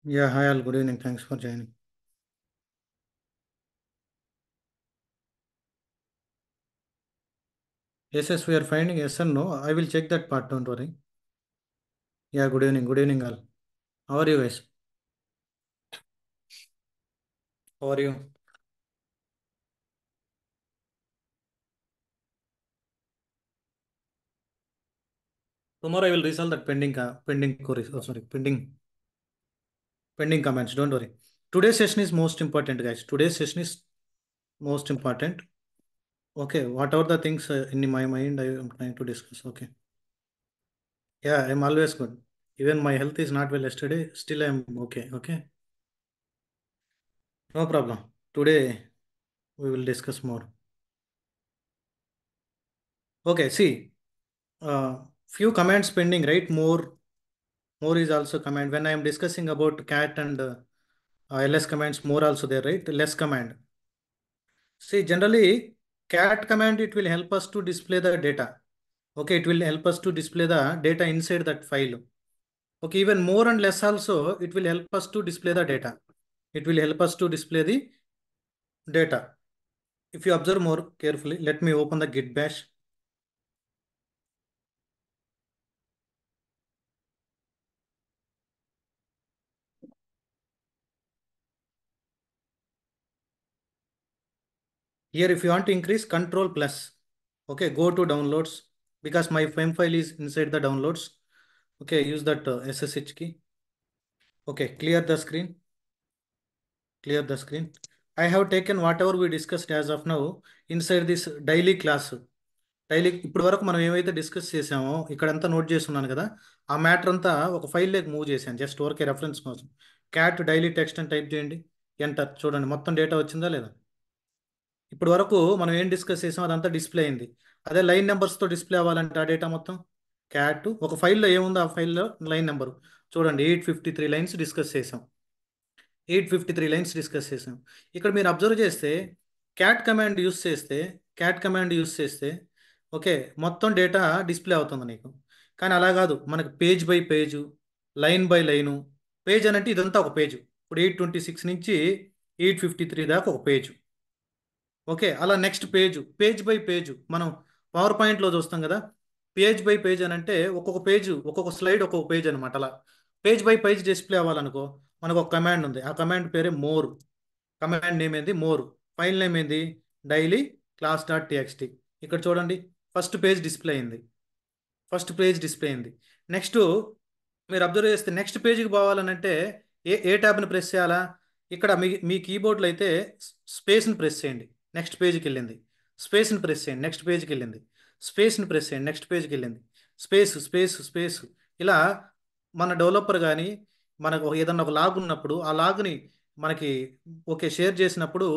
Yeah, hi all. Good evening. Thanks for joining. Yes, we are finding yes and no. I will check that part. Don't worry. Yeah, good evening. Good evening, all. How are you guys? How are you? Tomorrow I will resolve that pending queries. Oh, sorry, pending comments. Don't worry. Today's session is most important, guys. Today's session is most important. Okay, what are the things in my mind I am trying to discuss? Okay. Yeah, I'm always good. Even my health is not well yesterday. Still, I'm okay. Okay. No problem. Today we will discuss more. Okay, see. Few comments pending, right? More is also command. When I am discussing about cat and ls commands, more also there, right? Less command. See, generally, cat command, it will help us to display the data. Okay, it will help us to display the data inside that file. Okay, even more and less also, it will help us to display the data. It will help us to display the data. If you observe more carefully, let me open the git bash. Here, if you want to increase, control plus. Okay, go to downloads because my file is inside the downloads. Okay, use that SSH key. Okay, clear the screen. Clear the screen. I have taken whatever we discussed as of now inside this daily class. Daily ఇప్పటి వరకు మనం ఏమైతే discuss చేసామో ఇక్కడంతా note చేస్తున్నాను కదా. ఆ matter అంతా ఒక ఫైల్లోకి మూవ్ చేశాను జస్ట్ ఊరికే రెఫరెన్స్ కోసం. క్యాట్ డైలీ టెక్స్ట్ అని టైప్ చేయండి. ఎంటర్ చూడండి మొత్తం డేటా వచ్చిందా లేదా. ఇప్పటి వరకు మనం ఏం డిస్కస్ చేసాం అదంతా డిస్ప్లే అయింది. అదే లైన్ నెంబర్స్తో డిస్ప్లే అవ్వాలంటే ఆ డేటా మొత్తం క్యాట్ ఒక ఫైల్లో ఏముందో ఆ ఫైల్లో లైన్ నెంబరు చూడండి 853 లైన్స్ డిస్కస్ చేసాం. 853 లైన్స్ డిస్కస్ చేసాం. ఇక్కడ మీరు అబ్జర్వ్ చేస్తే క్యాట్ కమాండ్ యూస్ చేస్తే క్యాట్ కమాండ్ యూస్ చేస్తే ఓకే మొత్తం డేటా డిస్ప్లే అవుతుంది నీకు. కానీ అలా కాదు, మనకి page by page, line by line. Page అంటే ఇదంతా ఒక పేజు. ఇప్పుడు 826 నుంచి 853 దాకా ఒక పేజు. ఓకే, అలా next page page by page మనం పవర్ పాయింట్లో చూస్తాం కదా. పేజ్ బై పేజ్ అని అంటే ఒక్కొక్క పేజ్ ఒక్కొక్క స్లైడ్ ఒక్కొక్క పేజ్ అనమాట. అలా పేజ్ బై పేజ్ డిస్ప్లే అవ్వాలనుకో మనకు ఒక కమాండ్ ఉంది. ఆ కమాండ్ పేరే మోర్. కమాండ్ నేమ్ ఏంది మోర్. ఫైల్ నేమ్ ఏంది డైలీ క్లాస్ డాట్ టీఎక్స్టీ. ఇక్కడ చూడండి ఫస్ట్ పేజ్ డిస్ప్లే అయింది. ఫస్ట్ పేజ్ డిస్ప్లే అయింది. నెక్స్ట్ మీరు అబ్జర్వ్ చేస్తే నెక్స్ట్ పేజీకి పోవాలనంటే ఏ ఏ ట్యాబ్ని ప్రెస్ చేయాలా. ఇక్కడ మీ కీబోర్డ్లో అయితే స్పేస్ని ప్రెస్ చేయండి. నెక్స్ట్ పేజ్కి వెళ్ళింది. స్పేస్ని ప్రెస్ చేయండి. నెక్స్ట్ పేజ్కి వెళ్ళింది. స్పేస్ని ప్రెస్ చేయండి. నెక్స్ట్ పేజ్కి వెళ్ళింది. Space space space. ఇలా మన డెవలపర్ కానీ మనకు ఏదన్నా ఒక లాగ్ ఉన్నప్పుడు ఆ లాగ్ని మనకి ఓకే షేర్ చేసినప్పుడు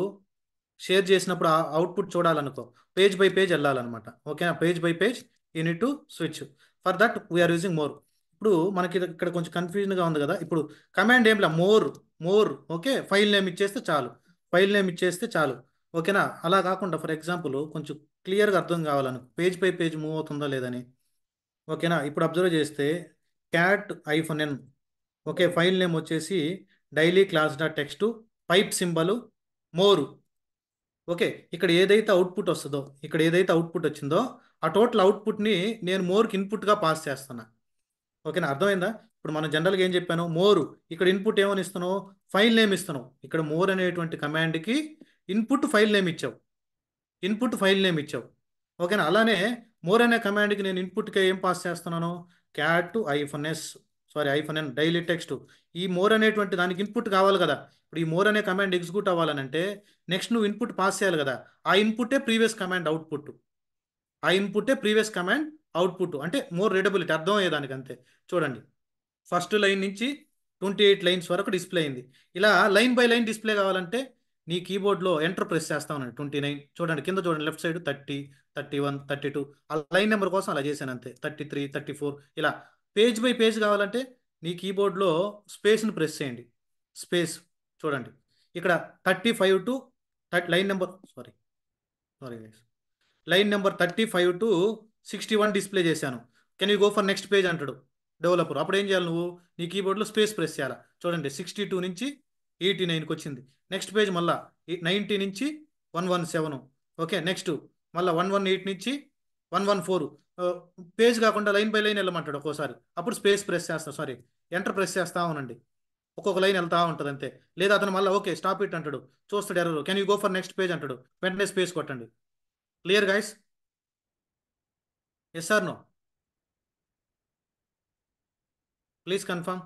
ఆ అవుట్పుట్ చూడాలనుకో పేజ్ బై పేజ్ వెళ్ళాలన్నమాట. ఓకేనా, page by page you need to switch. For that we're using more. ఇప్పుడు మనకి ఇక్కడ కొంచెం కన్ఫ్యూజన్గా ఉంది కదా. ఇప్పుడు కమాండ్ ఏంలా more more. Okay, file name ఇచ్చేస్తే చాలు. ఫైల్ నేమ్ ఇచ్చేస్తే చాలు. ఓకేనా, అలా కాకుండా ఫర్ ఎగ్జాంపుల్ కొంచెం క్లియర్గా అర్థం కావాలను పేజ్ బై పేజ్ మూవ్ అవుతుందా లేదని. ఓకేనా, ఇప్పుడు అబ్జర్వ్ చేస్తే cat -n. Okay, file name వచ్చేసి daily class dot text pipe symbol more. Okay, ఇక్కడ ఏదైతే అవుట్పుట్ వచ్చిందో ఆ టోటల్ అవుట్పుట్ని నేను మోర్కి ఇన్పుట్గా పాస్ చేస్తున్నా. ఓకేనా, అర్థమైందా. ఇప్పుడు మనం జనరల్గా ఏం చెప్పాను మోరు. ఇక్కడ ఇన్పుట్ ఏమని ఇస్తున్నావు ఫైల్ నేమ్ ఇస్తున్నావు. ఇక్కడ మోర్ అనేటువంటి కమాండ్కి ఇన్పుట్ ఫైల్ నేమ్ ఇచ్చావు. ఇన్పుట్ ఫైల్ నేమ్ ఇచ్చావు. ఓకేనా, అలానే మోర్ అనే కమాండ్కి నేను ఇన్పుట్గా ఏం పాస్ చేస్తున్నాను cat -s -n daily text. ఈ మోర్ అనేటువంటి దానికి ఇన్పుట్ కావాలి కదా. ఇప్పుడు ఈ మోర్ అనే కమాండ్ ఎగ్జిక్యూట్ అవ్వాలనంటే నెక్స్ట్ నువ్వు ఇన్పుట్ పాస్ చేయాలి కదా. ఆ ఇన్పుటే ప్రీవియస్ కమాండ్ అవుట్పుట్. ఆ ఇన్పుటే ప్రీవియస్ కమాండ్ అవుట్పుట్ అంటే మోర్ రీడబిలిటీ అర్థం అయ్యేదానికి అంతే. చూడండి ఫస్ట్ లైన్ నుంచి 28 లైన్స్ వరకు డిస్ప్లే అయింది. ఇలా లైన్ బై లైన్ డిస్ప్లే కావాలంటే నీ కీబోర్డ్లో ఎంటర్ ప్రెస్ చేస్తా ఉన్నాను. 29 చూడండి, కింద చూడండి లెఫ్ట్ సైడ్ 30, 31, 32. ఆ లైన్ నెంబర్ కోసం అలా చేశాను అంతే. 33, 34 ఇలా. పేజ్ బై పేజ్ కావాలంటే నీ కీబోర్డ్లో స్పేస్ని ప్రెస్ చేయండి. స్పేస్ చూడండి ఇక్కడ 35 to line number sorry sorry line number 35 to 61 display చేశాను. Can you go for next page అంటాడు. డెవలపర్. అప్పుడు ఏం చేయాలి నువ్వు? నీ కీబోర్డ్లో స్పేస్ ప్రెస్ చేయాలి. చూడండి 62 నుంచి 89కి వచ్చింది. నెక్స్ట్ పేజ్ మళ్ళా 90 నుంచి 117. ఓకే, నెక్స్ట్ మళ్ళీ 118 నుంచి 114. పేజ్ కాకుండా లైన్ బై లైన్ వెళ్ళమంటాడు ఒక్కోసారి. అప్పుడు స్పేస్ ప్రెస్ చేస్తా, సారీ ఎంటర్ ప్రెస్ చేస్తా ఉనండి. ఒక్కొక్క లైన్ వెళ్తా ఉంటుంది అంతే. లేదా అతను మళ్ళీ ఓకే స్టాప్ ఇట్ అంటాడు, చూస్తాడు error, can you go for next page అంటాడు, వెంటనే స్పేస్ కొట్టండి. Clear guys? Yes or no? Please confirm.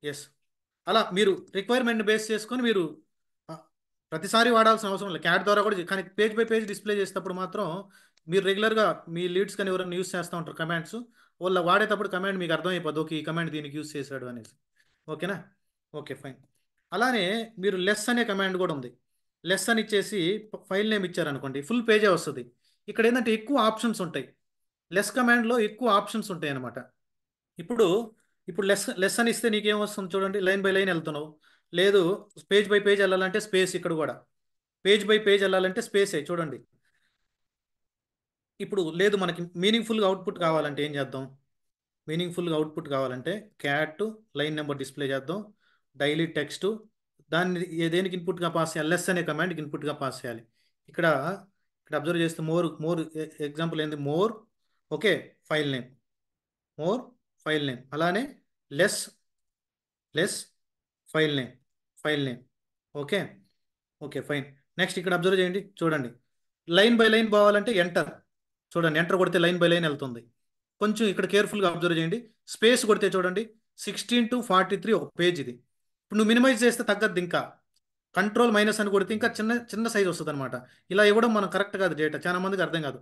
Yes. అలా మీరు రిక్వైర్మెంట్ బేస్ చేసుకొని మీరు ఆ, ప్రతిసారి వాడాల్సిన అవసరం లేదు. క్యాట్ ద్వారా కూడా కానీ పేజ్ బై పేజ్ డిస్ప్లే చేసేటప్పుడు మాత్రం మీరు రెగ్యులర్గా మీ లీడ్స్ కానీ ఎవరైనా యూస్ చేస్తూ ఉంటారు కమాండ్స్, వాళ్ళ వాడేటప్పుడు కమాండ్ మీకు అర్థమైపోద్ది, ఓకే ఈ కమాండ్ దీనికి యూస్ చేశాడు అనేసి. ఓకేనా? Okay fine. అలానే మీరు లెస్ అనే కమాండ్ కూడా ఉంది. లెస్ అని ఇచ్చేసి ఫైల్ నేమ్ ఇచ్చారనుకోండి, ఫుల్ పేజే వస్తుంది. ఇక్కడ ఏంటంటే ఎక్కువ ఆప్షన్స్ ఉంటాయి. లెస్ కమాండ్లో ఎక్కువ ఆప్షన్స్ ఉంటాయి అన్నమాట. ఇప్పుడు ఇప్పుడు లెస్ లెస్ అని ఇస్తే నీకేం వస్తుంది చూడండి, లైన్ బై లైన్ వెళ్తున్నావు. లేదు పేజ్ బై పేజ్ వెళ్ళాలంటే స్పేస్, ఇక్కడ కూడా పేజ్ బై పేజ్ వెళ్ళాలంటే స్పేసే చూడండి. ఇప్పుడు లేదు మనకి మీనింగ్ఫుల్గా అవుట్పుట్ కావాలంటే ఏం చేద్దాం? మీనింగ్ఫుల్గా అవుట్పుట్ కావాలంటే క్యాట్ లైన్ నెంబర్ డిస్ప్లే చేద్దాం, డైలీ టెక్స్ట్, దాన్ని దేనికి ఇన్పుట్గా పాస్ చేయాలి? లెస్ అనే కమాండ్కి ఇన్పుట్గా పాస్ చేయాలి. ఇక్కడ ఇక్కడ అబ్జర్వ్ చేస్తే మోర్ మోర్ ఎగ్జాంపుల్ ఏంది? More, okay file name, more file name. అలానే less less file name, file name. Okay, okay fine. Next ఇక్కడ అబ్జర్వ్ చేయండి, చూడండి లైన్ బై లైన్ పోవాలంటే ఎంటర్, చూడండి ఎంటర్ కొడితే లైన్ బై లైన్ వెళ్తుంది. కొంచెం ఇక్కడ కేర్ఫుల్గా అబ్జర్వ్ చేయండి, స్పేస్ కొడితే చూడండి 16 to 43 ఒక పేజ్ ఇది. ఇప్పుడు నువ్వు మినిమైజ్ చేస్తే తగ్గద్దు, ఇంకా కంట్రోల్ మైనస్ అని కొడితే ఇంకా చిన్న చిన్న సైజ్ వస్తుంది అనమాట. ఇలా ఇవ్వడం మనం కరెక్ట్ కాదు, డేటా చాలా మందికి అర్థం కాదు.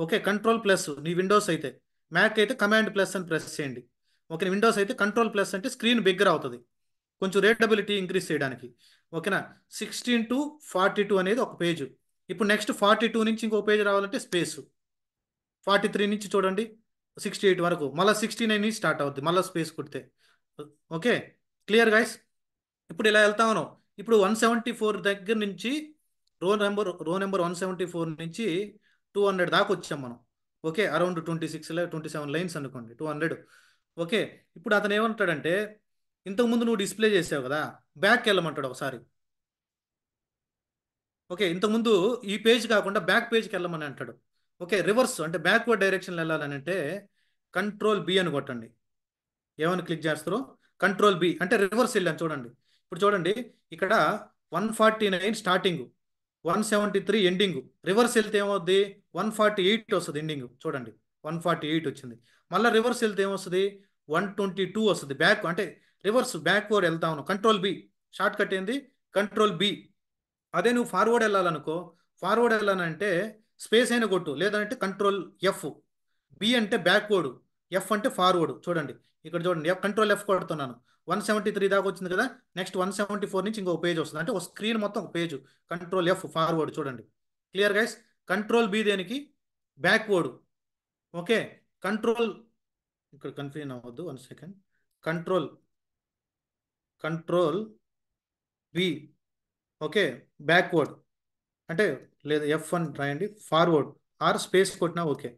ఓకే, కంట్రోల్ ప్లస్ నీ విండోస్ అయితే, మ్యాక్ అయితే కమాండ్ ప్లస్ అని ప్రెస్ చేయండి. ఓకే, విండోస్ అయితే కంట్రోల్ ప్లస్ అంటే స్క్రీన్ బిగ్గర్ అవుతుంది, కొంచెం రేటబిలిటీ ఇంక్రీజ్ చేయడానికి. ఓకేనా? 16 to 42 అనేది ఒక పేజ్. ఇప్పుడు నెక్స్ట్ 42 నుంచి ఇంకో పేజ్ రావాలంటే స్పేస్, 43 నుంచి చూడండి 68 వరకు, మళ్ళీ 69 నుంచి స్టార్ట్ అవుద్ది, మళ్ళీ స్పేస్ కొడితే. Okay, clear guys? ఇప్పుడు ఇలా వెళ్తా ఉన్నాం. ఇప్పుడు 174 దగ్గర నుంచి రో నెంబర్ 174 నుంచి 200 దాకా వచ్చాం మనం. ఓకే, అరౌండ్ 27 లైన్స్ అనుకోండి, 200. ఓకే, ఇప్పుడు అతను ఏమంటాడంటే, ఇంతకుముందు నువ్వు డిస్ప్లే చేసావు కదా, బ్యాక్ వెళ్ళమంటాడు ఒకసారి. ఓకే, ఇంతకుముందు ఈ పేజ్ కాకుండా బ్యాక్ పేజ్కి వెళ్ళమని అంటాడు. ఓకే, రివర్స్ అంటే బ్యాక్వర్డ్ డైరెక్షన్లో వెళ్ళాలని అంటే కంట్రోల్ బి అని కొట్టండి. ఏమని క్లిక్ చేస్తారో కంట్రోల్ బి అంటే రివర్స్ వెళ్ళాను చూడండి. ఇప్పుడు చూడండి ఇక్కడ 149 స్టార్టింగ్, 173 ఎండింగ్. రివర్స్ వెళ్తే ఏమవుద్ది? 148 వస్తుంది ఎండింగ్. చూడండి 148 వచ్చింది. మళ్ళీ రివర్స్ వెళ్తే ఏమొస్తుంది? 122 వస్తుంది. బ్యాక్ అంటే రివర్స్ బ్యాక్వర్డ్ వెళ్తా ఉన్నాం. కంట్రోల్ బి, షార్ట్ కట్ ఏంది? Control B. అదే నువ్వు ఫార్వర్డ్ వెళ్ళాలనుకో, ఫార్వర్డ్ వెళ్ళాలంటే స్పేస్ అయినా కొట్టు, లేదంటే కంట్రోల్ ఎఫ్. బి అంటే బ్యాక్వర్డ్, ఎఫ్ అంటే ఫార్వర్డ్. చూడండి ఇక్కడ చూడండి, కంట్రోల్ ఎఫ్ కొడుతున్నాను, 173 దాకా వచ్చింది కదా. నెక్స్ట్ 174 నుంచి ఇంకో పేజ్ వస్తుంది, అంటే ఒక స్క్రీన్ మొత్తం ఒక పేజ్. Control F forward. చూడండి క్లియర్ గైస్? కంట్రోల్ బి దేనికి? బ్యాక్వర్డ్. ఓకే, కంట్రోల్, ఇక్కడ కన్ఫ్యూజన్ అవ్వద్దు, 1 second. Control control B, okay backward అంటే, లేదా F1 రాయండి, ఫార్వర్డ్ ఆర్ స్పేస్ కొట్టినా ఓకే,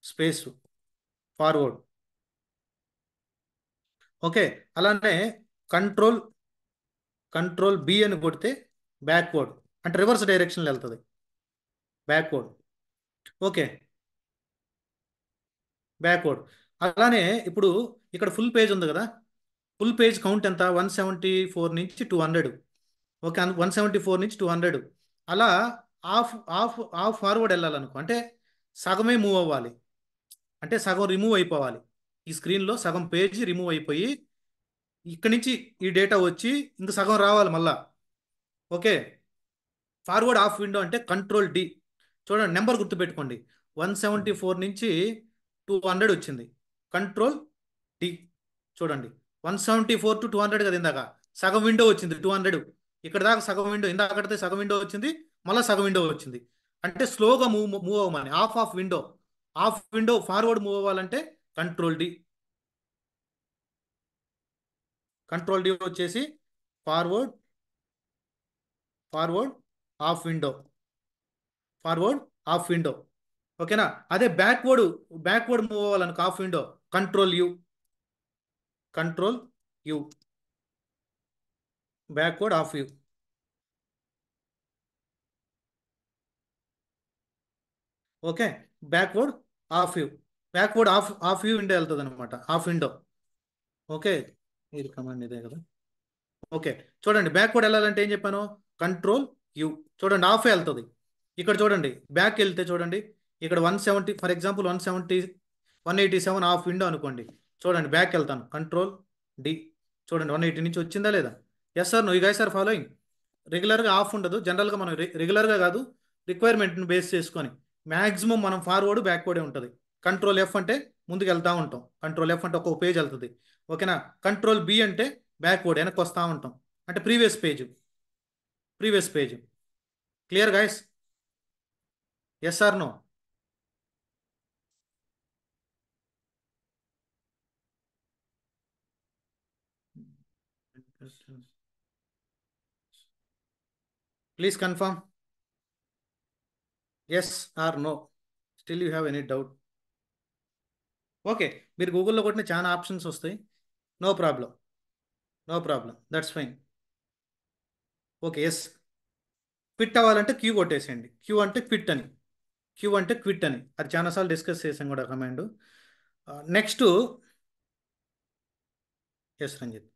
స్పేస్ ఫార్వర్డ్. ఓకే, అలానే కంట్రోల్ కంట్రోల్ బి అని కొడితే బ్యాక్వర్డ్ అంటే రివర్స్ డైరెక్షన్లో వెళ్తుంది, బ్యాక్వర్డ్. Okay, backward. అలానే ఇప్పుడు ఇక్కడ ఫుల్ పేజ్ ఉంది కదా, ఫుల్ పేజ్ కౌంట్ ఎంత? 174 నుంచి 200. ఓకే, 174 నుంచి 200. అలా హాఫ్ హాఫ్ హాఫ్ ఫార్వర్డ్ వెళ్ళాలనుకో, అంటే సగమే మూవ్ అవ్వాలి, అంటే సగం రిమూవ్ అయిపోవాలి. ఈ స్క్రీన్లో సగం పేజీ రిమూవ్ అయిపోయి ఇక్కడి నుంచి ఈ డేటా వచ్చి ఇంక సగం రావాలి మళ్ళా. ఓకే, ఫార్వర్డ్ ఆఫ్ విండో అంటే కంట్రోల్ డి. చూడండి నెంబర్ గుర్తుపెట్టుకోండి, 174 నుంచి 200 వచ్చింది, కంట్రోల్ డి. చూడండి 174 to 200 కదా, ఇందాక సగం విండో వచ్చింది 200. ఇక్కడ దాకా సగం విండో, ఇందాకడితే సగం విండో వచ్చింది, మళ్ళీ సగం విండో వచ్చింది. అంటే స్లోగా మూవ్ మూవ్ అవ్వమని, half window, half window forward move అవ్వాలంటే కంట్రోల్ డి. కంట్రోల్ డి వచ్చేసి forward, forward half window, forward half window. ఓకేనా. అదే బ్యాక్వర్డ్ మూవ్ అవ్వాలనుకో half window, control U, backward half U. Okay, backward half U, backward half U window వెళ్తుంది అనమాట, half window. Okay, ఇది command ఇదే కదా. Okay, చూడండి బ్యాక్వర్డ్ వెళ్ళాలంటే ఏం చెప్పాను, కంట్రోల్ యూ. చూడండి ఆఫ్ వెళ్తుంది. ఇక్కడ చూడండి బ్యాక్ వెళ్తే చూడండి, ఇక్కడ 170 ఫర్ ఎగ్జాంపుల్ 187 ఆఫ్ విండో అనుకోండి. చూడండి బ్యాక్ వెళ్తాను, కంట్రోల్ డి. చూడండి 180 నుంచి వచ్చిందా లేదా. Yes sir, no you guys are following. రెగ్యులర్గా ఆఫ్ ఉండదు, జనరల్గా మనం రెగ్యులర్గా కాదు, రిక్వైర్మెంట్ని బేస్ చేసుకొని మ్యాక్సిమం మనం ఫార్వర్డ్ బ్యాక్వర్డే ఉంటుంది. కంట్రోల్ ఎఫ్ అంటే ముందుకు వెళ్తా ఉంటాం, కంట్రోల్ ఎఫ్ అంటే ఒక్కొక్క పేజ్ వెళ్తుంది. ఓకేనా. కంట్రోల్ బి అంటే బ్యాక్వర్డ్ వెనక్కి వస్తూ ఉంటాం, అంటే previous page. Clear guys. Yes or no. Please confirm yes or no. Still you have any doubt? Okay, మీరు గూగుల్లో కొట్టిన చాలా ఆప్షన్స్ వస్తాయి. No problem, no problem, that's fine. Okay, yes. Quit అవ్వాలంటే క్యూ కొట్టేసేయండి. క్యూ అంటే క్విట్ అని, అది చాలాసార్లు డిస్కస్ చేసాం కూడా command. Next, yes Ranjith.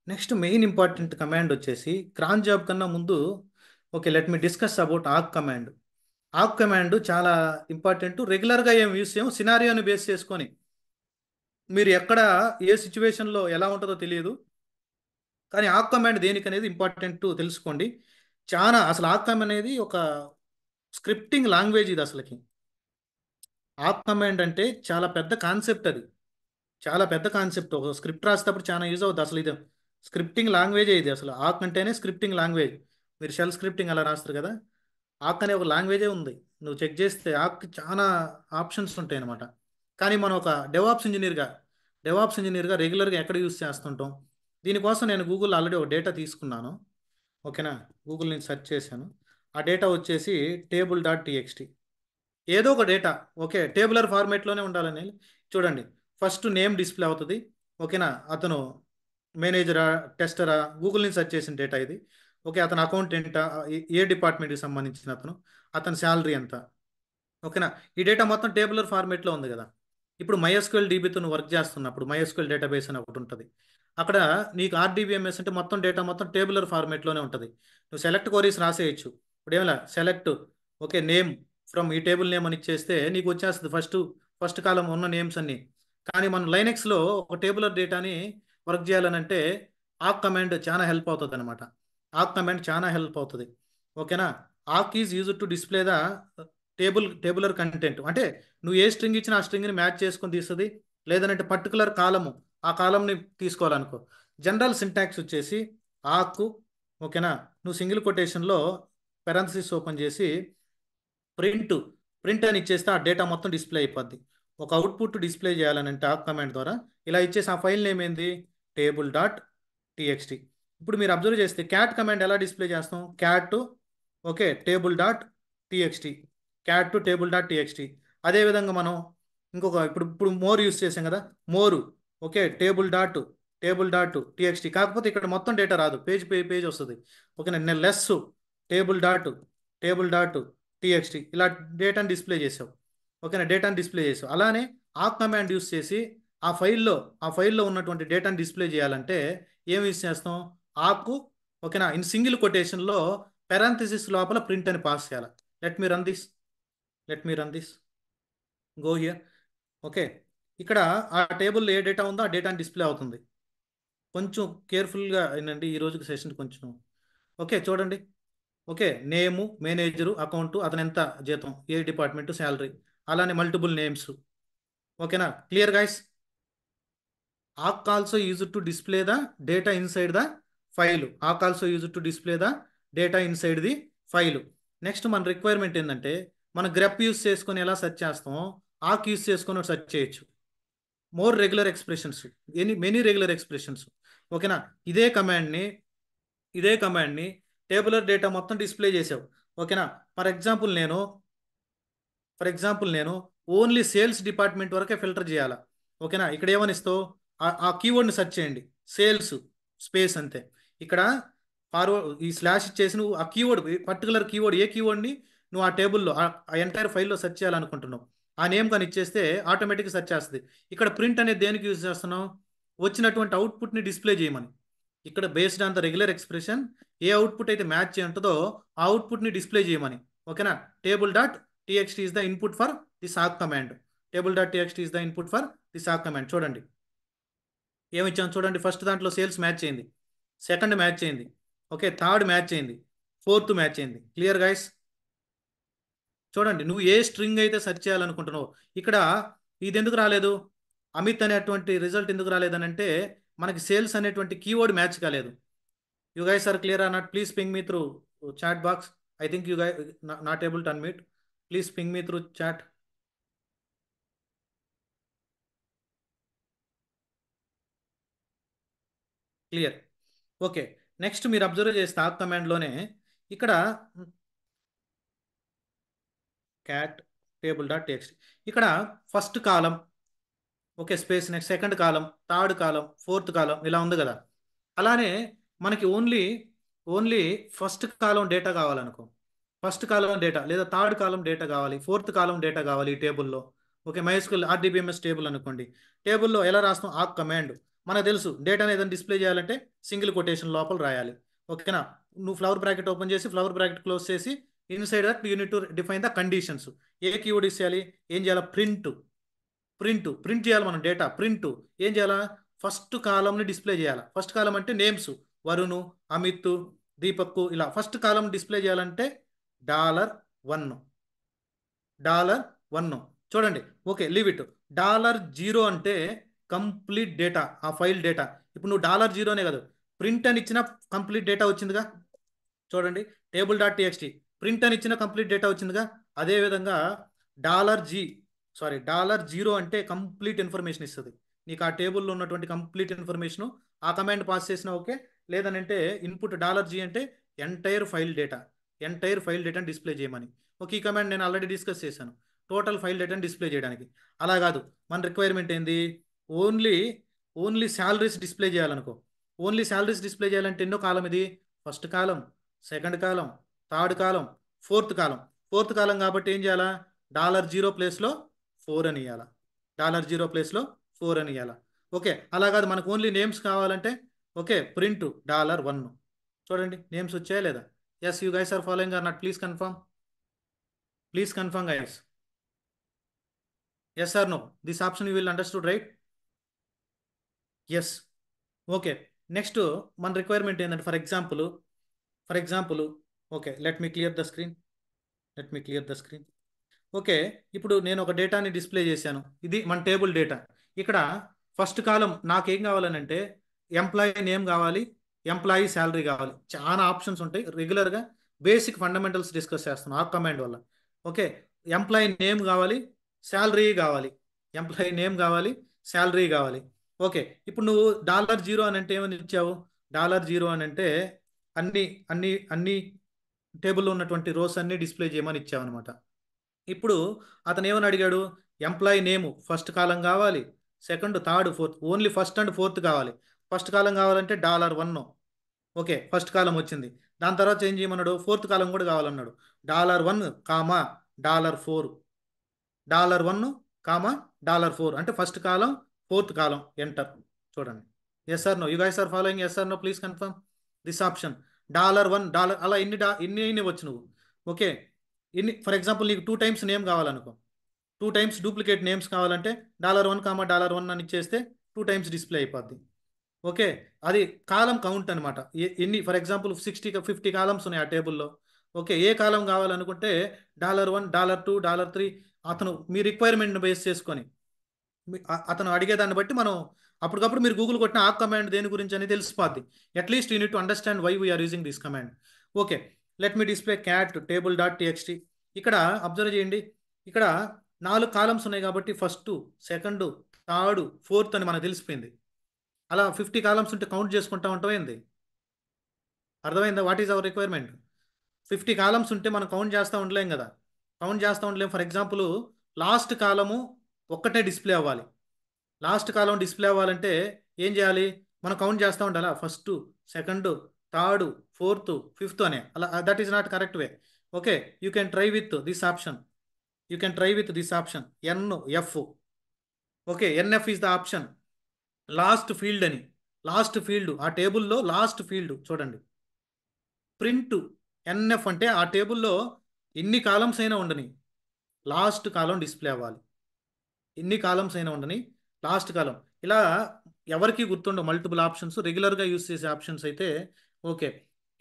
Next main important command వచ్చేసి క్రాన్ జాబ్ కన్నా ముందు, okay let me discuss about awk command. ఆక్ కమాండ్ చాలా ఇంపార్టెంట్. రెగ్యులర్గా ఏం యూస్ చేయం, సినారియోని బేస్ చేసుకొని మీరు ఎక్కడ ఏ సిచ్యువేషన్లో ఎలా ఉంటుందో తెలియదు, కానీ ఆక్ కమాండ్ దేనికి అనేది ఇంపార్టెంట్ తెలుసుకోండి. చాలా అసలు ఆక్ కమాండ్ అనేది ఒక స్క్రిప్టింగ్ లాంగ్వేజ్ ఇది అసలుకి. ఆక్ కమాండ్ అంటే చాలా పెద్ద కాన్సెప్ట్ అది, చాలా పెద్ద కాన్సెప్ట్. ఒక స్క్రిప్ట్ రాసేటప్పుడు చాలా యూజ్ అవుతుంది అసలు. ఇది స్క్రిప్టింగ్ లాంగ్వేజ్ ఇది అసలు. ఆక్ అంటేనే స్క్రిప్టింగ్ లాంగ్వేజ్. మీరు షెల్ స్క్రిప్టింగ్ అలా రాస్తారు కదా, ఆక్ అనే ఒక లాంగ్వేజే ఉంది. నువ్వు చెక్ చేస్తే ఆక్ చాలా ఆప్షన్స్ ఉంటాయి అనమాట. కానీ మనం ఒక డెవాప్స్ ఇంజనీర్గా రెగ్యులర్గా ఎక్కడ యూస్ చేస్తుంటాం. దీనికోసం నేను గూగుల్ ఆల్రెడీ ఒక డేటా తీసుకున్నాను. ఓకేనా, గూగుల్ నుంచి సెర్చ్ చేశాను. ఆ డేటా వచ్చేసి table.txt, ఏదో ఒక డేటా. ఓకే, టేబులర్ ఫార్మేట్లోనే ఉండాలని. చూడండి, ఫస్ట్ నేమ్ డిస్ప్లే అవుతుంది. ఓకేనా, అతను మేనేజరా, టెస్టరా, గూగుల్ నుంచి సెర్చ్ చేసిన డేటా ఇది. ఓకే, అతను అకౌంటెంటా, ఏ డిపార్ట్మెంట్కి సంబంధించిన అతని శాలరీ ఎంత. ఓకేనా, ఈ డేటా మొత్తం టేబులర్ ఫార్మేట్లో ఉంది కదా. ఇప్పుడు మైఎస్క్యూఎల్ డీబీతో నువ్వు వర్క్ చేస్తున్నప్పుడు మైఎస్క్యూఎల్ డేటాబేస్ అని ఒకటి ఉంటుంది. అక్కడ నీకు ఆర్డీబీఎంఎస్ అంటే మొత్తం డేటా మొత్తం టేబులర్ ఫార్మేట్లోనే ఉంటుంది. నువ్వు సెలెక్ట్ క్వరీస్ రాసేయచ్చు. ఇప్పుడు ఏమైనా సెలెక్ట్, ఓకే నేమ్ ఫ్రమ్ ఈ టేబుల్ నేమ్ అని ఇచ్చేస్తే నీకు వచ్చేస్తుంది ఫస్ట్ కాలం ఉన్న నేమ్స్ అన్ని. కానీ మనం లైనెక్స్లో ఒక టేబులర్ డేటాని వర్క్ చేయాలని అంటే ఆక్ కమాండ్ చాలా హెల్ప్ అవుతుంది అనమాట. ఆక్ కమాండ్ చాలా హెల్ప్ అవుతుంది. ఓకేనా. ఆక్ is use to display the tabular content. అంటే నువ్వు ఏ స్ట్రింగ్ ఇచ్చినా ఆ స్ట్రింగ్ని మ్యాచ్ చేసుకొని తీస్తుంది. లేదంటే పర్టికులర్ కాలము, ఆ కాలంని తీసుకోవాలనుకో. జనరల్ సింటాక్స్ వచ్చేసి ఆకు. ఓకేనా, నువ్వు సింగిల్ కొటేషన్లో పెరాంథసిస్ ఓపెన్ చేసి ప్రింట్ ప్రింట్ అని ఇచ్చేస్తే ఆ డేటా మొత్తం డిస్ప్లే అయిపోద్ది. ఒక అవుట్పుట్ డిస్ప్లే చేయాలని అంటే ఆక్ కమాండ్ ద్వారా ఇలా ఇచ్చేసి ఆ ఫైల్ నేమ్ ఏంది, table.txt. ఇప్పుడు మీరు అబ్జర్వ్ చేస్తే క్యాట్ కమాండ్ ఎలా డిస్ప్లే చేస్తాం, ఓకే table.txt, table.txt. అదేవిధంగా మనం ఇంకొక ఇప్పుడు మోర్ యూస్ చేసాం కదా, more. Okay table dot TXT. కాకపోతే ఇక్కడ మొత్తం డేటా రాదు, పేజ్ వస్తుంది. ఓకేనా, నేను టేబుల్ డాట్ ఇలా డేటాని డిస్ప్లే చేసావు. ఓకేనా, డేటాని డిస్ప్లే చేసావు. అలానే ఆ కమాండ్ యూస్ చేసి ఆ ఫైల్లో ఉన్నటువంటి డేటాని డిస్ప్లే చేయాలంటే ఏం యూస్ చేస్తాం, ఆకు. ఓకేనా, ఇన్ సింగిల్ కొటేషన్లో పెరాంథసిస్ లోపల ప్రింట్ అని పాస్ చేయాలి. Let me run this let me run this go here. Okay, ఇక్కడ ఆ టేబుల్లో ఏ డేటా ఉందో ఆ డేటాని డిస్ప్లే అవుతుంది. కొంచెం కేర్ఫుల్గా వినండి ఈ రోజుకి సెషన్ కొంచెం. ఓకే చూడండి. ఓకే, నేము, మేనేజరు, అకౌంటు, అతను ఎంత జీతం, ఏ డిపార్ట్మెంటు, శాలరీ, అలానే మల్టిపుల్ నేమ్స్. ఓకేనా, క్లియర్ గైస్. ఆక్ also use to display the data inside the file. Next మన రిక్వైర్మెంట్ ఏంటంటే మనం గ్రెప్ యూస్ చేసుకొని ఎలా సెర్చ్ చేస్తామో ఆక్ యూస్ చేసుకొని సెర్చ్ చేయొచ్చు. More regular expressions, many regular expressions. ఓకేనా, ఇదే కమాండ్ని టేబులర్ డేటా మొత్తం డిస్ప్లే చేసావు. ఓకేనా, ఫర్ ఎగ్జాంపుల్ నేను ఫర్ ఎగ్జాంపుల్ నేను ఓన్లీ సేల్స్ డిపార్ట్మెంట్ వరకే ఫిల్టర్ చేయాలా. ఓకేనా, ఇక్కడ ఏమని ఇస్తావు, ఆ కీవర్డ్ని సెర్చ్ చేయండి, సేల్స్ స్పేస్ అంతే. ఇక్కడ ఫార్వర్డ్ ఈ స్లాష్ ఇచ్చేసి నువ్వు ఆ కీవర్డ్, పర్టికులర్ కీవర్డ్, ఏ కీవర్డ్ని నువ్వు ఆ టేబుల్లో ఆ ఎంటైర్ ఫైల్లో సెర్చ్ చేయాలనుకుంటున్నావు, ఆ నేమ్ కానీ ఇచ్చేస్తే ఆటోమేటిక్గా సెర్చ్ చేస్తుంది. ఇక్కడ ప్రింట్ అనేది దేనికి యూజ్ చేస్తున్నావు, వచ్చినటువంటి అవుట్పుట్ని డిస్ప్లే చేయమని. ఇక్కడ based on the regular expression ఏ అవుట్పుట్ అయితే మ్యాచ్ చేయి ఉంటుందో ఆ అవుట్పుట్ని డిస్ప్లే చేయమని. ఓకేనా, table dot TXT is the input for the awk command. Table dot TXT is the input for the awk command. చూడండి ఏమి ఇచ్చాను చూడండి, ఫస్ట్ దాంట్లో సేల్స్ మ్యాచ్ అయింది, సెకండ్ మ్యాచ్ అయింది, ఓకే, థర్డ్ మ్యాచ్ అయింది, ఫోర్త్ మ్యాచ్ అయింది. Clear guys? చూడండి నువ్వు ఏ స్ట్రింగ్ అయితే సెర్చ్ చేయాలనుకుంటున్నావు, ఇక్కడ ఇది ఎందుకు రాలేదు, అమిత్ అనేటువంటి రిజల్ట్ ఎందుకు రాలేదని అంటే మనకి సేల్స్ అనేటువంటి కీవర్డ్ మ్యాచ్ కాలేదు. You guys are clear or not? Please ping me through chat box. I think you guy not able to unmute. Please ping me through chat. Clear? Okay, next మీరు observe చేస్తే ఆ కమాండ్లోనే ఇక్కడ cat table dot text, ఇక్కడ first column, okay, space, next second column, third column, fourth column, ఇలా ఉంది కదా. అలానే మనకి ఓన్లీ ఫస్ట్ కాలం డేటా కావాలనుకో, ఫస్ట్ కాలం డేటా లేదా థర్డ్ కాలం డేటా కావాలి, ఫోర్త్ కాలం డేటా కావాలి ఈ టేబుల్లో. ఓకే, మైస్క్యూఎల్ ఆర్డీబీఎంఎస్ టేబుల్ అనుకోండి, టేబుల్లో ఎలా రాస్తాం, ఆ కమాండ్. మనకు తెలుసు డేటాని ఏదైనా డిస్ప్లే చేయాలంటే సింగిల్ కొటేషన్ లోపల రాయాలి. ఓకేనా, నువ్వు ఫ్లవర్ బ్రాకెట్ ఓపెన్ చేసి ఫ్లవర్ బ్రాకెట్ క్లోజ్ చేసి inside that unit to define the conditions. A keyword ఇచ్చేయాలి, ఏం చేయాలి, ప్రింట్ చేయాలి మనం డేటా. ప్రింట్ ఏం చేయాలా, ఫస్ట్ కాలంని డిస్ప్లే చేయాలి. ఫస్ట్ కాలం అంటే నేమ్స్, వరుణ్, అమిత్, దీపక్, ఇలా ఫస్ట్ కాలం డిస్ప్లే చేయాలంటే $1, $1. చూడండి, ఓకే, లీవ్ ఇట్. $0 అంటే కంప్లీట్ డేటా, ఆ ఫైల్ డేటా. ఇప్పుడు నువ్వు $0 కాదు, ప్రింట్ అని ఇచ్చిన కంప్లీట్ డేటా వచ్చిందిగా. చూడండి, టేబుల్ డాట్ టీఎక్స్టీ ప్రింట్ అని ఇచ్చిన కంప్లీట్ డేటా వచ్చిందిగా. అదేవిధంగా $G, సారీ $0 అంటే కంప్లీట్ ఇన్ఫర్మేషన్ ఇస్తుంది నీకు, ఆ టేబుల్లో ఉన్నటువంటి కంప్లీట్ ఇన్ఫర్మేషన్. ఆ కమాండ్ పాస్ చేసినా ఓకే, లేదనంటే ఇన్పుట్ $G అంటే ఎంటైర్ ఫైల్ డేటాని డిస్ప్లే చేయమని. ఓకే, ఈ కమాండ్ నేను ఆల్రెడీ డిస్కస్ చేశాను, టోటల్ ఫైల్ డేటాని డిస్ప్లే చేయడానికి. అలా కాదు, మన రిక్వైర్మెంట్ ఏంది, ఓన్లీ ఓన్లీ శాలరీస్ డిస్ప్లే చేయాలనుకో. ఓన్లీ శాలరీస్ డిస్ప్లే చేయాలంటే ఎన్నో కాలం ఇది, first column, second column, third column, fourth column కాబట్టి ఏం చేయాలా, $0 ప్లేస్లో 4 అని ఇవ్వాలా, $0 ప్లేస్లో 4 అని ఇవ్వాలా. ఓకే, అలా కాదు మనకు ఓన్లీ నేమ్స్ కావాలంటే ఓకే, ప్రింట్ $1. చూడండి నేమ్స్ వచ్చాయా లేదా. Yes, you guys are following or not? Please confirm guys. Yes or no, this option you will understood right? Yes. Okay, next మన రిక్వైర్మెంట్ ఏంటంటే for example okay, let me clear the screen. Okay, ఇప్పుడు నేను ఒక డేటాని display చేశాను, ఇది మన table data. ఇక్కడ ఫస్ట్ కాలం నాకేం కావాలనంటే ఎంప్లాయీ నేమ్ కావాలి, ఎంప్లాయీ శాలరీ కావాలి. చాలా ఆప్షన్స్ ఉంటాయి, రెగ్యులర్గా బేసిక్ ఫండమెంటల్స్ డిస్కస్ చేస్తున్నాం ఆ కమాండ్ వల్ల. ఓకే, ఎంప్లాయీ నేమ్ కావాలి, శాలరీ కావాలి, ఎంప్లాయీ నేమ్ కావాలి, శాలరీ కావాలి. ఓకే, ఇప్పుడు నువ్వు $0 అని అంటే ఏమని ఇచ్చావు, $0 అని అంటే అన్ని అన్ని టేబుల్లో ఉన్నటువంటి రోస్ అన్ని డిస్ప్లే చేయమని ఇచ్చావు అనమాట. ఇప్పుడు అతను ఏమని అడిగాడు, ఎంప్లాయీ నేమ్ ఫస్ట్ కాలం కావాలి, second, third, fourth, only first and fourth కావాలి. ఫస్ట్ కాలం కావాలంటే $1. ఓకే, ఫస్ట్ కాలం వచ్చింది. దాని తర్వాత ఏం చేయమన్నాడు, ఫోర్త్ కాలం కూడా కావాలన్నాడు. $1, కామా $4, $1, కామా $4 అంటే first column, fourth column, enter. చూడండి, yes or no, you guys are following? Yes or no, please confirm this option. $1 అలా ఎన్ని ఇవ్వచ్చు నువ్వు. ఓకే, ఫర్ ఎగ్జాంపుల్ నీకు 2 టైమ్స్ నేమ్ కావాలనుకో, 2 టైమ్స్ డూప్లికేట్ నేమ్స్ కావాలంటే $1, కామా $1 అని ఇచ్చేస్తే 2 టైమ్స్ డిస్ప్లే అయిపోద్ది. ఓకే, అది కాలం కౌంట్ అనమాట. ఎన్ని ఫర్ ఎగ్జాంపుల్ 50 కాలమ్స్ ఉన్నాయి ఆ టేబుల్లో. ఓకే, ఏ కాలం కావాలనుకుంటే $1, $2, $3 అతను మీ రిక్వైర్మెంట్ని బేస్ చేసుకొని అతను అడిగేదాన్ని బట్టి మనం అప్పటికప్పుడు మీరు గూగుల్ కొట్టిన ఆ కమాండ్ దేని గురించి అని తెలిసిపోద్ది. At least you need to understand why we're using this command. Okay, let me display cat table dot TXT. ఇక్కడ అబ్జర్వ్ చేయండి, ఇక్కడ 4 కాలమ్స్ ఉన్నాయి కాబట్టి ఫస్ట్, సెకండ్, థర్డ్, ఫోర్త్ అని మనకు తెలిసిపోయింది. అలా 50 కాలమ్స్ ఉంటే కౌంట్ చేసుకుంటా ఉంటాం ఏంది, అర్థమైందా? What is our requirement? 50 columns ఉంటే మనం కౌంట్ చేస్తూ ఉండలేం కదా. కౌంట్ చేస్తూ ఉండలేం. ఫర్ ఎగ్జాంపుల్ లాస్ట్ కాలము ఒక్కటే డిస్ప్లే అవ్వాలి. లాస్ట్ కాలం డిస్ప్లే అవ్వాలంటే ఏం చేయాలి? మనం కౌంట్ చేస్తూ ఉండాలా, first, second, third, fourth, fifth అనే. అలా that is not correct way. Okay, you can try with this option. You can try with this option NF. Okay, NF is the option. Last field అని, last field ఆ టేబుల్లో last field చూడండి. Print NF అంటే ఆ టేబుల్లో ఎన్ని columns అయినా ఉండని లాస్ట్ కాలం డిస్ప్లే అవ్వాలి. ఎన్ని కాలమ్స్ అయినా ఉండని లాస్ట్ కాలం. ఇలా ఎవరికి గుర్తుండవు మల్టిపుల్ ఆప్షన్స్, రెగ్యులర్గా యూస్ చేసే ఆప్షన్స్ అయితే ఓకే.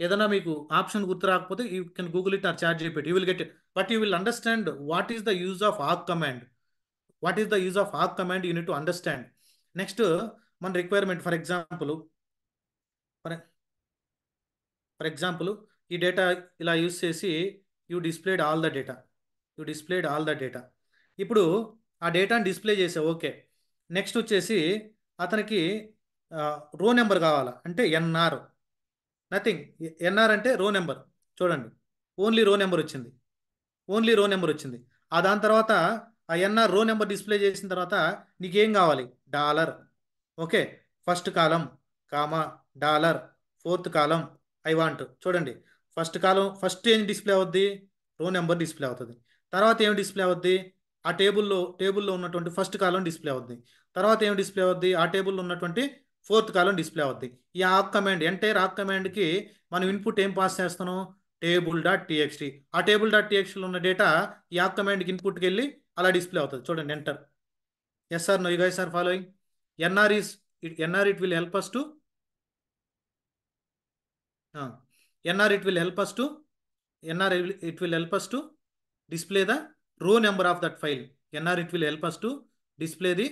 ఏదైనా మీకు ఆప్షన్ గుర్తు రాకపోతే you can Google it or chat GPT, you will get it. But you will understand what is the use of awk command. What is the use of awk command, you need to understand. Next మన requirement, for example for for example ఈ data ఇలా use చేసి you displayed all the data. You displayed all the data. ఇప్పుడు ఆ డేటాని display చేసావు, okay. Next వచ్చేసి అతనికి రో నెంబర్ కావాలా అంటే ఎన్ఆర్. నథింగ్, ఎన్ఆర్ అంటే రో నెంబర్. చూడండి, ఓన్లీ రో నెంబర్ వచ్చింది. ఓన్లీ రో నెంబర్ వచ్చింది. ఆ దాని తర్వాత ఆ ఎన్ఆర్ రో నెంబర్ డిస్ప్లే చేసిన తర్వాత నీకేం కావాలి? Dollar. Okay, first column comma dollar, fourth column I want. చూడండి, ఫస్ట్ కాలం ఫస్ట్ ఏం డిస్ప్లే అవుద్ది? రో నెంబర్ డిస్ప్లే అవుతుంది. తర్వాత ఏం డిస్ప్లే అవుద్ది? ఆ టేబుల్లో ఉన్నటువంటి ఫస్ట్ కాలం డిస్ప్లే అవుద్ది. తర్వాత ఏం డిస్ప్లే అవుద్ది? ఆ టేబుల్లో ఉన్నటువంటి ఫోర్త్ కాలం డిస్ప్లే అవుద్ది. ఈ ఆక్ కమాండ్, ఎంటైర్ ఆక్ కమాండ్కి మనం ఇన్పుట్ ఏం పాస్ చేస్తున్నాం? Table dot TXT. ఆ టేబుల్ డాట్ టీఎక్స్టీలో ఉన్న డేటా ఈ ఆక్ కమాండ్కి ఇన్పుట్కి వెళ్ళి అలా డిస్ప్లే అవుతుంది. చూడండి, enter. Yes sir, no you guys are following. NR is NR it will help us to NR it will help us to NR it will help us to display the row number of that file. NR it will help us to display the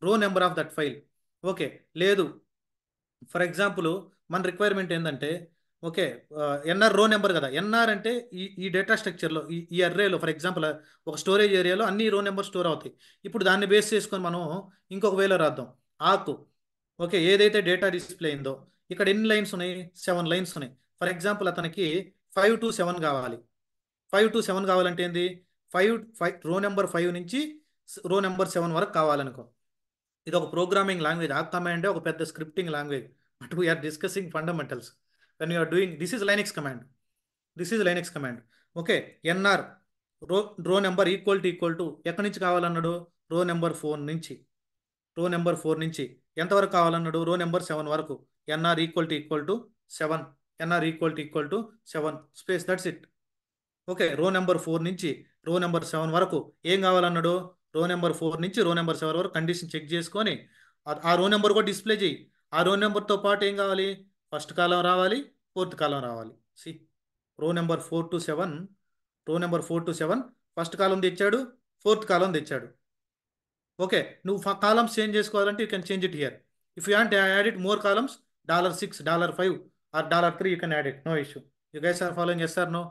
row number of that file. Okay, లేదు, for example మన requirement ఏంటంటే okay, NR row number కదా. NR అంటే ఈ data స్ట్రక్చర్లో ఈ అర్రేలో for example ఒక storage ఏరియాలో అన్ని రో నెంబర్ స్టోర్ అవుతాయి. ఇప్పుడు దాన్ని బేస్ చేసుకొని మనం ఇంకొక వేలో రాద్దాం. ఆకు, ఓకే, ఏదైతే డేటా డిస్ప్లే అయిందో ఇక్కడ ఎన్ని లైన్స్ ఉన్నాయి? 7 లైన్స్ ఉన్నాయి. ఫర్ ఎగ్జాంపుల్ అతనికి 5 to 7 కావాలి. 5 to 7 కావాలంటే ఏంది? ఫైవ్ ఫైవ్ రో నెంబర్ 5 నుంచి రో నెంబర్ 7 వరకు కావాలనుకో. ఇది ఒక ప్రోగ్రామింగ్ లాంగ్వేజ్. ఆ కమాండ్ ఒక పెద్ద scripting language. But we're discussing fundamentals when you're doing this is Linux command. This is Linux command. Okay, NR row row number equal to ఎక్కడి నుంచి కావాలన్నాడు? రో నెంబర్ 4 నుంచి. రో నెంబర్ 4 నుంచి ఎంతవరకు కావాలన్నాడు? రో నెంబర్ 7 వరకు. NR equal to 7. NR equal to 7 space, that's it. Okay, row number 4 నుంచి రో నెంబర్ 7 వరకు ఏం కావాలన్నాడు? రో నెంబర్ 4 నుంచి రో నెంబర్ 7 వరకు కండిషన్ చెక్ చేసుకొని ఆ రో నెంబర్ కూడా డిస్ప్లే చేయి. ఆ రో నెంబర్తో పాటు ఏం కావాలి? ఫస్ట్ కాలం రావాలి, ఫోర్త్ కాలం రావాలి. సి, రో నెంబర్ 4 to 7, రో నెంబర్ 4 to 7 ఫస్ట్ కాలం తెచ్చాడు, ఫోర్త్ కాలం తెచ్చాడు. ఓకే, నువ్వు కాలమ్స్ చేంజ్ చేసుకోవాలంటే you can change it here. If you want add it more columns, $6, $5 or $3 you can add it, no issue. You guys are following? Yes or no?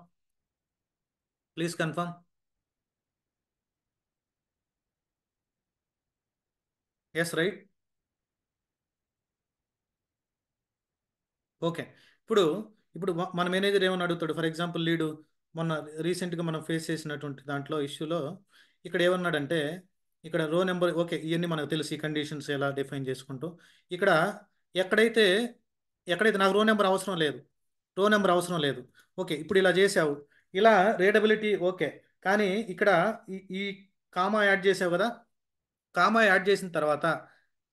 Please confirm. Yes, right. Okay, ఇప్పుడు ఇప్పుడు మన manager ఏమని అడుగుతాడు? For example lead మొన్న రీసెంట్గా మనం face చేసినటువంటి దాంట్లో ఇష్యూలో ఇక్కడ ఏమన్నాడంటే ఇక్కడ రో నెంబర్, ఓకే, ఇవన్నీ మనకు తెలుసు, ఈ కండిషన్స్ ఎలా డిఫైన్ చేసుకుంటూ ఇక్కడ ఎక్కడైతే ఎక్కడైతే నాకు రో నెంబర్ అవసరం లేదు, రో నెంబర్ అవసరం లేదు. ఓకే, ఇప్పుడు ఇలా చేసావు, ఇలా రీడబిలిటీ ఓకే. కానీ ఇక్కడ ఈ కామా యాడ్ చేసావు కదా. కామా యాడ్ చేసిన తర్వాత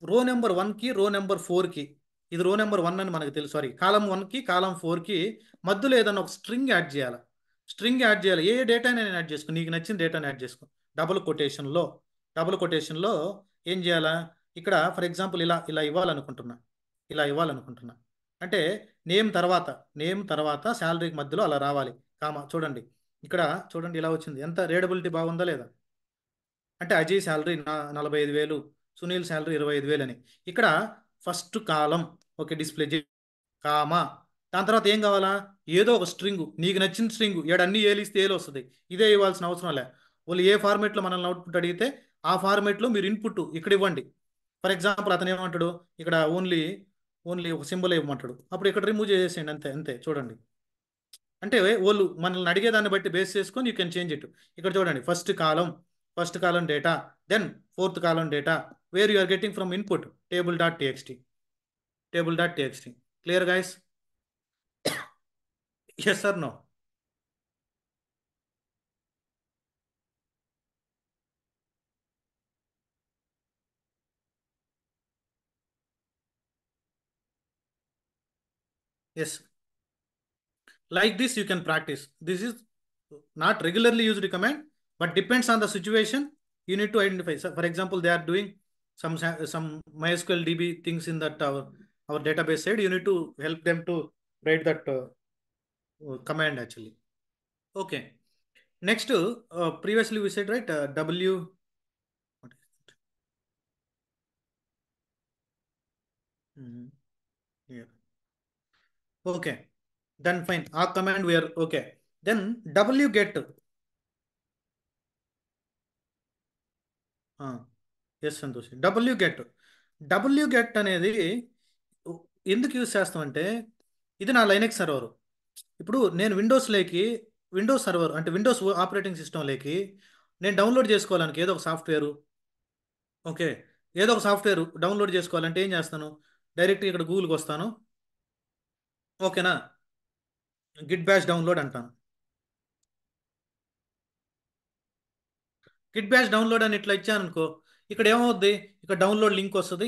రో నెంబర్ 1కి రో నెంబర్ 4కి, ఇది రో నెంబర్ 1 అని మనకు తెలుసు, సారీ, కాలం 1కి కాలం 4కి మధ్యలో ఏదైనా ఒక స్ట్రింగ్ యాడ్ చేయాలి. స్ట్రింగ్ యాడ్ చేయాలి. ఏ డేటా నేను యాడ్ చేసుకో, నీకు నచ్చిన డేటాని యాడ్ చేసుకో. డబుల్ కొటేషన్లో డబుల్ కొటేషన్లో ఏం చేయాలా? ఇక్కడ ఫర్ ఎగ్జాంపుల్ ఇలా ఇలా ఇవ్వాలనుకుంటున్నా, ఇలా ఇవ్వాలనుకుంటున్నా అంటే నేమ్ తర్వాత శాలరీకి మధ్యలో అలా రావాలి. కామా, చూడండి ఇక్కడ, చూడండి ఇలా వచ్చింది. ఎంత రీడబిలిటీ బాగుందా లేదా? అంటే అజయ్ శాలరీ 45,000, సునీల్ శాలరీ 25,000 అని. ఇక్కడ ఫస్ట్ కాలం ఓకే డిస్ప్లే చేయి, కామా, దాని తర్వాత ఏం కావాలా? ఏదో ఒక స్ట్రింగ్, నీకు నచ్చిన స్ట్రింగ్. ఏడు అన్ని ఏలు ఇస్తే ఏలు వస్తుంది, ఇదే ఇవ్వాల్సిన అవసరం లే. వాళ్ళు ఏ ఫార్మేట్లో మనల్ని అవుట్పుట్ అడిగితే ఆ ఫార్మేట్లో మీరు ఇన్పుట్ ఇక్కడ ఇవ్వండి. ఫర్ ఎగ్జాంపుల్ అతను ఏమంటాడు? ఇక్కడ ఓన్లీ ఓన్లీ ఒక సింబల్ ఇవ్వమంటాడు. అప్పుడు ఇక్కడ రిమూవ్ చేసేయండి, అంతే అంతే. చూడండి, అంటే వాళ్ళు మనల్ని అడిగేదాన్ని బట్టి బేస్ చేసుకొని యూ కెన్ చేంజ్ ఇట్. ఇక్కడ చూడండి, first column data, then fourth column data, where you are getting from input table dot TXT. Clear guys? Yes or no? Yes. Like this you can practice. This is not regularly used command, but depends on the situation. You need to identify. So for example, they are doing some MySQL DB things in that our database side. You need to help them to write that command actually. Okay. Next, previously we said, right, W. What is it? Mhm. Yeah. Okay. Then fine. Our command we are okay. Then W get. Yes Santosh. W get అనేది ఎందుకు use చేస్తామంటే, ఇది నా Linux server. ఇప్పుడు నేను Windows server అంటే Windows operating సిస్టంలోకి నేను download చేసుకోవాలని ఏదో ఒక సాఫ్ట్వేరు, ఓకే, ఏదో ఒక సాఫ్ట్వేర్ డౌన్లోడ్ చేసుకోవాలంటే ఏం చేస్తాను? డైరెక్ట్గా ఇక్కడ గూగుల్కి వస్తాను, ఓకేనా, గిట్ బ్యాష్ డౌన్లోడ్ అంటాను. గిట్ బ్యాష్ డౌన్లోడ్ అని ఇట్లా ఇచ్చాను అనుకో, ఇక్కడ ఏమవుద్ది, ఇక్కడ డౌన్లోడ్ లింక్ వస్తుంది,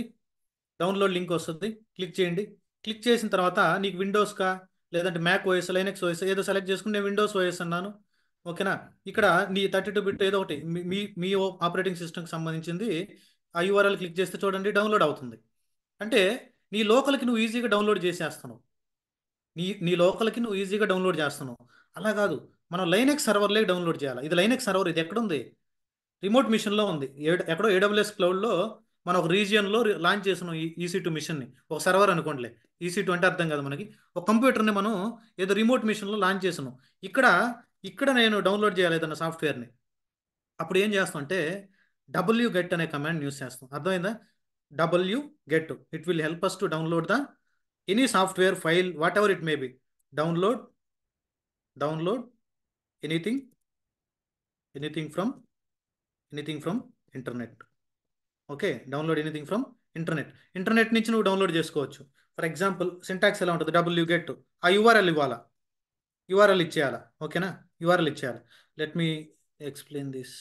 క్లిక్ చేయండి. క్లిక్ చేసిన తర్వాత నీకు విండోస్కా లేదంటే మ్యాక్ ఓఎస్, లైనెక్స్ ఓఎస్ ఏదో సెలెక్ట్ చేసుకుని నేను విండోస్ ఓఎస్ అన్నాను, ఓకేనా. ఇక్కడ నీ 32 బిట్ ఏదో ఒకటి మీ మీ ఆపరేటింగ్ సిస్టమ్కి సంబంధించింది ఆ యూఆర్ఎల్ క్లిక్ చేస్తే చూడండి డౌన్లోడ్ అవుతుంది. అంటే నీ లోకల్కి నువ్వు ఈజీగా డౌన్లోడ్ చేసేస్తున్నావు. నీ లోకల్కి నువ్వు ఈజీగా డౌన్లోడ్ చేస్తున్నావు. అలా కాదు, మనం లైనెక్స్ సర్వర్లే డౌన్లోడ్ చేయాలి. ఇది లైనెక్స్ సర్వర్, ఇది ఎక్కడుంది? రిమోట్ మిషన్లో ఉంది. ఎక్కడో ఏడబ్ల్యూఎస్ క్లౌడ్లో మనం ఒక రీజియన్లో లాంచ్ చేసిన EC2 మిషన్ని, ఒక సర్వర్ అనుకోండిలే, EC2 అంటే అర్థం కదా మనకి, ఒక కంప్యూటర్ని మనం ఏదో రిమోట్ మిషన్లో లాంచ్ చేసాను. ఇక్కడ ఇక్కడ నేను డౌన్లోడ్ చేయాలి ఏదన్నా సాఫ్ట్వేర్ని. అప్పుడు ఏం చేస్తాం అంటే డబ్ల్యూ గెట్ అనే కమాండ్ యూస్ చేస్తాం. అర్థమైందా? W get, it will help us to download the any software file whatever it may be. Download anything anything from internet. Okay, download anything from internet నుంచి నువ్వు download చేసుకోవచ్చు. For example syntax ఎలా ఉంటుంది? W get, ఆ URL ఇవ్వాలా, URL ఇచ్చేయాలా, ఓకేనా, URL ఇచ్చేయాలి. Let me explain this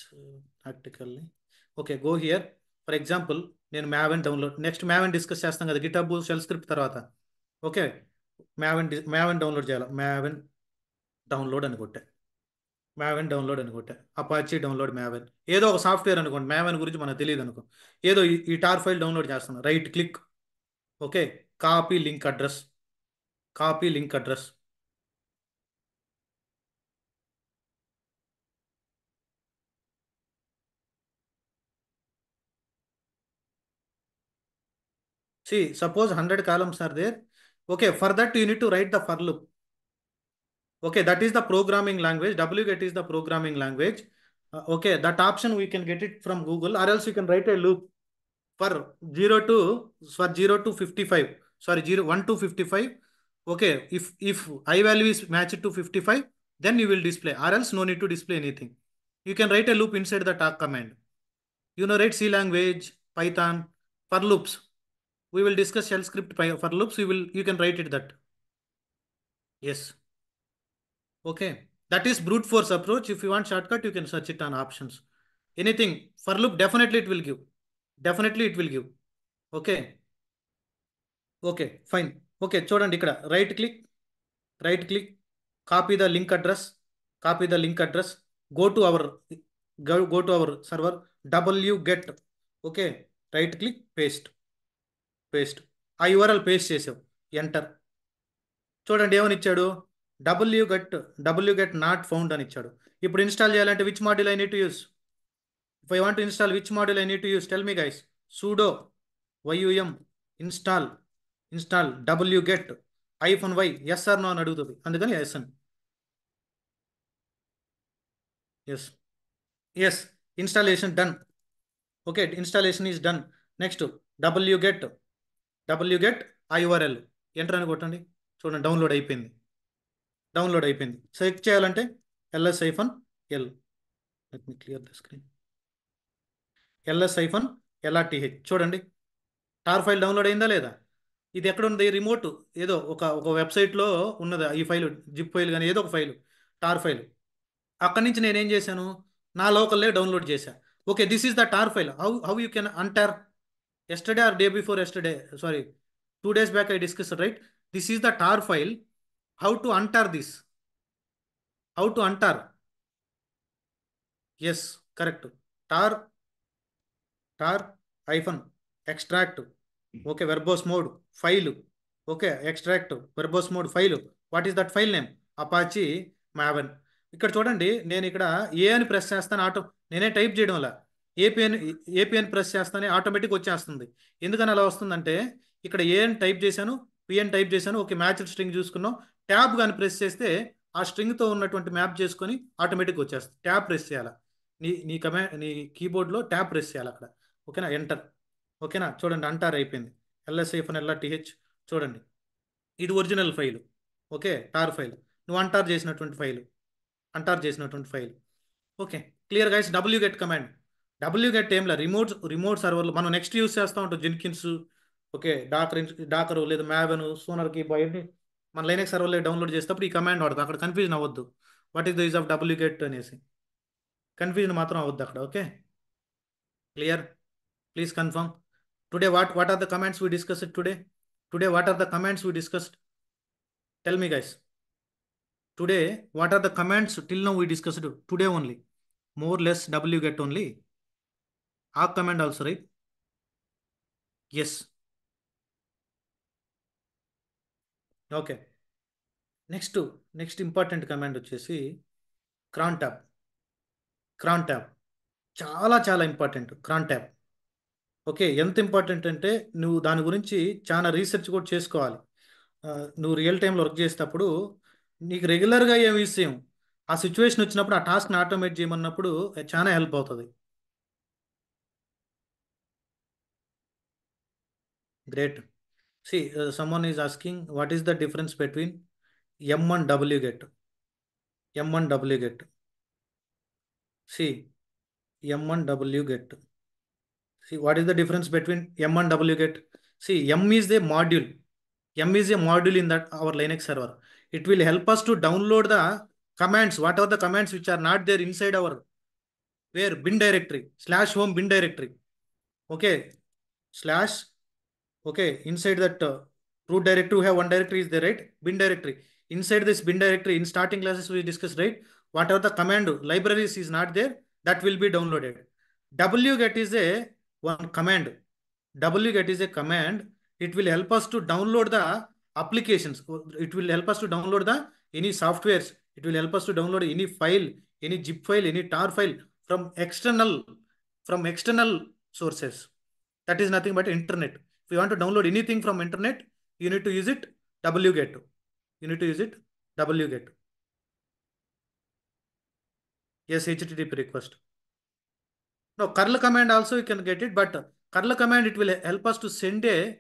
practically. Okay, go here. For example నేను Maven download, next maven discuss చేస్తాం కదా గిటబ్ షెల్ స్క్రిప్ట్ తర్వాత. ఓకే, మ్యావెన్ డౌన్లోడ్ చేయాలి. మ్యావెన్ డౌన్లోడ్ అని కొట్టా, అపాచీ డౌన్లోడ్ మ్యావెన్, ఏదో ఒక సాఫ్ట్వేర్ అనుకోండి, మ్యావెన్ గురించి మనకు తెలియదు అనుకో, ఏదో ఈ టార్ ఫైల్ డౌన్లోడ్ చేస్తున్నాను, right click, okay, copy link address. See, suppose 100 columns are there. Okay, for that you need to write the for loop. Okay, that is the programming language. wget is the programming language. Okay, that option we can get it from Google, or else you can write a loop for 0 to 55. Sorry, 1 to 55. Okay, if I value is matched to 55, then you will display, or else no need to display anything. You can write a loop inside the talk command. Right, C language, Python, for loops. We will discuss shell script for loops. You can write it that. Yes. Okay. That is brute force approach. If you want shortcut, you can search it on options. Anything for loop, definitely it will give. Okay. Okay. Fine. Okay. Chodandi ikkada right click, copy the link address. Go to our server, wget. Okay. Right click, paste. ఆ URL paste చేసావు, enter. చూడండి ఏమని ఇచ్చాడు, W get not found అని ఇచ్చాడు. ఇప్పుడు install చేయాలంటే which module I need to use? If I want to install, which module I need to use? Tell me guys. sudo yum install wget -y, yes or no అని అడుగుతుంది, అందుకని yes అని. Yes, installation done. Okay, installation is done. Next wget ఆ URL enter అని కొట్టండి. చూడండి download అయిపోయింది. Download అయిపోయింది. చెక్ చేయాలంటే ls-l. Let me clear the screen. ls-lrth చూడండి, టార్ ఫైల్ డౌన్లోడ్ అయిందా లేదా? ఇది ఎక్కడ ఉంది? రిమోట్ ఏదో ఒక వెబ్సైట్లో ఉన్నది ఈ ఫైల్, జిప్ ఫైల్ కానీ ఏదో ఒక ఫైల్, టార్ ఫైల్. అక్కడి నుంచి నేను ఏం చేశాను, నా లోకల్లే డౌన్లోడ్ చేశా. Okay, this is the tar file. How you can అంటార్? Yesterday or day before yesterday, sorry 2 days back I discussed, right? This is the tar file. How to untar this? How to untar? Yes, correct. tar hyphen extract. Okay, verbose mode file. Okay, extract verbose mode file. What is that file name? Apache Maven. ఇక్కడ చూడండి, నేను ఇక్కడ ఏ అని press చేస్తాను, నేనే type చేయడం వల్ల APN press చేస్తానే ఆటోమేటిక్ వచ్చేస్తుంది. ఎందుకని అలా వస్తుందంటే, ఇక్కడ ఏ అని టైప్ చేశాను, పిఎన్ టైప్ చేశాను, ఓకే మ్యాచ్డ్ స్ట్రింగ్ చూసుకున్నాం. ట్యాబ్ కానీ ప్రెస్ చేస్తే ఆ స్ట్రింగ్తో ఉన్నటువంటి మ్యాప్ చేసుకొని ఆటోమేటిక్ వచ్చేస్తుంది. ట్యాబ్ ప్రెస్ చేయాలి, నీ కీబోర్డ్లో ట్యాబ్ ప్రెస్ చేయాలి అక్కడ. ఓకేనా, ఎంటర్. ఓకేనా, చూడండి అంటార్ అయిపోయింది. ls-lrth చూడండి, ఇది original file. Okay, tar file, నువ్వు అంటార్ చేసినటువంటి file. Okay, clear guys. wget command, wget ఏంలా రిమోట్ సర్వర్లో మనం నెక్స్ట్ యూస్ చేస్తూ ఉంటాం జెన్కిన్స్. ఓకే, డాకర్ లేదా మ్యావెన్, సోనర్ కీ బయట మన లైనక్స్ సర్వర్లో డౌన్లోడ్ చేసేటప్పుడు ఈ కమాండ్ వాడతాం. అక్కడ కన్ఫ్యూజన్ అవ్వద్దు, what is the use of wget అనేసి కన్ఫ్యూజన్ మాత్రం అవ్వద్దు అక్కడ. Okay, clear? Please confirm. Today what are the commands we discussed today? What are the commands we discussed? Tell me guys. Today what are the commands till now we discussed? Today only, more less wget only. Arc command also, right? Yes. Okay, next important command వచ్చేసి cron tab. చాలా important cron tab. Okay, ఎంత important అంటే నువ్వు దాని గురించి చాలా research కూడా చేసుకోవాలి. నువ్వు రియల్ టైంలో వర్క్ చేసేటప్పుడు నీకు రెగ్యులర్గా ఏ విషయం ఆ సిచ్యువేషన్ వచ్చినప్పుడు ఆ టాస్క్ని ఆటోమేట్ చేయమన్నప్పుడు చాలా హెల్ప్ అవుతుంది. Great. See someone is asking what is the difference between m and wget. See m and wget. See, what is the difference between m and wget? See, m is a module. In that our Linux server. It will help us to download the commands, whatever the commands which are not there inside our bin directory, /home bin directory. Okay, slash, okay, inside that root directory we have one directory is there, right? Bin directory. Inside this bin directory, in starting classes we discussed, right? Whatever the command libraries is not there, that will be downloaded. wget is a one command. wget is a command. It will help us to download the applications. It will help us to download the any softwares. It will help us to download any file, any zip file, any tar file from external sources. That is nothing but internet. If you want to download anything from internet, you need to use it wget. wget. Yes, HTTP request. No, curl command also you can get it, but curl command it will help us to send a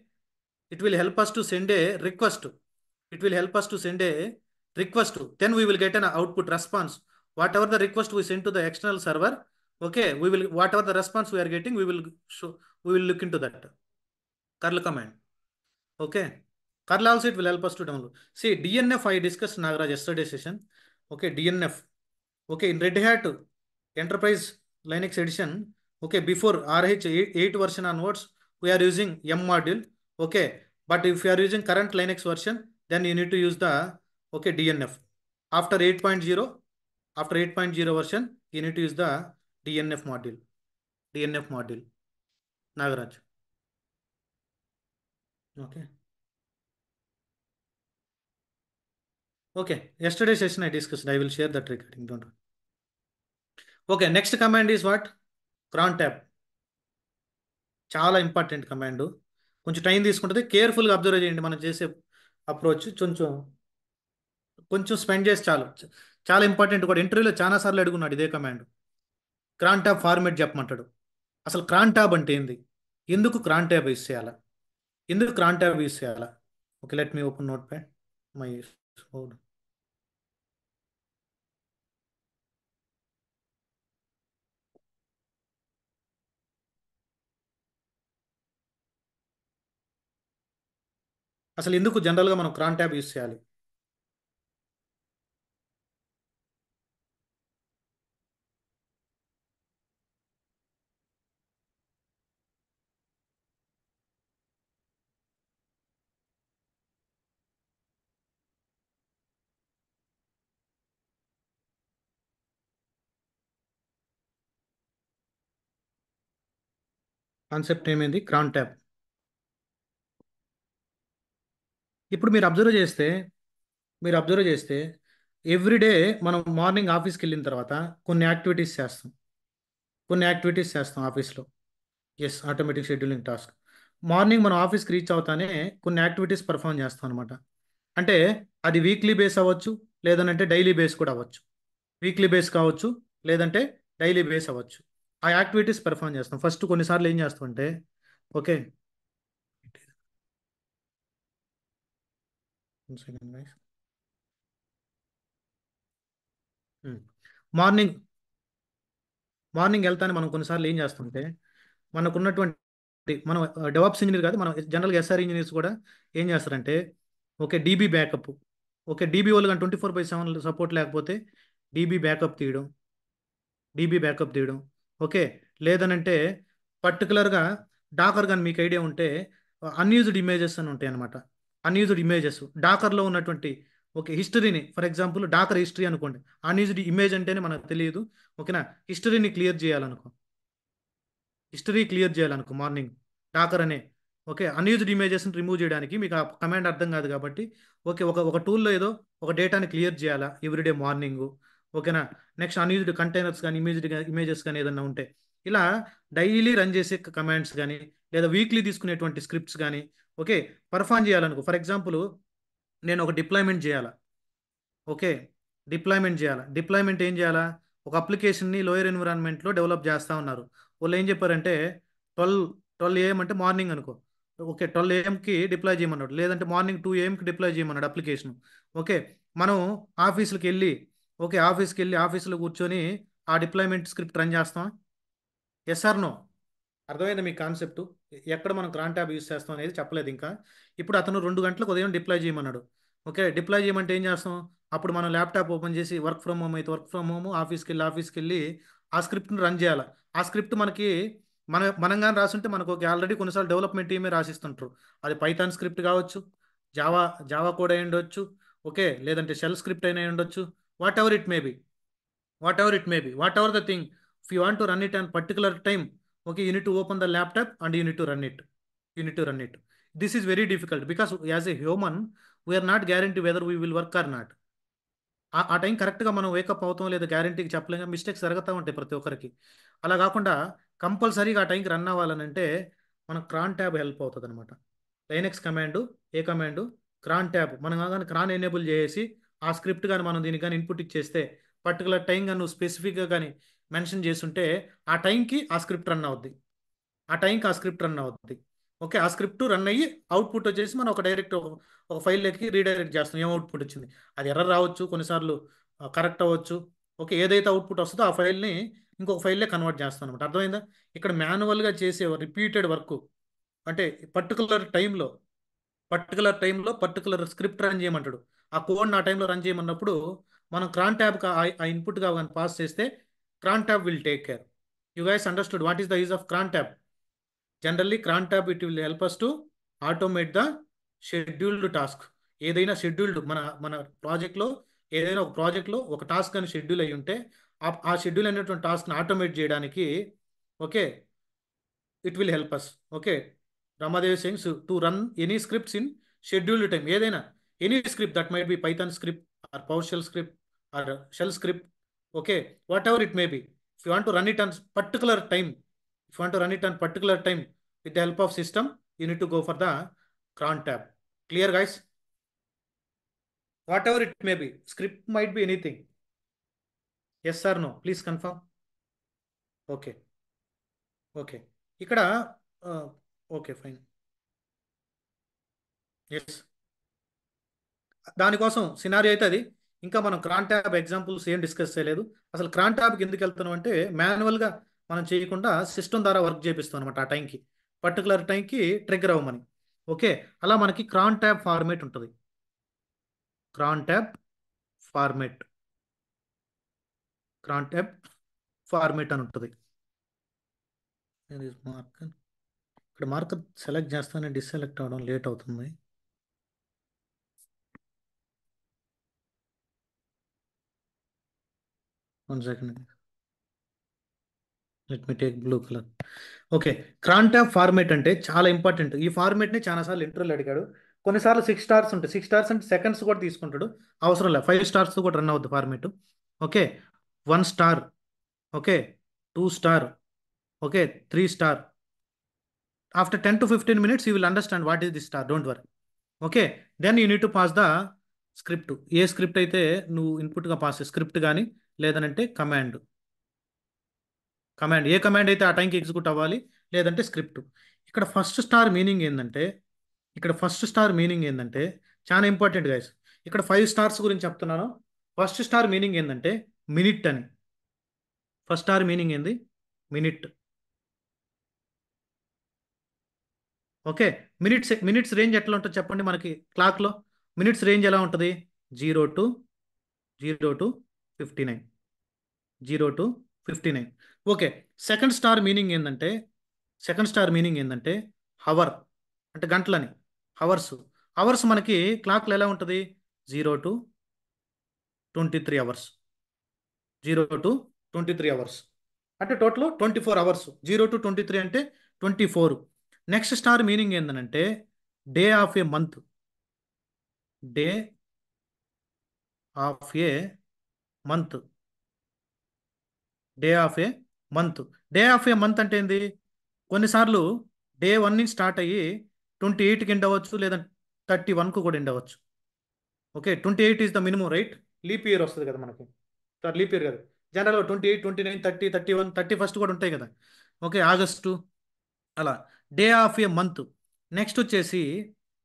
request. Then we will get an output response. Whatever the request we send to the external server, okay, whatever the response we are getting, we will look into that curl command. Okay, curl also it will help us to download. See, DNF I discussed Nagaraj yesterday session. Okay, DNF. Okay, in Red Hat Enterprise Linux edition, okay, before RH 8 version onwards, we are using M module. Okay, but if you are using current Linux version, then you need to use the DNF. After 8.0 version, you need to use the DNF module. Nagaraj. Okay, yesterday session I discussed. I will share that recording. Don't worry. Okay, next command is what? cron tab. చాలా important command. కొంచెం time తీసుకుంటుంది, కేర్ఫుల్గా observe చేయండి. మనం చేసే approach కొంచెం spend చేసి చాలా ఇంపార్టెంట్ కూడా. ఇంటర్వ్యూలో చాలాసార్లు అడుగున్నాడు ఇదే కమాండ్. cron tab ఫార్మేట్ చెప్పమంటాడు. అసలు cron tab అంటే ఏంది, ఎందుకు cron tab యూస్ చేయాలా, okay, let me open notepad my అసలు ఎందుకు జనరల్గా మనం క్రాన్ ట్యాబ్ యూస్ చేయాలి? కాన్సెప్ట్ ఏమైంది? Crontab. ఇప్పుడు మీరు అబ్జర్వ్ చేస్తే ఎవ్రీడే మనం మార్నింగ్ ఆఫీస్కి వెళ్ళిన తర్వాత కొన్ని యాక్టివిటీస్ చేస్తాం. ఆఫీస్లో. Yes, automatic scheduling task. Morning మనం ఆఫీస్కి రీచ్ అవుతానే కొన్ని యాక్టివిటీస్ పర్ఫామ్ చేస్తాం అనమాట. అంటే అది వీక్లీ బేస్ అవ్వచ్చు, లేదనంటే డైలీ బేస్ కూడా అవ్వచ్చు. వీక్లీ బేస్ కావచ్చు, లేదంటే డైలీ బేస్ అవ్వచ్చు. ఆ యాక్టివిటీస్ పెర్ఫామ్ చేస్తాం. ఫస్ట్ కొన్నిసార్లు ఏం చేస్తామంటే, ఓకే, మార్నింగ్ మార్నింగ్ వెళ్తానే మనం కొన్నిసార్లు ఏం చేస్తుంటే, మనం డెవాప్స్ ఇంజనీర్ కాదు, మనం జనరల్గా ఎస్ఆర్ ఇంజనీర్స్ కూడా ఏం చేస్తారంటే, okay DB backup, okay DB వాళ్ళు కానీ 24/7 సపోర్ట్ లేకపోతే డీబీ బ్యాకప్ తీయడం, డీబీ బ్యాకప్ తీయడం. ఓకే, లేదనంటే పర్టికులర్గా డాకర్ కానీ మీకు ఐడియా ఉంటే అన్యూజ్డ్ ఇమేజెస్ అని ఉంటాయి అనమాట. అన్యూజ్డ్ ఇమేజెస్ డాకర్లో ఉన్నటువంటి, ఓకే హిస్టరీని, ఫర్ ఎగ్జాంపుల్ డాకర్ హిస్టరీ అనుకోండి. అన్యూజ్డ్ ఇమేజ్ అంటేనే మనకు తెలియదు. ఓకేనా, హిస్టరీని క్లియర్ చేయాలనుకో హిస్టరీ క్లియర్ చేయాలనుకో మార్నింగ్ డాకర్ అనే, ఓకే అన్యూజ్డ్ ఇమేజెస్ని రిమూవ్ చేయడానికి మీకు ఆ కమాండ్ అర్థం కాదు కాబట్టి, ఓకే ఒక టూల్లో ఏదో ఒక డేటాని క్లియర్ చేయాలా ఎవ్రీడే మార్నింగ్. ఓకేనా, నెక్స్ట్ అన్యూజ్డ్ కంటైనర్స్ కానీ ఇమేజెస్ కానీ ఏదైనా ఉంటే ఇలా డైలీ రన్ చేసే కమాండ్స్ కానీ, లేదా వీక్లీ తీసుకునేటువంటి స్క్రిప్ట్స్ కానీ, ఓకే పర్ఫామ్ చేయాలనుకో. ఫర్ ఎగ్జాంపుల్ నేను ఒక డిప్లాయ్మెంట్ చేయాలా. ఓకే, డిప్లాయ్మెంట్ ఏం చేయాలా? ఒక అప్లికేషన్ని లోయర్ ఎన్విరాన్మెంట్లో డెవలప్ చేస్తూ ఉన్నారు. వాళ్ళు ఏం చెప్పారంటే 12 12 AM అంటే మార్నింగ్ అనుకో. ఓకే 12 AMకి డిప్లాయ్ చేయమన్నాడు, లేదంటే మార్నింగ్ 2 AMకి డిప్లాయ్ చేయమన్నాడు అప్లికేషన్. ఓకే, మనం ఆఫీసులకు వెళ్ళి ఆఫీసులో కూర్చొని ఆ డిప్లాయ్మెంట్ స్క్రిప్ట్ రన్ చేస్తాం. Yes or no? అర్థమైందా మీ కాన్సెప్ట్? ఎక్కడ మనం క్రాన్ ట్యాబ్ యూస్ చేస్తాం అనేది చెప్పలేదు ఇంకా. ఇప్పుడు అతను 2 గంటలకు ఉదయం డిప్లాయ్ చేయమన్నాడు. ఓకే, డిప్లాయ్ చేయమంటే ఏం చేస్తాం? అప్పుడు మనం ల్యాప్టాప్ ఓపెన్ చేసి వర్క్ ఫ్రమ్ హోమ్ అయితే వర్క్ ఫ్రమ్ హోమ్, ఆఫీస్కి వెళ్ళి ఆ స్క్రిప్ట్ని రన్ చేయాలి. ఆ స్క్రిప్ట్ మనకి మనం కానీ రాసుంటే మనకు ఓకే ఆల్రెడీ కొన్నిసార్లు డెవలప్మెంట్ టీమే రాసిస్తుంటారు. అది పైథాన్ స్క్రిప్ట్ కావచ్చు, జావా జావా కోడ్ అయి ఉండొచ్చు, ఓకే లేదంటే షెల్ స్క్రిప్ట్ అయినా అయి ఉండొచ్చు. What ever it may B, what ever the thing. If you want to run it an particular time, okay, you need to open the laptop and you need to run it. This is very difficult because as a human we are not guaranteed whether we will work or not. ఆ time కరెక్ట్గా మనం wake up అవుతాం లేదా గ్యారంటీకి చెప్పలేం. Mistakes జరుగుతూ ఉంటాయి ప్రతి ఒక్కరికి. అలా కాకుండా కంపల్సరీగా ఆ టైంకి రన్ అవ్వాలనంటే మన క్రాన్ ట్యాబ్ హెల్ప్ అవుతుంది అనమాట. లైనెక్స్ కమాండ్, ఏ కమాండ్? క్రాన్ ట్యాబ్. మనం కానీ క్రాన్ ఎనేబుల్ చేసి ఆ స్క్రిప్ట్ కానీ మనం దీనికి కానీ ఇన్పుట్ ఇచ్చేస్తే పర్టికులర్ టైం కానీ నువ్వు స్పెసిఫిక్గా కానీ మెన్షన్ చేస్తుంటే ఆ టైంకి ఆ స్క్రిప్ట్ రన్ అవుద్ది. ఓకే, ఆ స్క్రిప్ట్ రన్ అయ్యి అవుట్పుట్ వచ్చేసి మనం ఒక డైరెక్ట్ ఒక ఫైల్లోకి రీడైరెక్ట్ చేస్తాం. ఏం అవుట్పుట్ వచ్చింది? అది ఎర్రర్ రావచ్చు, కొన్నిసార్లు కరెక్ట్ అవ్వచ్చు. ఓకే, ఏదైతే అవుట్పుట్ వస్తుందో ఆ ఫైల్ని ఇంకొక ఫైల్లో కన్వర్ట్ చేస్తాం అనమాట. అర్థమైందా? ఇక్కడ మాన్యువల్గా చేసే రిపీటెడ్ వర్క్ అంటే పర్టికులర్ టైంలో పర్టికులర్ స్క్రిప్ట్ రన్ చేయమంటాడు. ఆ కోడ్ ఆ టైంలో రన్ చేయమన్నప్పుడు మనం క్రాన్ ట్యాబ్ ఆ ఇన్పుట్ గా పాస్ చేస్తే crontab will take care. You guys understood what is the use of crontab? Generally crontab it will help us to automate the scheduled task. ఏదైనా scheduled మన మన ప్రాజెక్ట్లో ఏదైనా ఒక ప్రాజెక్ట్లో ఒక టాస్క్ అని షెడ్యూల్ అయి ఉంటే ఆ షెడ్యూల్ అయినటువంటి టాస్క్ని ఆటోమేట్ చేయడానికి, okay, it will help us. Okay, Ramadevi sings to run any scripts in scheduled time. ఏదైనా any script that might be Python script or PowerShell script or shell script. Okay, whatever it may be. If you want to run it on particular time, with the help of system, you need to go for the cron tab. Clear guys? Whatever it may be, script might be anything. Yes or no? Please confirm. Okay, okay. ఇక్కడ okay fine. Yes, దానికోసం scenario అయితే అది. ఇంకా మనం క్రాన్ tab examples ఏం discuss చేయలేదు. అసలు క్రాన్ ట్యాబ్కి ఎందుకు వెళ్తున్నాం అంటే మాన్యువల్గా మనం చేయకుండా సిస్టమ్ ద్వారా వర్క్ చేపిస్తాం అనమాట. ఆ టైంకి పర్టికులర్ టైంకి ట్రిగ్గర్ అవ్వమని. ఓకే, అలా మనకి క్రాన్ ట్యాబ్ ఫార్మేట్ ఉంటుంది. Crontab format, crontab format అని ఉంటుంది. మార్కర్, ఇక్కడ మార్కర్ సెలెక్ట్ చేస్తానే డిసెలెక్ట్ అవ్వడం లేట్ అవుతుంది. One second, let me take blue colour. Okay, క్రాన్ tab format అంటే చాలా ఇంపార్టెంట్. ఈ ఫార్మేట్ని చాలాసార్లు ఇంటర్వ్యూలో అడిగాడు. కొన్నిసార్లు 6 స్టార్స్ ఉంటాయి. 6 స్టార్స్ అంటే సెకండ్స్ కూడా తీసుకుంటాడు. అవసరం లేదు, 5 స్టార్స్ కూడా రన్ అవుద్ది format. Okay, 1 star, okay, 2 star, okay, 3 star. After 10 to 15 minutes you will understand what is the star, don't worry. Okay, then you need to pass the script. ఏ script అయితే నువ్వు ఇన్పుట్గా పాస్, స్క్రిప్ట్ కానీ లేదనంటే command. Command, ఏ command అయితే ఆ టైంకి execute అవ్వాలి, లేదంటే స్క్రిప్ట్. ఇక్కడ ఫస్ట్ స్టార్ మీనింగ్ ఏంటంటే, ఇక్కడ ఫస్ట్ స్టార్ మీనింగ్ ఏంటంటే చాలా ఇంపార్టెంట్ గైస్. ఇక్కడ 5 స్టార్స్ గురించి చెప్తున్నాను. ఫస్ట్ స్టార్ మీనింగ్ ఏంటంటే మినిట్ అని. ఫస్ట్ స్టార్ మీనింగ్ ఏంది? మినిట్. ఓకే, మినిట్స్ రేంజ్ ఎట్లా ఉంటుంది చెప్పండి మనకి క్లాక్లో. మినిట్స్ రేంజ్ ఎలా ఉంటుంది? 0 to 59. 0 to 59. Okay, second star meaning ఏంటంటే, సెకండ్ స్టార్ మీనింగ్ ఏంటంటే హవర్, అంటే గంటలని. హవర్స్, అవర్స్ మనకి క్లాక్లో ఎలా ఉంటుంది? 0 to 23 అవర్స్. 0 to 23 అవర్స్ అంటే టోటల్ 24 అవర్స్. 0 to 23 అంటే 24. నెక్స్ట్ స్టార్ మీనింగ్ ఏంటంటే day of a month. Day of a month. Day of a month. Day of a month అంటే ఏంది? కొన్నిసార్లు డే 1 నుంచి స్టార్ట్ అయ్యి 28కి ఎండ్ అవ్వచ్చు, లేదా 31కు కూడా ఎండ్ అవ్వచ్చు. Okay, 28 is the minimum, right? Leap year వస్తుంది కదా మనకి. సార్ లీప్ ఇయర్ కదా, జనరల్గా 28, 29, 30, 31, 31st కూడా ఉంటాయి కదా. ఓకే, ఆగస్టు, అలా. Day of a month. Next వచ్చేసి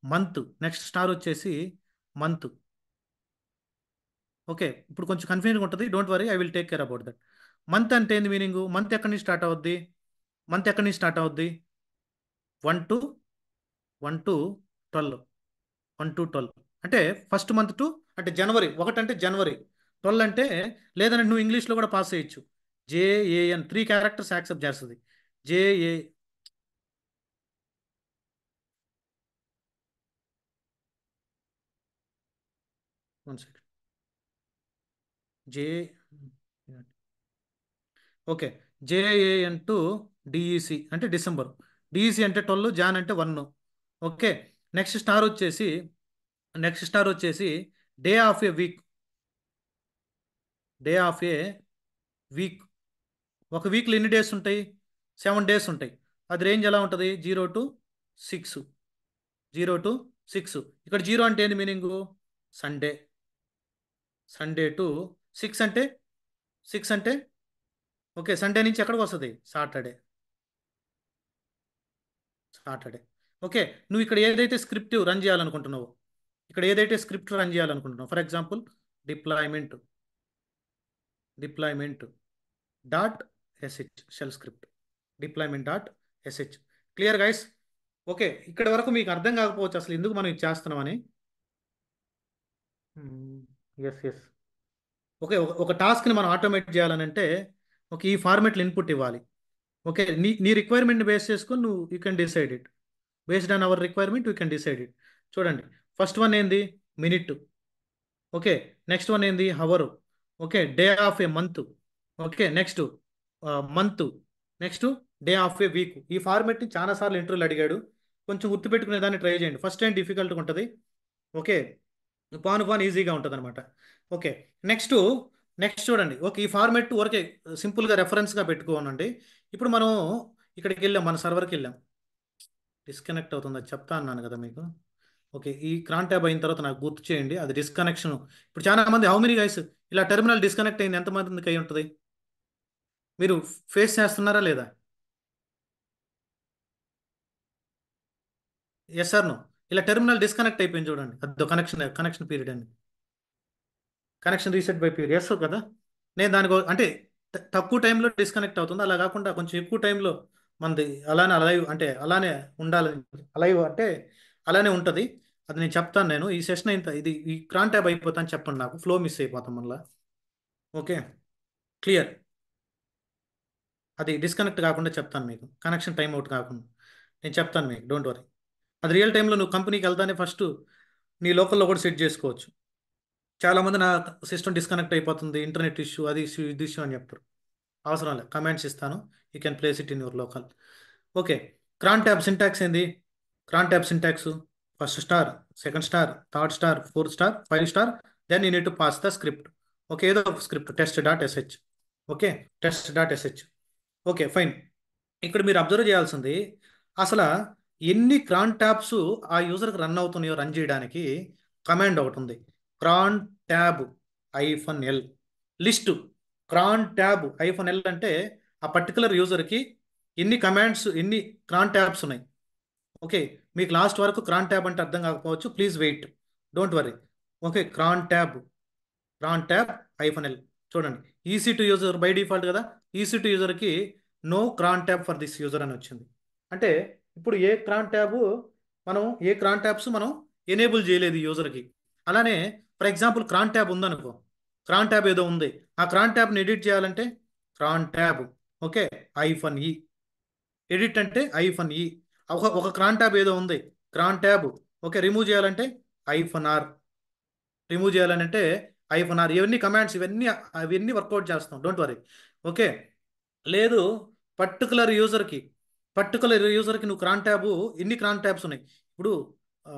మంత్, నెక్స్ట్ స్టార్ వచ్చేసి మంత్. ఓకే, ఇప్పుడు కొంచెం కన్ఫ్యూజింగ్ ఉంటుంది, don't worry, I will take care about that. Month అంటే ఏంది మీనింగ్? మంత్ ఎక్కడి నుంచి స్టార్ట్ అవుద్ది? మంత్ ఎక్కడి నుంచి స్టార్ట్ అవుద్ది? 1 to 12. 1 to 12 అంటే ఫస్ట్ మంత్ టు, అంటే జనవరి 1 అంటే జనవరి, 12 అంటే, లేదంటే నువ్వు ఇంగ్లీష్లో కూడా పాస్ చేయొచ్చు. JAN 3 క్యారెక్టర్స్ యాక్సెప్ట్ చేస్తుంది. JA. 1 second. J, okay, JAN to DEC అంటే డిసెంబర్. డిఈసి అంటే 12, జాన్ అంటే 1. ఓకే, నెక్స్ట్ స్టార్ వచ్చేసి, నెక్స్ట్ స్టార్ వచ్చేసి day of a week. Day of a week. ఒక వీక్లో ఎన్ని డేస్ ఉంటాయి? 7 days ఉంటాయి. అది రేంజ్ ఎలా ఉంటుంది? 0 to 6. 0 to 6. ఇక్కడ 0 అంటే ఏంది మీనింగు? సండే. సండే to 6 అంటే, 6 అంటే, ఓకే, సండే నుంచి ఎక్కడికి వస్తుంది? సాటర్డే. సాటర్డే. ఓకే, నువ్వు ఇక్కడ ఏదైతే స్క్రిప్ట్ రన్ చేయాలనుకుంటున్నావో, ఇక్కడ ఏదైతే స్క్రిప్ట్ రన్ చేయాలనుకుంటున్నావు, for example deployment, deployment dot SH, shell script, deployment dot SH. Clear guys? Okay, ఇక్కడ వరకు మీకు అర్థం కాకపోవచ్చు అసలు ఎందుకు మనం ఇది చేస్తున్నామని. Yes yes. ఓకే, ఒక టాస్క్ని మనం ఆటోమేట్ చేయాలని అంటే, ఓకే, ఈ ఫార్మెట్లో ఇన్పుట్ ఇవ్వాలి. ఓకే, నీ నీ రిక్వైర్మెంట్ బేస్ చేసుకొని నువ్వు you can decide it. Based on hour requirement you can decide it. చూడండి, ఫస్ట్ వన్ ఏంది? మినిట్. ఓకే, నెక్స్ట్ వన్ ఏంది? Hour. Okay, day of a month. Okay, next month. Next day of a week. ఈ ఫార్మెట్ని చాలాసార్లు ఇంటర్వ్యూలు అడిగాడు. కొంచెం గుర్తుపెట్టుకునే దాన్ని try చేయండి. ఫస్ట్ టైం డిఫికల్ట్గా ఉంటుంది. ఓకే, పాను పాను ఈజీగా ఉంటుంది అనమాట. ఓకే, నెక్స్ట్, నెక్స్ట్ చూడండి. ఓకే, ఈ ఫార్మెట్ ఊరికే సింపుల్గా రెఫరెన్స్గా పెట్టుకోనండి. ఇప్పుడు మనం ఇక్కడికి వెళ్ళాం, మన సర్వర్కి వెళ్ళాం. డిస్కనెక్ట్ అవుతుంది, అది చెప్తా అన్నాను కదా మీకు. ఓకే, ఈ క్రాన్ ట్యాబ్ అయిన తర్వాత నాకు గుర్తు చేయండి, అది డిస్కనెక్షన్. ఇప్పుడు చాలా మంది, హౌ మెనీ గైస్ ఇలా టెర్మినల్ డిస్కనెక్ట్ అయింది ఎంతమందికి అయి ఉంటుంది? మీరు ఫేస్ చేస్తున్నారా లేదా? Yes sir no. ఇలా టెర్మినల్ డిస్కనెక్ట్ అయిపోయింది చూడండి, అది కనెక్షన్, కనెక్షన్ పీరియడ్ అండి. Connection reset by period, yes కదా. నేను దానికి అంటే తక్కువ టైంలో డిస్కనెక్ట్ అవుతుంది, అలా కాకుండా కొంచెం ఎక్కువ టైంలో మనది అలానే అలైవ్, అంటే అలానే ఉండాలని. అలైవ్ అంటే అలానే ఉంటుంది. అది నేను చెప్తాను. నేను ఈ సెషన్ ఇంత ఇది ఈ క్రాన్ ట్యాబ్ అయిపోతాను చెప్పండి, నాకు ఫ్లో మిస్ అయిపోతాం మళ్ళీ. Okay, clear. అది డిస్కనెక్ట్ కాకుండా చెప్తాను మీకు, కనెక్షన్ టైం అవుట్ కాకుండా నేను చెప్తాను మీకు, డోంట్ వరీ. అది రియల్ టైంలో నువ్వు కంపెనీకి వెళ్తానే ఫస్ట్ నీ లోకల్లో కూడా సెట్ చేసుకోవచ్చు. చాలామంది నా సిస్టమ్ డిస్కనెక్ట్ అయిపోతుంది, ఇంటర్నెట్ ఇష్యూ, అది ఇష్యూ, ఇది ఇష్యూ అని చెప్తారు. అవసరం లేదు, కమాండ్స్ ఇస్తాను, you can place it in your local. Okay, క్రాన్ tab syntax ఏంది? Crontab syntax first star, second star, third star, fourth star, 5 star, then you need to pass the script. Okay, ఏదో ఒక script, test.sh. Okay, test.sh. Okay, fine. ఇక్కడ మీరు observe చేయాల్సింది, అసలు ఎన్ని crontabs ఆ యూజర్కి రన్ అవుతున్నాయో రన్ చేయడానికి కమాండ్ ఒకటి ఉంది, క్రాన్ tab -l list. క్రాన్ tab -l అంటే ఆ పర్టికులర్ యూజర్కి ఎన్ని కమాండ్స్, ఎన్ని క్రాన్ ట్యాబ్స్ ఉన్నాయి. ఓకే, మీకు లాస్ట్ వరకు క్రాన్ ట్యాబ్ అంటే అర్థం కాకపోవచ్చు, please wait, don't worry. Okay, క్రాన్ tab -l చూడండి. EC two user by default కదా, ఈసీ టు యూజర్కి no crontab for this user అని వచ్చింది. అంటే ఇప్పుడు ఏ క్రాన్ ట్యాబ్స్ మనం ఎనేబుల్ చేయలేదు ఈ యూజర్కి. అలానే ఫర్ ఎగ్జాంపుల్ క్రాన్ ట్యాబ్ ఉందనుకో, క్రాన్ ట్యాబ్ ఏదో ఉంది, ఆ క్రాన్ ట్యాబ్ని ఎడిట్ చేయాలంటే cron tab, okay, -e. Edit అంటే -e. ఒక క్రాన్ ట్యాబ్ ఏదో ఉంది, క్రాన్ ట్యాబ్, ఓకే, రిమూవ్ చేయాలంటే -r. రిమూవ్ చేయాలంటే -r. ఇవన్నీ కమాండ్స్, అవన్నీ వర్కౌట్ చేస్తాం, డోంట్ వరీ. ఓకే, లేదు, పర్టికులర్ యూజర్కి నువ్వు క్రాన్ ట్యాబ్, ఎన్ని క్రాన్ ట్యాబ్స్ ఉన్నాయి ఇప్పుడు, ఆ,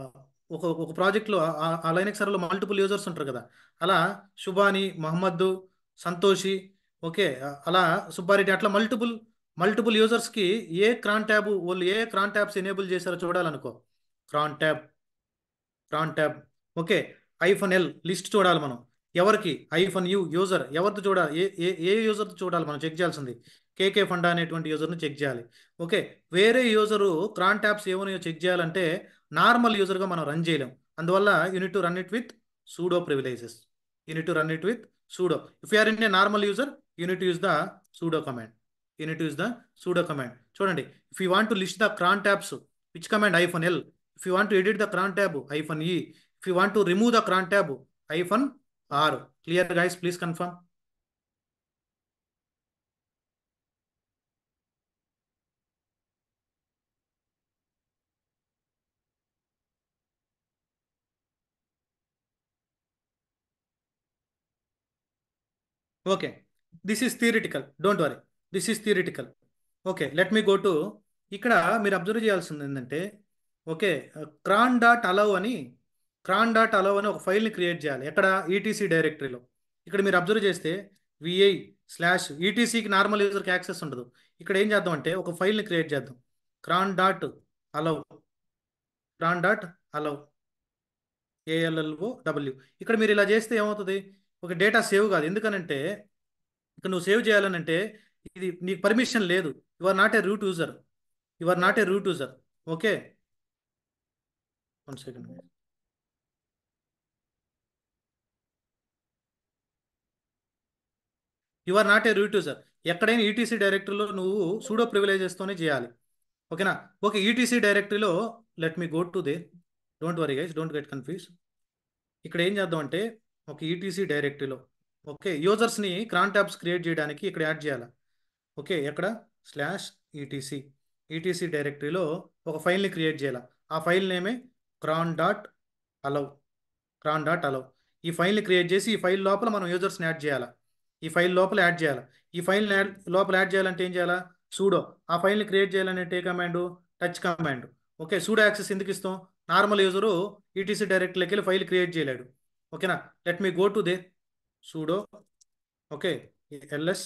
ఒక ప్రాజెక్ట్లో ఆ లైనక్స్ సర్వర్లో మల్టిపుల్ యూజర్స్ ఉంటారు కదా, అలా శుభాని, మహమ్మద్, సంతోషి, ఓకే, అలా సుబ్బారెడ్డి, అట్లా మల్టిపుల్ యూజర్స్కి ఏ క్రాన్ ట్యాబ్స్ ఎనేబుల్ చేశారో చూడాలనుకో, క్రాన్ ట్యాబ్, ఓకే, -l లిస్ట్ చూడాలి మనం. ఎవరికి? -u యూజర్ ఎవరిది చూడాలి, ఏ యూజర్ చూడాలి మనం చెక్ చేయాల్సింది, కేకే ఫండా అనేటువంటి యూజర్ని చెక్ చేయాలి. ఓకే, వేరే యూజరు క్రాన్ ట్యాబ్స్ ఏమన్నాయో చెక్ చేయాలంటే నార్మల్ యూజర్గా మనం రన్ చేయలేం. అందువల్ల you need to run it with sudo privileges. You need to run it with sudo. If you are in a normal user, you need use the sudo command. చూడండి, if you want to list the crontabs, which command? -l. If you want to edit the క్రాన్ tab, -e. If you want to remove the cron tab, -r. Clear guys, please confirm. Okay, this is theoretical, don't worry, this is theoretical. Okay, let me go to, ఇక్కడ మీరు observe చేయాల్సింది ఏంటంటే, okay, క్రాన్ dot allow అని ఒక ఫైల్ని create చేయాలి. ఎక్కడ? ETC డైరెక్టరీలో. ఇక్కడ మీరు అబ్జర్వ్ చేస్తే vi/etc/ఈటీసీకి నార్మల్ యూజర్కి యాక్సెస్ ఉండదు. ఇక్కడ ఏం చేద్దాం అంటే ఒక ఫైల్ని క్రియేట్ చేద్దాం, క్రాన్ డాట్ అలవ్ ALLOW. ఇక్కడ మీరు ఇలా చేస్తే ఏమవుతుంది, ఒక డేటా సేవ్ కాదు. ఎందుకనంటే ఇక్కడ నువ్వు సేవ్ చేయాలనంటే ఇది నీకు పర్మిషన్ లేదు. You are not a root user. Okay, 1 second. You are not a root user. ఎక్కడైనా ఈటీసీ డైరెక్టరీలో నువ్వు సూడో ప్రివిలేజెస్తోనే చేయాలి. ఓకేనా? ఓకే, ఈటీసీ డైరెక్టరీలో let me go to the, don't worry guys, don't get confuse. ఇక్కడ ఏం చేద్దాం అంటే ఒక ఈటీసీ డైరెక్టరీలో, ఓకే, యూజర్స్ని క్రాన్ ట్యాబ్స్ క్రియేట్ చేయడానికి ఇక్కడ యాడ్ చేయాలి. ఓకే, ఎక్కడ? ఈటీసీ డైరెక్టరీలో ఒక ఫైల్ని క్రియేట్ చేయాలి. ఆ ఫైల్ నేమే క్రాన్ డాట్ అలవ్. ఈ ఫైల్ని క్రియేట్ చేసి ఈ ఫైల్ లోపల మనం యూజర్స్ని యాడ్ చేయాలి. ఈ ఫైల్ లోపల యాడ్ చేయాలంటే ఏం చేయాలా? సూడో. ఆ ఫైల్ని క్రియేట్ చేయాలంటే ఏ command? Touch command. Okay, sudo access ఎందుకు ఇస్తాం? నార్మల్ యూజరు ఈటీసీ డైరెక్టరీలోకి వెళ్ళి ఫైల్ క్రియేట్ చేయలేడు. ఓకేనా? Let me go to the sudo, okay, LS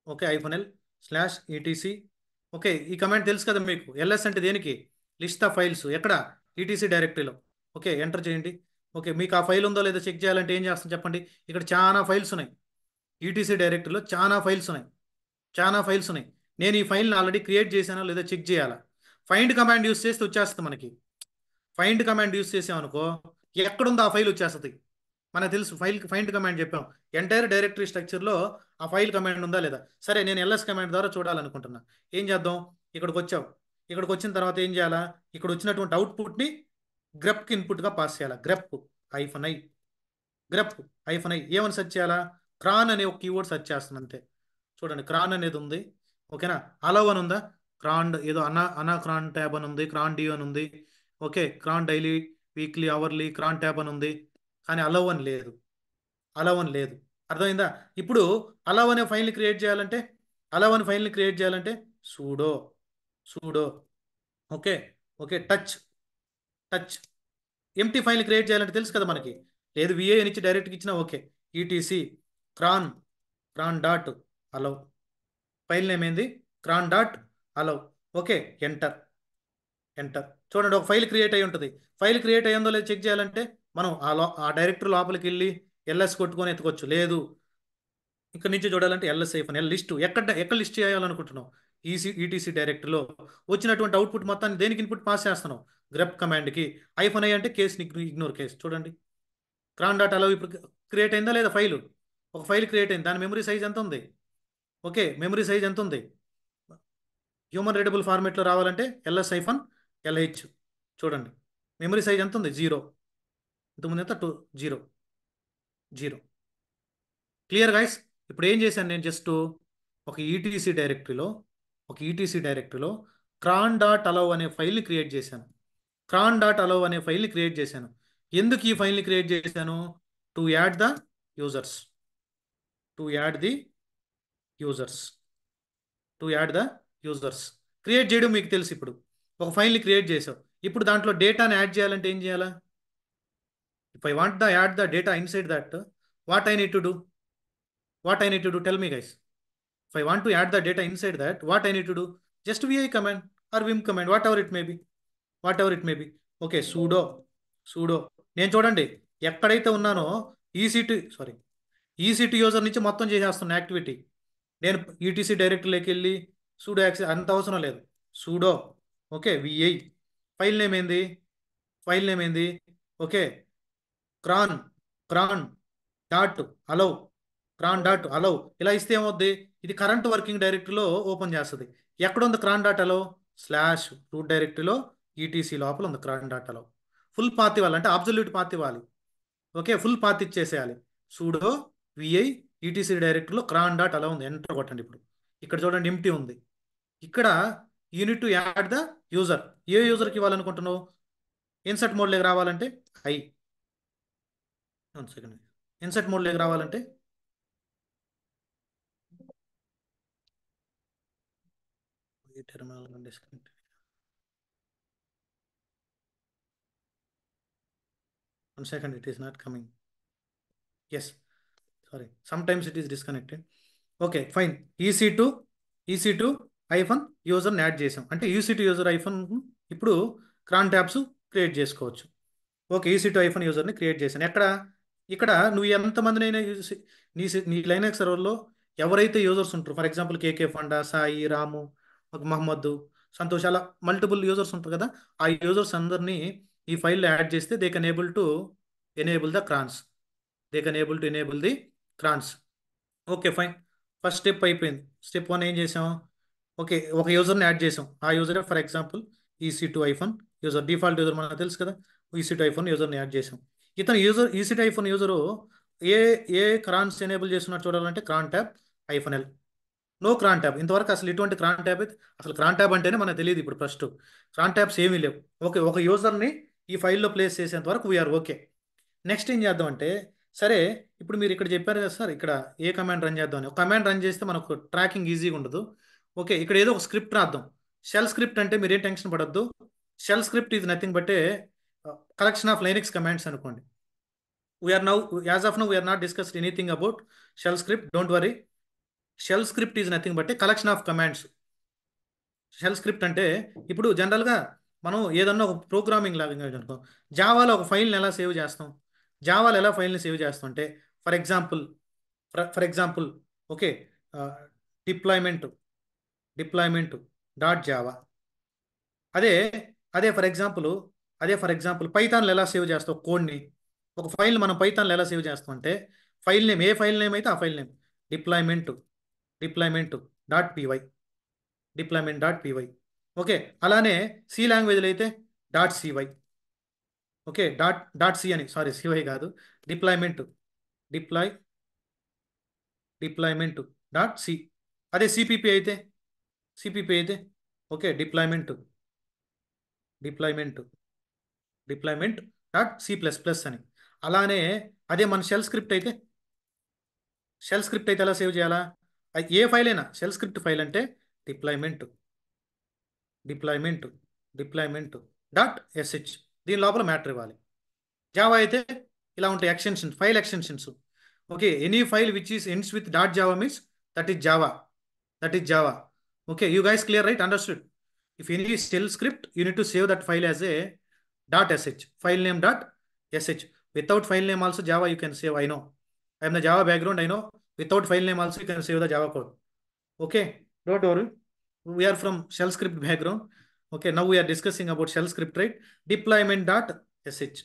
okay -l/etc. Okay, ఈ కమాండ్ తెలుసు కదా మీకు. ఎల్ఎస్ అంటే దేనికి? List of files. ఎక్కడ? ఈటీసీ డైరెక్టరీలో. ఓకే, ఎంటర్ చేయండి. ఓకే, మీకు ఆ ఫైల్ ఉందో లేదో చెక్ చేయాలంటే ఏం చేస్తాం చెప్పండి. ఇక్కడ చాలా ఫైల్స్ ఉన్నాయి, ఈటీసీ డైరెక్టరీలో చాలా ఫైల్స్ ఉన్నాయి. నేను ఈ ఫైల్ని ఆల్రెడీ క్రియేట్ చేశానో లేదో చెక్ చేయాలా. ఫైండ్ కమాండ్ యూస్ చేస్తే వచ్చేస్తుంది మనకి. ఫైండ్ కమాండ్ యూస్ చేసామనుకో, ఎక్కడుందో ఆ ఫైల్ వచ్చేస్తుంది. మనకు తెలుసు, ఫైండ్ కమాండ్ చెప్పాం. ఎంటైర్ డైరెక్టరీ స్ట్రక్చర్లో ఆ ఫైల్ కమాండ్ ఉందా లేదా. సరే, నేను ఎల్ఎస్ కమాండ్ ద్వారా చూడాలనుకుంటున్నా. ఏం చేద్దాం? ఇక్కడికి వచ్చావు, ఇక్కడికి వచ్చిన తర్వాత ఏం చేయాలా, ఇక్కడ వచ్చినటువంటి అవుట్పుట్ని గ్రెప్కి ఇన్పుట్గా పాస్ చేయాలా. గ్రెప్ -i గ్రెప్ -i ఏమని సెర్చ్ చేయాలా, క్రాన్ అనే ఒక కీవర్డ్ సెర్చ్ చేస్తాను అంతే. చూడండి క్రాన్ అనేది ఉంది, ఓకేనా. అలవ్ అని ఉందా, క్రాన్ ఏదో అనా క్రాన్ ట్యాబ్ అని ఉంది, క్రాన్ డి అని ఉంది, okay. Cron daily, weekly, hourly, crontab అని ఉంది. కానీ అలవ్ అని లేదు, అలవ్ అని లేదు. అర్థమైందా. ఇప్పుడు అలవ్ అనే ఫైల్ని క్రియేట్ చేయాలంటే, అలవ్ అనే ఫైల్ని క్రియేట్ చేయాలంటే sudo sudo okay, okay, touch touch. Empty file create చేయాలంటే తెలుసు కదా మనకి. లేదు విఏ నుంచి డైరెక్ట్గా ఇచ్చినా okay. ETC cron cron dot allow, file name ఏంది, cron dot allow, okay. Enter enter. చూడండి ఒక ఫైల్ క్రియేట్ అయి ఉంటుంది. ఫైల్ క్రియేట్ అయ్యిందో లేదో చెక్ చేయాలంటే మనం ఆ డైరెక్టరీ లోపలికి వెళ్ళి ఎల్ఎస్ కొట్టుకొని ఎత్తుకోవచ్చు. లేదు ఇక్కడ నుంచి చూడాలంటే ఎల్ఎస్ ఐఫన్ ఎల్ లిస్ట్, ఎక్కడ లిస్ట్ చేయాలనుకుంటున్నావు, ఈటీసీ డైరెక్టరీలో వచ్చినటువంటి అవుట్పుట్ మొత్తాన్ని దేనికి ఇన్పుట్ పాస్ చేస్తున్నావు, గ్రెప్ కమాండ్కి. ఐఫోన్ ఐ అంటే కేస్ ఇగ్నోర్ కేస్. చూడండి క్రాన్ డాట్ అలవ్ ఇప్పుడు క్రియేట్ అయిందా లేదా ఫైల్, ఒక ఫైల్ క్రియేట్ అయింది. దాని మెమరీ సైజ్ ఎంత ఉంది, ఓకే, మెమరీ సైజ్ ఎంత ఉంది. హ్యూమన్ రీడబుల్ ఫార్మేట్లో రావాలంటే ఎల్ఎస్ ఐఫన్ ఎల్హెచ్. చూడండి మెమరీ సైజ్ ఎంత ఉంది, 0. ఇంతకుముందు ఎంత 2, 0 0. Clear guys. ఇప్పుడు ఏం చేశాను నేను, జస్ట్ ఒక ఈటీసీ డైరెక్టరీలో క్రాన్ డాట్ అలవ్ అనే ఫైల్ని క్రియేట్ చేశాను. క్రాన్ డాట్ అలవ్ అనే ఫైల్ని క్రియేట్ చేశాను. ఎందుకు ఈ ఫైల్ని క్రియేట్ చేశాను, to add the users, to add the users to add the users. Create చేయడం మీకు తెలుసు. ఇప్పుడు ఒక ఫైల్ని క్రియేట్ చేసావు, ఇప్పుడు దాంట్లో డేటాని యాడ్ చేయాలంటే ఏం చేయాలా, if I want the add the data inside that, what I need to do, tell me guys. If I want to add the data inside that, what I need to do? Just vi command or vim command, whatever it may be. Okay, sudo. నేను చూడండి ఎక్కడైతే ఉన్నానో ECT user నుంచి మొత్తం చేసేస్తున్న activity. నేను ETC డైరెక్టరీలోకి వెళ్ళి pseudo access అంత అవసరం లేదు. Sudo okay VI, file name ఏంది, okay, cron cron dot allow, ఇలా ఇస్తే ఏమవుద్ది, ఇది కరెంట్ వర్కింగ్ డైరెక్టరీలో ఓపెన్ చేస్తుంది. ఎక్కడ ఉంది cron dot allow, slash root డైరెక్టరీలో ఈటీసీ లోపల ఉంది cron dot allow. Full path ఇవ్వాలి అంటే అబ్జల్యూట్ పాత్ ఇవ్వాలి, ఓకే. ఫుల్ పాత్ ఇచ్చేసేయాలి. సూడో విఐ ఈటీసీ డైరెక్టరీలో క్రాన్ డాట్ అలవ్ ఉంది. ఎంటర్ కొట్టండి. ఇప్పుడు ఇక్కడ చూడండి ఎంటీ ఉంది. ఇక్కడ you need to add the user. ఏ యూజర్కి ఇవ్వాలనుకుంటున్నావు, ఇన్సర్ట్ మోడ్లోకి రావాలంటే ఇన్సర్ట్ మోడ్లోకి రావాలంటే terminal and disconnect. One second, it is not coming. Yes, sorry, sometimes it is disconnected. Okay, fine. EC2 hyphen యూజర్ని యాడ్ చేసాం అంటే EC2 యూజర్ ఐఫోన్ ఇప్పుడు క్రాన్ ట్యాబ్స్ క్రియేట్ చేసుకోవచ్చు. ఓకే, EC2 ఐఫోన్ యూజర్ని క్రియేట్ చేశాను. ఇక్కడ నువ్వు ఎంతమందినైనా నీ లైనక్స్ సర్వర్లో ఎవరైతే యూజర్స్ ఉంటారో, ఫర్ ఎగ్జాంపుల్ కేకే ఫండా, సాయి, రాము, మహమ్మద్, సంతోష్, అలా మల్టిపుల్ యూజర్స్ ఉంటారు కదా. ఆ యూజర్స్ అందరినీ ఈ ఫైల్లో యాడ్ చేస్తే they can able to enable the crons. Okay fine. First step అయిపోయింది. స్టెప్ 1 ఏం చేసాం, ఓకే, ఒక యూజర్ని యాడ్ చేసాం. ఆ user for example EC2 hyphen user, default user మనకు తెలుసు కదా. EC2 ఐఫోన్ యూజర్ని యాడ్ చేసాం. ఇతను EC2 ఐఫోన్ యూజరు ఏ ఏ క్రాన్స్ ఎనేబుల్ చేస్తున్నట్టు చూడాలంటే crontab hyphen L. No crontab. ఇంతవరకు అసలు ఇటువంటి క్రాన్ ట్యాబ్ అసలు క్రాన్ ట్యాబ్ అంటేనే మనకు తెలియదు. ఇప్పుడు ఫస్ట్ క్రాన్ ట్యాబ్స్ ఏమీ లేవు. ఓకే, ఒక యూజర్ని ఈ ఫైల్లో ప్లేస్ చేసేంత వరకు వీఆర్ ఓకే. నెక్స్ట్ ఏం చేద్దాం అంటే, సరే ఇప్పుడు మీరు ఇక్కడ చెప్పారు కదా సార్, ఇక్కడ ఏ కమాండ్ రన్ చేద్దాం అని. ఒక కమాండ్ రన్ చేస్తే మనకు ట్రాకింగ్ ఈజీగా ఉండదు. ఓకే, ఇక్కడ ఏదో ఒక స్క్రిప్ట్ రాద్దాం. షెల్ స్క్రిప్ట్ అంటే మీరేం టెన్షన్ పడద్దు. Shell script is nothing but a collection of Linux commands అనుకోండి. As of now we are not discussed anything about shell script, don't worry. Shell script is nothing but a collection of commands. Shell script అంటే ఇప్పుడు జనరల్గా మనం ఏదన్నా ఒక programming language అనుకో, జావాలో ఒక ఫైల్ని ఎలా సేవ్ చేస్తాం, జావాలో ఎలా ఫైల్ని సేవ్ చేస్తాం అంటే for example okay, deployment .java. అదే అదే ఫర్ ఎగ్జాంపుల్ పైథాన్లో ఎలా సేవ్ చేస్తాం కోడ్ని, ఒక ఫైల్ని మనం పైథాన్లో ఎలా సేవ్ చేస్తాం అంటే ఫైల్ నేమ్, ఏ ఫైల్ నేమ్ అయితే ఆ file name deployment .py. Okay, అలానే సి లాంగ్వేజ్లో అయితే dot CY. Okay, dot C అని, సారీ సివై కాదు, deployment, deploy deployment dot C. అదే సిపిపి అయితే, సిపిపి అయితే okay, deployment deployment deployment dot C plus plus అని. అలానే అదే మన షెల్ స్క్రిప్ట్ అయితే ఎలా సేవ్ చేయాలా? ఏ ఫైల్ అయినా షెల్ స్క్రిప్ట్ ఫైల్ అంటే deployment deployment deployment dot SH, దీని లోపల మ్యాటర్ ఇవ్వాలి. జావా అయితే ఇలా ఉంటాయి extensions, file extensions. Okay, any file which is ends with dot Java means that is Java, that is Java. Okay, you guys clear, right? Understood? If any shell script you need to save that file as a dot SH, file name dot SH. Without file name also Java you can save. I know, I'm the Java background, I know. Without file name also you can save the Java code. Okay, don't worry. We are from shell script background. Okay, now we are discussing about shell script, right? Deployment.sh.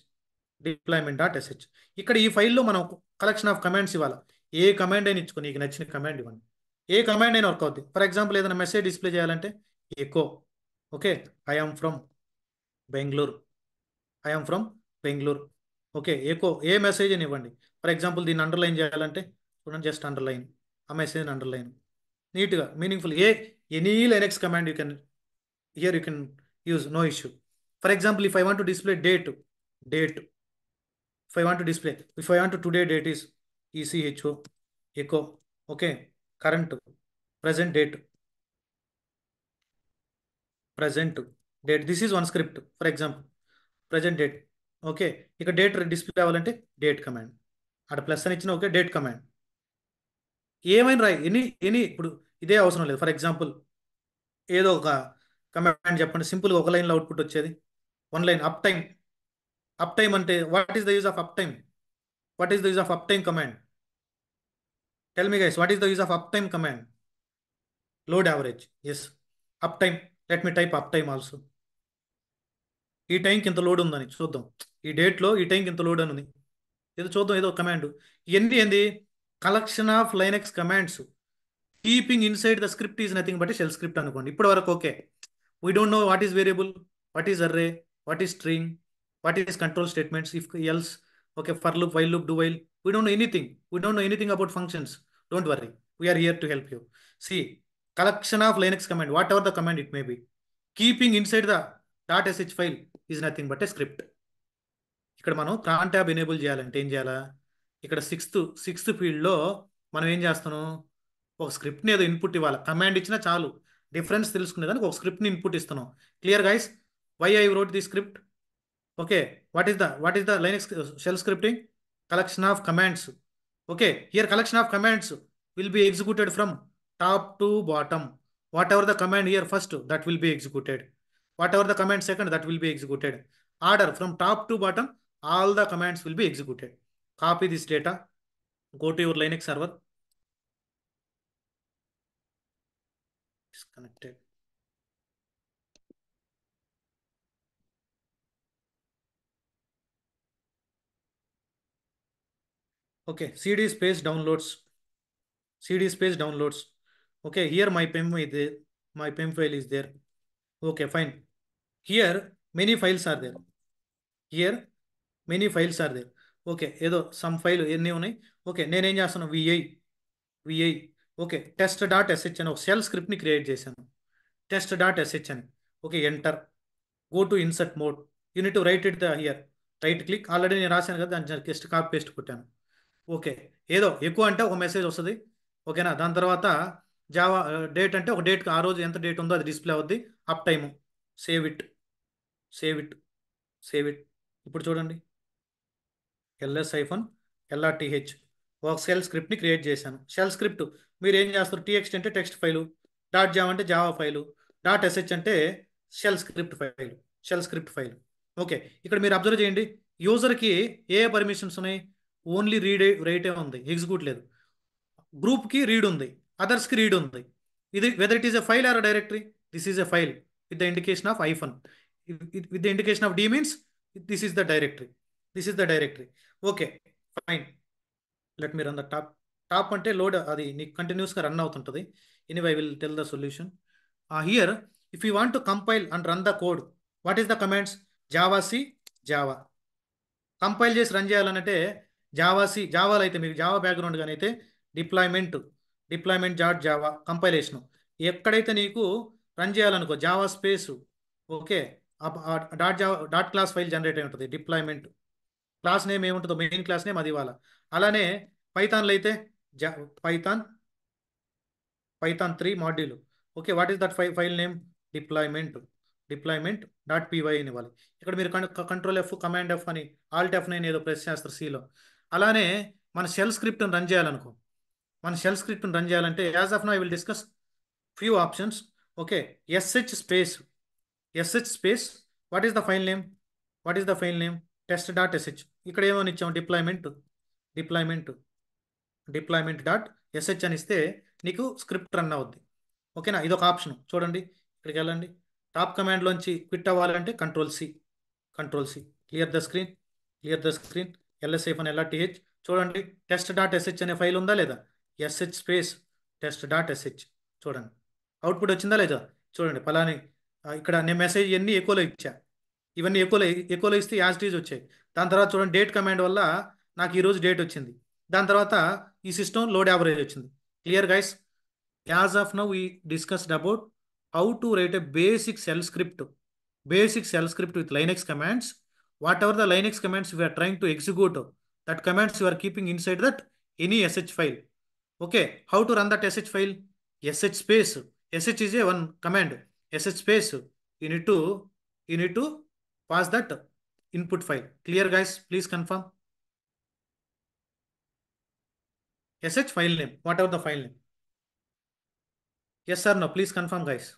Deployment.sh. ఇక్కడ ఈ ఫైల్లో మనం collection of commands ఇవ్వాలి. ఏ command అయినా ఇచ్చుకో, నీకు నచ్చిన command ఇవ్వండి. ఏ కమాండ్ అయినా వర్క్ అవుతుంది. ఫర్ ఎగ్జాంపుల్ ఏదైనా మెసేజ్ డిస్ప్లే చేయాలంటే echo. Okay, I'm from Bengaluru, I'm from Bengaluru. Okay, echo a message అని ఇవ్వండి. ఫర్ ఎగ్జాంపుల్ దీన్ని అండర్లైన్ చేయాలంటే చూడండి, జస్ట్ అండర్లైన్, ఆ మెసేజ్ అండర్లైన్ నీట్గా meaningful. Any Linux command you can, here you can use, no issue. For example if I want to display date, if I want to display, if I want to today date is E C H O echo. Okay, current, present date, present date, this is one script. For example present date. Okay, ఇక date display అవ్వాలంటే date command, అక్కడ plus అని ఇచ్చిన okay, date command. ఏమైనా రాయి, any ఇప్పుడు ఇదే అవసరం లేదు. ఫర్ ఎగ్జాంపుల్ ఏదో ఒక కమాండ్ చెప్పండి, సింపుల్గా ఒక లైన్లో అవుట్పుట్ వచ్చేది. One line, uptime. Uptime అంటే what is the use of uptime? What is the use of uptime command? Tell me guys, what is the use of uptime command? Load average. Yes, uptime. Let me type uptime also. ఈ టైంకి ఇంత load ఉందని చూద్దాం, ఈ డేట్లో ఈ టైంకి ఇంత లోడ్ అని ఉంది, ఏదో చూద్దాం, ఏదో కమాండ్. ఇవన్నీ ఏంది? Collection of Linux commands. Keeping inside the script is nothing but shell script అనుకోండి. ఇప్పటి వరకు okay. We don't know what is variable, what is array, what is string, what is control statements, if else, okay, for loop, while loop, do while. We don't know anything. We don't know anything about functions. Don't worry. We are here to help you. See, collection of Linux command, whatever the command it may be, keeping inside the .sh file is nothing but a script. ఇక్కడ మనం cron tab enable చేయాలంటే ఏం చేయాలా? ఇక్కడ sixth ఫీల్డ్లో మనం ఏం చేస్తున్నాం? ఒక స్క్రిప్ట్ని ఏదో ఇన్పుట్ ఇవ్వాలి. కమాండ్ ఇచ్చినా చాలు, డిఫరెన్స్ తెలుసుకునేదానికి ఒక స్క్రిప్ట్ని ఇన్పుట్ ఇస్తున్నాం. Clear guys? Why I wrote the script? Okay, what is the Linux shell scripting? Collection of commands. Okay, here collection of commands will be executed from top to bottom. Whatever the command here first, that will be executed. Whatever the command second, that will be executed. Order from top to bottom, all the commands will be executed. Copy this data, go to your Linux server. Disconnected. Okay, cd space downloads, cd space downloads. Okay, here my pem is there, my pem file is there. Okay, fine. Here many files are there. Here many files are there. Okay, ఏదో some file ఎన్ని ఉన్నాయి. Okay, నేనేం చేస్తాను, VI okay, test.sh అని ఒక shell స్క్రిప్ట్ని create చేశాను. test.sh అని. Okay, enter, go to insert mode. Unit to right it the here, right click. Already నేను రాశాను కదా, దాన్ని జస్ట్ కాపీ పేస్ట్ కొట్టాను. ఓకే, ఏదో ఎక్కువ అంటే ఒక మెసేజ్ వస్తుంది. ఓకేనా, దాని తర్వాత జావా డేట్ అంటే ఒక డేట్, ఆ రోజు ఎంత డేట్ ఉందో అది డిస్ప్లే అవుద్ది. Uptime, save it, save it, save it. ఇప్పుడు చూడండి, LS-LRTH ఒక షెల్ స్క్రిప్ట్ని క్రియేట్ చేశాను. షెల్ స్క్రిప్ట్ మీరు ఏం చేస్తారు? TXT అంటే టెక్స్ట్ ఫైలు, డాట్ జావా అంటే జావా ఫైలు, డాట్ ఎస్హెచ్ అంటే shell script file, shell script file. Okay, ఇక్కడ మీరు అబ్జర్వ్ చేయండి, యూజర్కి ఏ పర్మిషన్స్ ఉన్నాయి? ఓన్లీ రైటే ఉంది, ఎగ్జిక్యూట్ లేదు. గ్రూప్కి రీడ్ ఉంది, అదర్స్కి రీడ్ ఉంది. ఇది whether it is a file or directory, this is a file with the indication of hyphen, with the indication of D means this is the directory, this is the directory. Okay, fine. Let me run the top అంటే load, అది నీకు కంటిన్యూస్గా run అవుతుంటుంది. Anyway I will tell the solution. Here if you want to compile and run the code, what is the commands? Java C, Java. Compile చేసి run చేయాలనంటే Java C, జావాలో అయితే మీకు జావా బ్యాక్గ్రౌండ్ కానీ అయితే deployment, deployment dot Java compilation. ఎక్కడైతే నీకు run చేయాలనుకో Java space, okay, dot Java dot class file generate అయి ఉంటుంది. డిప్లాయ్మెంట్ క్లాస్ నేమ్ ఏముంటుందో మెయిన్ క్లాస్ నేమ్ అది ఇవ్వాలి. అలానే పైథాన్లో అయితే జా Python, Python 3 module. Okay, what is that file name? Deployment, deployment dot PY అని ఇవ్వాలి. ఇక్కడ మీరు కంట్రోల్ ఎఫ్, కమాండ్ ఎఫ్ అని, ఆల్ట్ F9 ఏదో ప్రెస్ చేస్తారు సిలో. అలానే మన షెల్ స్క్రిప్ట్ని రన్ చేయాలనుకో, మన షెల్ స్క్రిప్ట్ని రన్ చేయాలంటే as of now I will discuss few options. Okay, SH space, SH space, what is the file name? What is the file name? Test dot SH. ఇక్కడ ఏమని ఇచ్చాం? Deployment, deployment, deployment dot SH అని ఇస్తే నీకు script run అవుద్ది. ఓకేనా? ఇదొక option. చూడండి, ఇక్కడికి వెళ్ళండి. టాప్ కమాండ్లోంచి క్విట్ అవ్వాలంటే control C, control C. Clear the screen, clear the screen. ఎల్ఎస్ఐఫ్ అని ఎల్ఆర్టీహెచ్. చూడండి, టెస్ట్ డాట్ ఎస్హెచ్ అనే ఫైల్ ఉందా లేదా? SH space test dot SH. చూడండి అవుట్పుట్ వచ్చిందా లేదా? చూడండి పలాని ఇక్కడ నేను మెసేజ్ ఎన్ని ఎకోలో ఇచ్చా, ఇవన్నీ ఎకోలో ఇస్తే యాజ్ టీజ్ వచ్చాయి. దాని తర్వాత చూడండి డేట్ కమాండ్ వల్ల నాకు ఈరోజు డేట్ వచ్చింది. దాని తర్వాత ఈ సిస్టమ్ లోడ్ యావరేజ్ వచ్చింది. Clear guys? As of now we discussed about how to write a basic shell script, basic shell script with Linux commands. Whatever the Linux commands we are trying to execute, that commands you are keeping inside that any sh file. Okay, how to run that sh file? Sh space, sh is a one command. Sh space, you need to pass that input file. Clear guys? Please confirm. Sh file name, whatever the file name. Yes or no? Please confirm guys.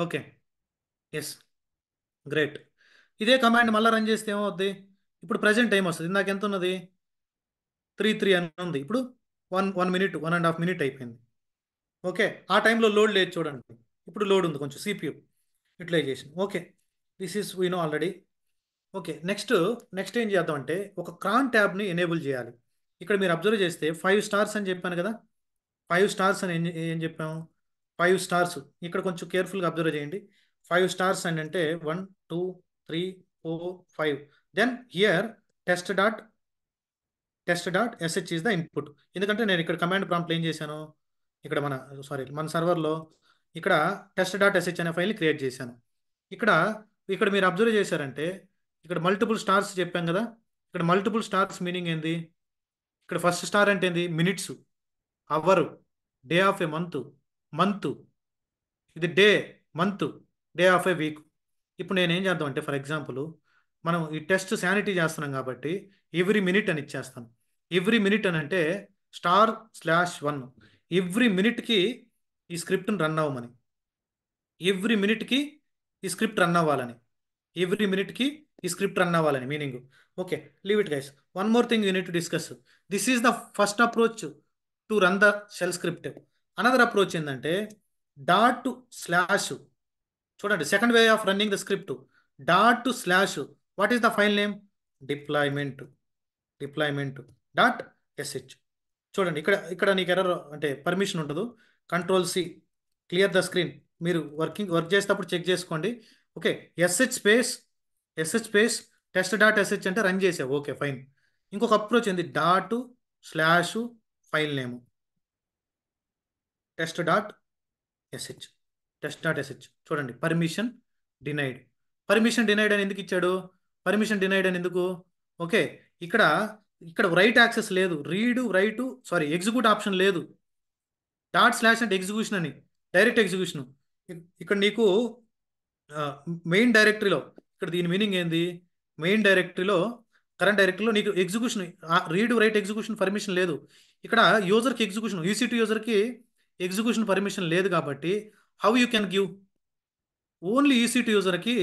Okay, yes, great. ఇదే command మళ్ళీ run చేస్తే ఏమవుద్ది? ఇప్పుడు present time వస్తుంది. ఇందాక ఎంత ఉన్నది? 3 అని ఉంది. ఇప్పుడు 1 మినిట్, 1.5 మినిట్ అయిపోయింది. ఓకే, ఆ టైంలో లోడ్ లేదు చూడండి. ఇప్పుడు లోడ్ ఉంది, కొంచెం CPU utilization. Okay, this is we know already. Okay, next next ఏం చేద్దాం అంటే ఒక క్రాన్ ట్యాబ్ని ఎనేబుల్ చేయాలి. ఇక్కడ మీరు అబ్జర్వ్ చేస్తే 5 స్టార్స్ అని చెప్పాను కదా, 5 స్టార్స్ అని ఏం చెప్పాము? 5 స్టార్స్. ఇక్కడ కొంచెం కేర్ఫుల్గా అబ్జర్వ్ చేయండి. 5 స్టార్స్ అని అంటే 1 2 3 4 5. Then here test dot, test dot SH is the input. ఎందుకంటే నేను ఇక్కడ కమాండ్ ప్రాంప్ట్ ఏం చేశాను, ఇక్కడ మన సర్వర్లో ఇక్కడ టెస్ట్ డాట్ ఎస్హెచ్ అనే ఫైల్ని క్రియేట్ చేశాను. ఇక్కడ ఇక్కడ మీరు అబ్జర్వ్ చేశారంటే ఇక్కడ మల్టిపుల్ స్టార్స్ చెప్పాం కదా. ఇక్కడ మల్టిపుల్ స్టార్స్ మీనింగ్ ఏంది? ఇక్కడ ఫస్ట్ స్టార్ అంటే ఏంది? Minutes, hour, day of a month, month, ఇది day, month, day of a week. ఇప్పుడు నేను ఏం చేద్దాం అంటే ఫర్ ఎగ్జాంపుల్ మనం ఈ టెస్ట్ శానిటీ చేస్తున్నాం కాబట్టి ఎవ్రీ మినిట్ అని ఇచ్చేస్తాను. ఎవ్రీ మినిట్ అని అంటే */1. ఎవ్రీ మినిట్కి ఈ స్క్రిప్ట్ని రన్ అవ్వమని, ఎవ్రీ మినిట్కి ఈ స్క్రిప్ట్ రన్ అవ్వాలని, ఎవ్రీ మినిట్కి ఈ స్క్రిప్ట్ రన్ అవ్వాలని meaning. Okay, leave it guys. One more thing you need to discuss. This is the first approach to run the shell script. Another approach ఏంటంటే dot slash. చూడండి, second way of running the script, dot slash. What is the file name? Deployment, deployment dot SH. చూడండి, ఇక్కడ ఇక్కడ నీకు error అంటే permission ఉండదు. Control C, clear the screen. మీరు work చేసేటప్పుడు చెక్ చేసుకోండి. Okay, SH space, SH space test dot SH అంటే రన్ చేసావు. Okay fine. ఇంకొక అప్రోచ్ ఏంది? Dot slash file name test dot SH, test dot SH. చూడండి, పర్మిషన్ డినైడ్. పర్మిషన్ డినైడ్ అని ఎందుకు ఇచ్చాడు? పర్మిషన్ డినైడ్ అని ఎందుకు? ఓకే, ఇక్కడ ఇక్కడ రైట్ యాక్సెస్ లేదు, read write sorry execute option లేదు. డాట్ స్లాష్ అంటే ఎగ్జిక్యూషన్ అని, డైరెక్ట్ ఎగ్జిక్యూషన్. ఇక్కడ నీకు మెయిన్ డైరెక్టరీలో, ఇక్కడ దీని మీనింగ్ ఏంది? మెయిన్ డైరెక్టరీలో, కరెంట్ డైరెక్టరీలో నీకు execution, read write execution permission లేదు. ఇక్కడ యూజర్కి ఎగ్జిక్యూషన్, ఈసీ2 యూజర్కి ఎగ్జిక్యూషన్ పర్మిషన్ లేదు కాబట్టి how you can give? Only EC two యూజర్కి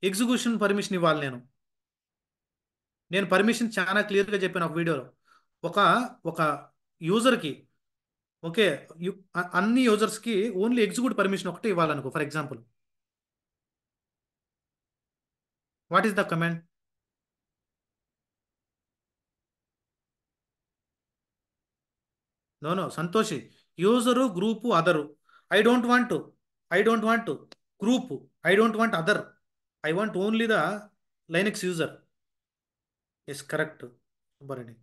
ఎగ్జిక్యూషన్ పర్మిషన్ ఇవ్వాలి. నేను పర్మిషన్ చాలా క్లియర్గా చెప్పాను ఒక వీడియోలో. ఒక ఒక యూజర్కి ఓకే. అన్ని యూజర్స్కి ఓన్లీ ఎగ్జిక్యూట్ పర్మిషన్ ఒకటి ఇవ్వాలనుకో. For example, what is the command? No no Santoshi, user group other. I don't want I don't want group. I don't want other. I want only the Linux user. Yes correct Subbareddy.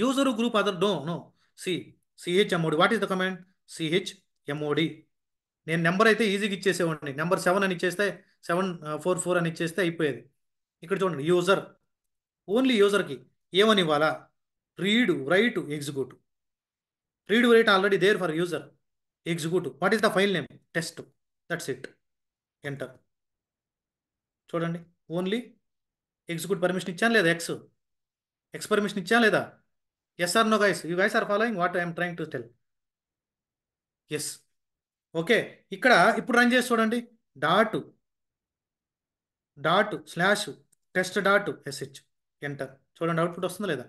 User group other no no. C CHMOD. What is the command? CHMOD. నేను number అయితే ఈజీగా ఇచ్చేసేవాడిని. Number 7 అని ఇచ్చేస్తే 744 అని ఇచ్చేస్తే అయిపోయేది. ఇక్కడ చూడండి, యూజర్, ఓన్లీ యూజర్కి ఏమని ఇవ్వాలా? Read write execute. Read write already there for user. Execute. What is the file name? Test. That's it. Enter. చూడండి, ఓన్లీ ఎగ్జిక్యూట్ పర్మిషన్ ఇచ్చాను లేదా? ఎక్స్ పర్మిషన్ ఇచ్చాను లేదా? Yes or no guys? You guys are following what I'm trying to tell? Yes. Okay. ఇక్కడ ఇప్పుడు run చేసి చూడండి. Dot dot slash test dot SH. Enter. చూడండి అవుట్పుట్ వస్తుందా లేదా?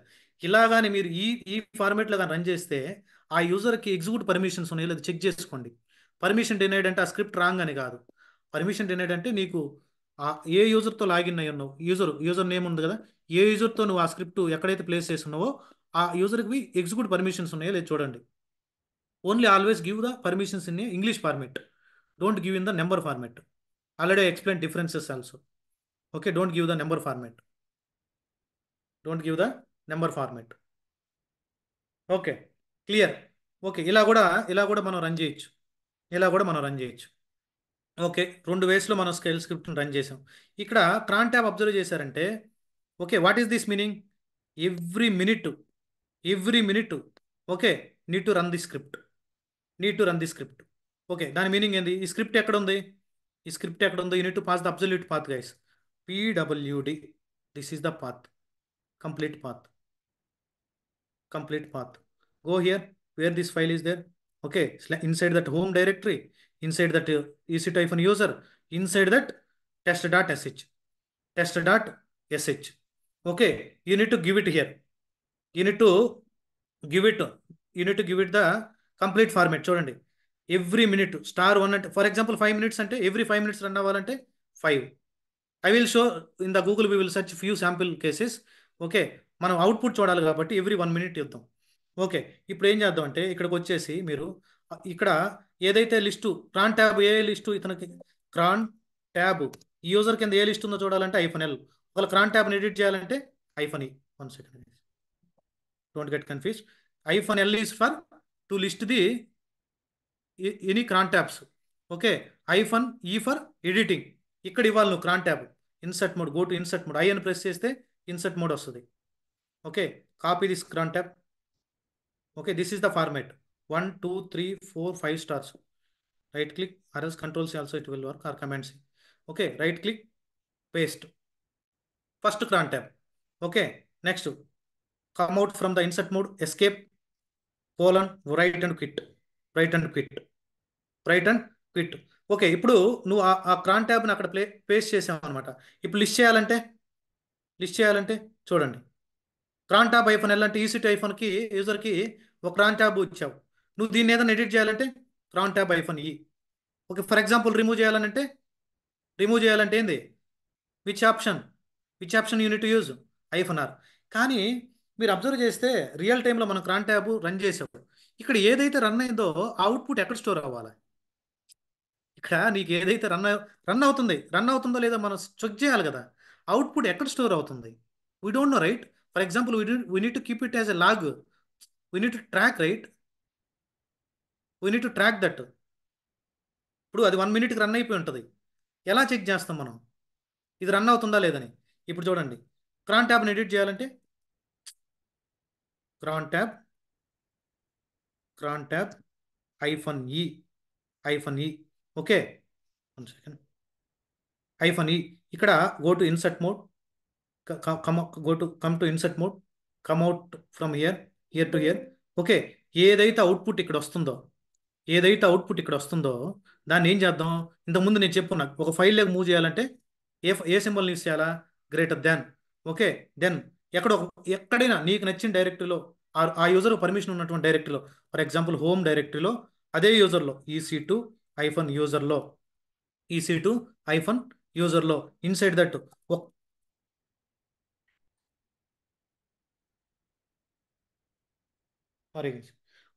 ఇలాగానే మీరు ఈ ఈ ఫార్మేట్లో కానీ రన్ చేస్తే ఆ యూజర్కి ఎగ్జిక్యూట్ పర్మిషన్స్ ఉన్నాయో లేదా చెక్ చేసుకోండి. పర్మిషన్ డినైడ్ అంటే ఆ స్క్రిప్ట్ రాంగ్ అని కాదు. పర్మిషన్ డినైడ్ అంటే నీకు ఏ యూజర్తో లాగిన్ అయ్యి ఉన్నావు, యూజర్ నేమ్ ఉంది కదా, ఏ యూజర్తో నువ్వు ఆ స్క్రిప్ట్ ఎక్కడైతే ప్లేస్ చేసి ఉన్నావో ఆ యూజర్కి ఎగ్జిక్యూట్ పర్మిషన్స్ ఉన్నాయో లేదు చూడండి. Only always give the permissions in English format. Don't give in the number format. Already explain differences also. Okay, don't give the number format. Don't give the number format. Okay, clear. Okay, ఇలా కూడా మనం run చేయొచ్చు. ఇలా కూడా మనం run చేయొచ్చు. Okay, 2 వేస్లో మనం scale స్క్రిప్ట్ని run చేసాం. ఇక్కడ క్రాన్ ట్యాబ్ అబ్జర్వ్ చేశారంటే, okay, what is this meaning? Every minute, every minute, okay, need to run the script. Need to run the script. Okay, దాని మీనింగ్ ఏంది? ఈ స్క్రిప్ట్ ఎక్కడ ఉంది? ఈ స్క్రిప్ట్ ఎక్కడ ఉంది? Unit to pass the absolute path guys. PWD. This is the path. Complete path. complete path. Go here where this file is there. Okay, inside that home directory, inside that ec-user, inside that test.sh, test.sh. Okay, you need to give it here. You need to give it. You need to give it the complete format. చూడండి, every minute *1 అంటే for example 5 minutes అంటే every 5 minutes run అవ్వాలంటే 5. I will show in the Google, we will search few sample cases. Okay, మనం output చూడాలి కాబట్టి every 1 minute ఇద్దాం. Okay, ఇప్పుడు ఏం చేద్దాం అంటే ఇక్కడికి వచ్చేసి మీరు ఇక్కడ ఏదైతే లిస్టు క్రాన్ ట్యాబ్, ఏ లిస్టు ఇతనికి క్రాన్ ట్యాబ్ ఈ యూజర్ కింద ఏ లిస్ట్ ఉందో చూడాలంటే -L. ఒకవేళ క్రాన్ ట్యాబ్ని ఎడిట్ చేయాలంటే -E. 1 second, don't get confuse. -L is for to list the any cron tabs. Okay, -E for editing. ఇక్కడ ఇవ్వాలి నువ్వు cron tab. Insert mode, go to insert mode. I అని press చేస్తే insert mode వస్తుంది. Okay, copy this cron tab. Okay, this is the format. 1 2 3 4 5 stars. Right click or else control C also it will work, or command C. Okay, right click, paste. First cron tab. Okay, next come out from the insert mode, escape, colon, write and quit. Write and quit. Write and quit. Okay, ఇప్పుడు నువ్వు ఆ క్రాన్ ట్యాబ్ని అక్కడ paste చేసావు అనమాట. ఇప్పుడు list చేయాలంటే చూడండి, cron tab -L అంటే ఈసీటీ ఐఫోన్కి యూజర్కి ఒక క్రాన్ ట్యాబ్ ఇచ్చావు. నువ్వు దీన్ని ఏదైనా ఎడిట్ చేయాలంటే cron tab -E. Okay, for example remove చేయాలంటే ఏంది? Which option unit to use? -R. కానీ మీరు అబ్జర్వ్ చేస్తే రియల్ టైంలో మనం క్రాన్ ట్యాబ్ రన్ చేసావు. ఇక్కడ ఏదైతే రన్ అయిందో ఆ అవుట్పుట్ ఎక్కడ స్టోర్ అవ్వాలి? ఇక్కడ నీకు ఏదైతే రన్ అవుతుందో లేదో మనం చెక్ చేయాలి కదా. అవుట్పుట్ ఎక్కడ స్టోర్ అవుతుంది? We don't know, right? For example, we need to keep it as a log. We need to track, right? We need to track that. ఇప్పుడు అది 1 minute రన్ అయిపోయి ఉంటుంది. ఎలా చెక్ చేస్తాం మనం ఇది రన్ అవుతుందా లేదని? ఇప్పుడు చూడండి, క్రాన్ ట్యాబ్ని ఎడిట్ చేయాలంటే cron tab -E. Okay, 1 second. -E. ఇక్కడ go to insert mode, come to insert mode, come out from here to here. Okay, ఏదైతే అవుట్పుట్ ఇక్కడ వస్తుందో దాన్ని ఏం చేద్దాం? ఇంతకుముందు నేను చెప్పున్నా, ఒక ఫైల్లోకి మూవ్ చేయాలంటే ఏ సింబల్ యూస్ చేయాలా? Greater than. ఓకే, దెన్ ఎక్కడైనా నీకు నచ్చిన డైరెక్టరీలో ఆ యూజర్ పర్మిషన్ ఉన్నటువంటి డైరెక్టరీలో, ఫర్ ఎగ్జాంపుల్ హోమ్ డైరెక్టరీలో అదే యూజర్లో EC2 యూజర్లో EC2 యూజర్లో ఇన్సైడ్ దట్ సారీ,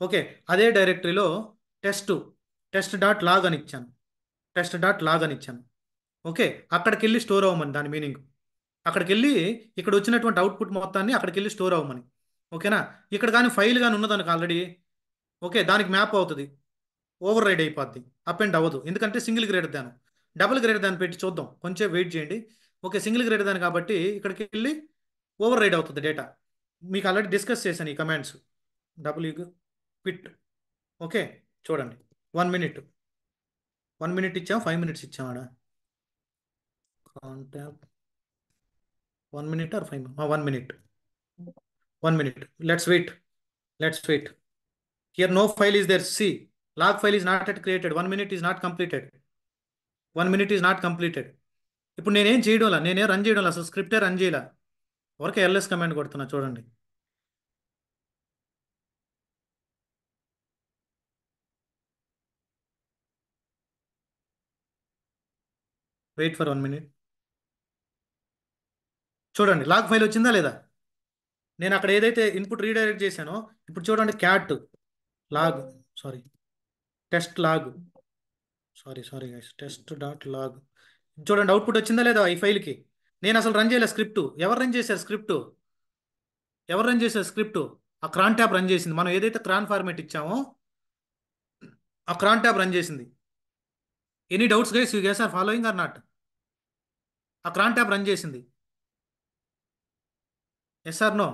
ఓకే, అదే డైరెక్టరీలో టెస్ట్ టెస్ట్ డాట్ లాగ్ అని ఇచ్చాను. ఓకే, అక్కడికి వెళ్ళి స్టోర్ అవ్వమని దాని మీనింగ్. అక్కడికి వెళ్ళి ఇక్కడ వచ్చినటువంటి అవుట్పుట్ మొత్తాన్ని అక్కడికి వెళ్ళి స్టోర్ అవ్వమని. ఓకేనా? ఇక్కడ కానీ ఫైల్ కానీ ఉన్నదానికి ఆల్రెడీ, ఓకే, దానికి మ్యాప్ అవుతుంది, ఓవర్ రైడ్ అయిపోద్ది, అప్ అండ్ అవ్వదు. ఎందుకంటే single greater than. Double greater than పెట్టి చూద్దాం, కొంచెం వెయిట్ చేయండి. ఓకే, సింగిల్ గ్రేటర్ దాన్ కాబట్టి ఇక్కడికి వెళ్ళి ఓవర్ రైడ్ అవుతుంది డేటా. మీకు ఆల్రెడీ డిస్కస్ చేశాను ఈ కమాండ్స్. W pit. ఓకే, చూడండి. 1 మినిట్, 1 మినిట్ ఇచ్చాం, 5 మినిట్స్ ఇచ్చామాడా? Contact 1 minute or 5? 1 minute. 1 minute. Let's wait. Here no file is there. See, log file is not yet created. 1 minute is not completed. 1 minute is not completed. ఇప్పుడు నేనేం చేయడంలా, నేనేం run చేయడంలా, అసలు స్క్రిప్టే run చేయాల. వరకే LS command కొడుతున్నా, చూడండి. Wait for 1 minute. చూడండి, log file వచ్చిందా లేదా? నేను అక్కడ ఏదైతే ఇన్పుట్ రీడైరెక్ట్ చేశానో, ఇప్పుడు చూడండి, cat log, sorry, test log, sorry guys, test dot log. చూడండి, అవుట్పుట్ వచ్చిందా లేదా ఈ ఫైల్కి? నేను అసలు రన్ చేయలే స్క్రిప్ట్. ఎవరు రన్ చేశారు స్క్రిప్ట్? ఆ క్రాన్ ట్యాబ్ రన్ చేసింది. మనం ఏదైతే క్రాన్ ఫార్మేట్ ఇచ్చామో ఆ క్రాన్ ట్యాబ్ రన్ చేసింది. Any doubts guys? You guys are following or not? ఆ క్రాన్ ట్యాబ్ రన్ చేసింది. Yes or no?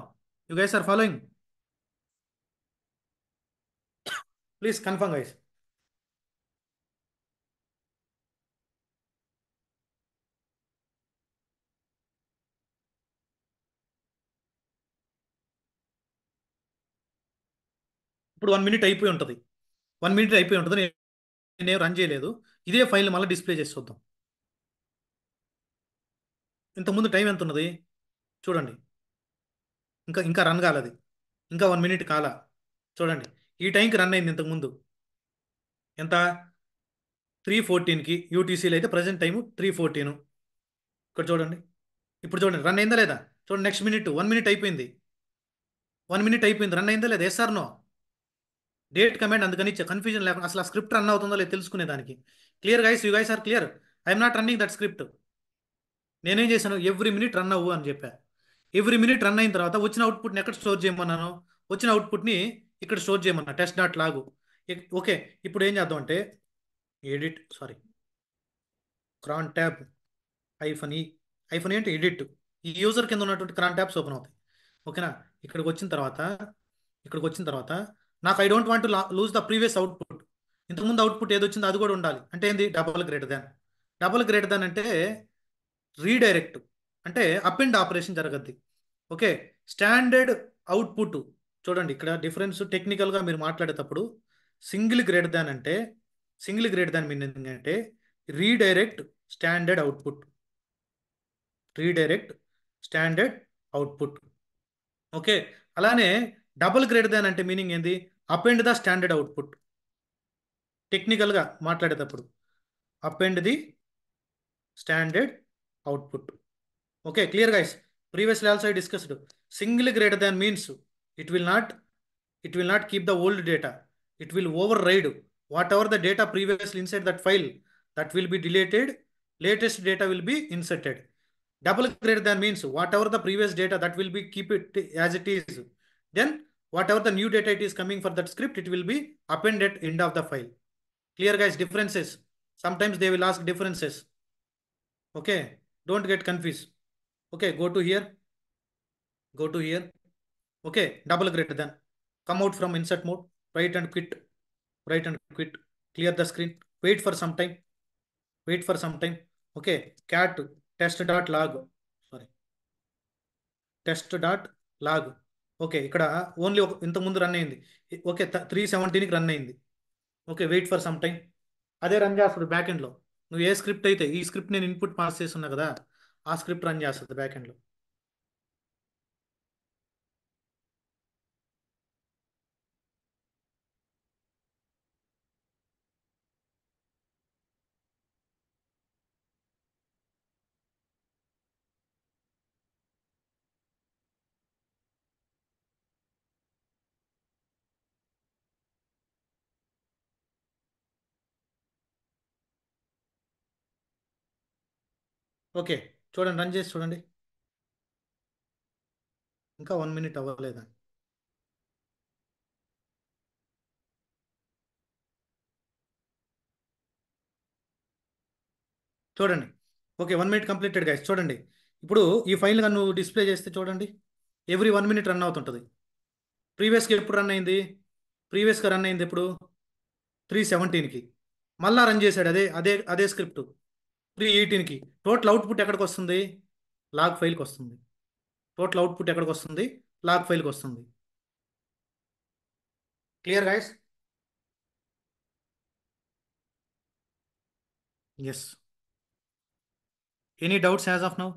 You guys are following? Please confirm guys. ఇప్పుడు 1 మినిట్ అయిపోయి ఉంటుంది. 1 మినిట్ అయిపోయి ఉంటుంది. నేనేం రన్ చేయలేదు. ఇదే ఫైల్ మళ్ళీ డిస్ప్లే చేసి చూద్దాం. ఇంతకుముందు టైం ఎంత ఉన్నది చూడండి. ఇంకా ఇంకా రన్ కాలది. ఇంకా 1 మినిట్ కాల. చూడండి, ఈ టైంకి రన్ అయింది ఇంతకుముందు. ఎంత? 3:14కి యూటీసీలో అయితే ప్రజెంట్ టైము 3:14. ఇక్కడ చూడండి. ఇప్పుడు చూడండి, రన్ అయిందా లేదా? చూడండి, నెక్స్ట్ మినిట్. 1 మినిట్ అయిపోయింది. 1 మినిట్ అయిపోయింది. రన్ అయిందా లేదా? Yes or no? డేట్ కమాండ్ అందుకని కన్ఫ్యూజన్ లేకుండా అసలు ఆ స్క్రిప్ట్ రన్ అవుతుందో లేదో తెలుసుకునేదానికి. Clear guys? You guys are clear? I'm not running that script. నేనేం చేశాను? ఎవ్రీ మినిట్ రన్ అవ్వు అని చెప్పా. ఎవ్రీ మినిట్ రన్ అయిన తర్వాత వచ్చిన అవుట్పుట్ని ఎక్కడ స్టోర్ చేయమన్నాను? వచ్చిన అవుట్పుట్ని ఇక్కడ స్టోర్ చేయమన్నా, టెస్ట్ డాట్ లాగు. ఓకే, ఇప్పుడు ఏం చేద్దాం అంటే క్రాన్ ట్యాబ్ -e. అంటే ఎడిట్. ఈ యూజర్ కింద ఉన్నటువంటి క్రాన్ ట్యాబ్స్ ఓపెన్ అవుతాయి. ఓకేనా? ఇక్కడికి వచ్చిన తర్వాత నాకు I don't want lose the previous output. ఇంతకుముందు అవుట్పుట్ ఏది వచ్చిందో అది కూడా ఉండాలి. అంటే ఏంది? డబుల్ గ్రేటర్ దాన్ అంటే రీడైరెక్ట్, అంటే అప్ అండ్ ఆపరేషన్ జరగద్ది. Okay, standard output. చూడండి, ఇక్కడ డిఫరెన్స్ టెక్నికల్గా మీరు మాట్లాడేటప్పుడు సింగిల్ గ్రేటర్ దాన్ అంటే మీనింగ్ అంటే redirect standard output. Redirect standard output. Okay, అలానే డబుల్ గ్రేటర్ దాన్ అంటే మీనింగ్ ఏంది? Up and the standard output. టెక్నికల్గా మాట్లాడేటప్పుడు up and the standard output. Okay, clear guys? Previously also I discussed. Single greater than means it will not keep the old data. It will override whatever the data previously inside that file, that will be deleted. Latest data will be inserted. Double greater than means whatever the previous data, that will be keep it as it is. Then whatever the new data it is coming for that script, it will be appended at end of the file. Clear guys? Differences. Sometimes they will ask differences. Okay, don't get confused. Okay, go to here. Okay, double greater than. Come out from insert mode. Write and quit. Clear the screen. Wait for some time. Okay, cat test dot log. Sorry, test dot log. Okay, ఇక్కడ only ఇంతకుముందు run అయింది. Okay, 3:17కి run అయింది. Okay, wait for some time. అదే run చేస్తుంది back ఎండ్లో. నువ్వు ఏ స్క్రిప్ట్ అయితే, ఈ స్క్రిప్ట్ నేను ఇన్పుట్ పాస్ చేస్తున్నా కదా, ఆ స్క్రిప్ట్ రన్ చేస్తుంది బ్యాక్ ఎండ్లో. ఓకే, చూడండి, రన్ చేసి చూడండి. ఇంకా 1 మినిట్ అవ్వలేదా? చూడండి. Okay, 1 minute completed guys. చూడండి, ఇప్పుడు ఈ ఫైల్ గా నువ్వు డిస్ప్లే చేస్తే చూడండి, ఎవ్రీ 1 మినిట్ రన్ అవుతుంటుంది. ప్రీవియస్గా ఎప్పుడు రన్ అయింది? ప్రీవియస్గా రన్ అయింది ఎప్పుడు? 3:17కి. మళ్ళా రన్ చేశాడు అదే అదే అదే స్క్రిప్ట్ 3:18కి. టోటల్ అవుట్పుట్ ఎక్కడికి వస్తుంది? లాగ్ ఫైల్కి వస్తుంది. టోటల్ అవుట్పుట్ ఎక్కడికి వస్తుంది? లాగ్ ఫైల్కి వస్తుంది. Clear guys? Yes. Any doubts as of now?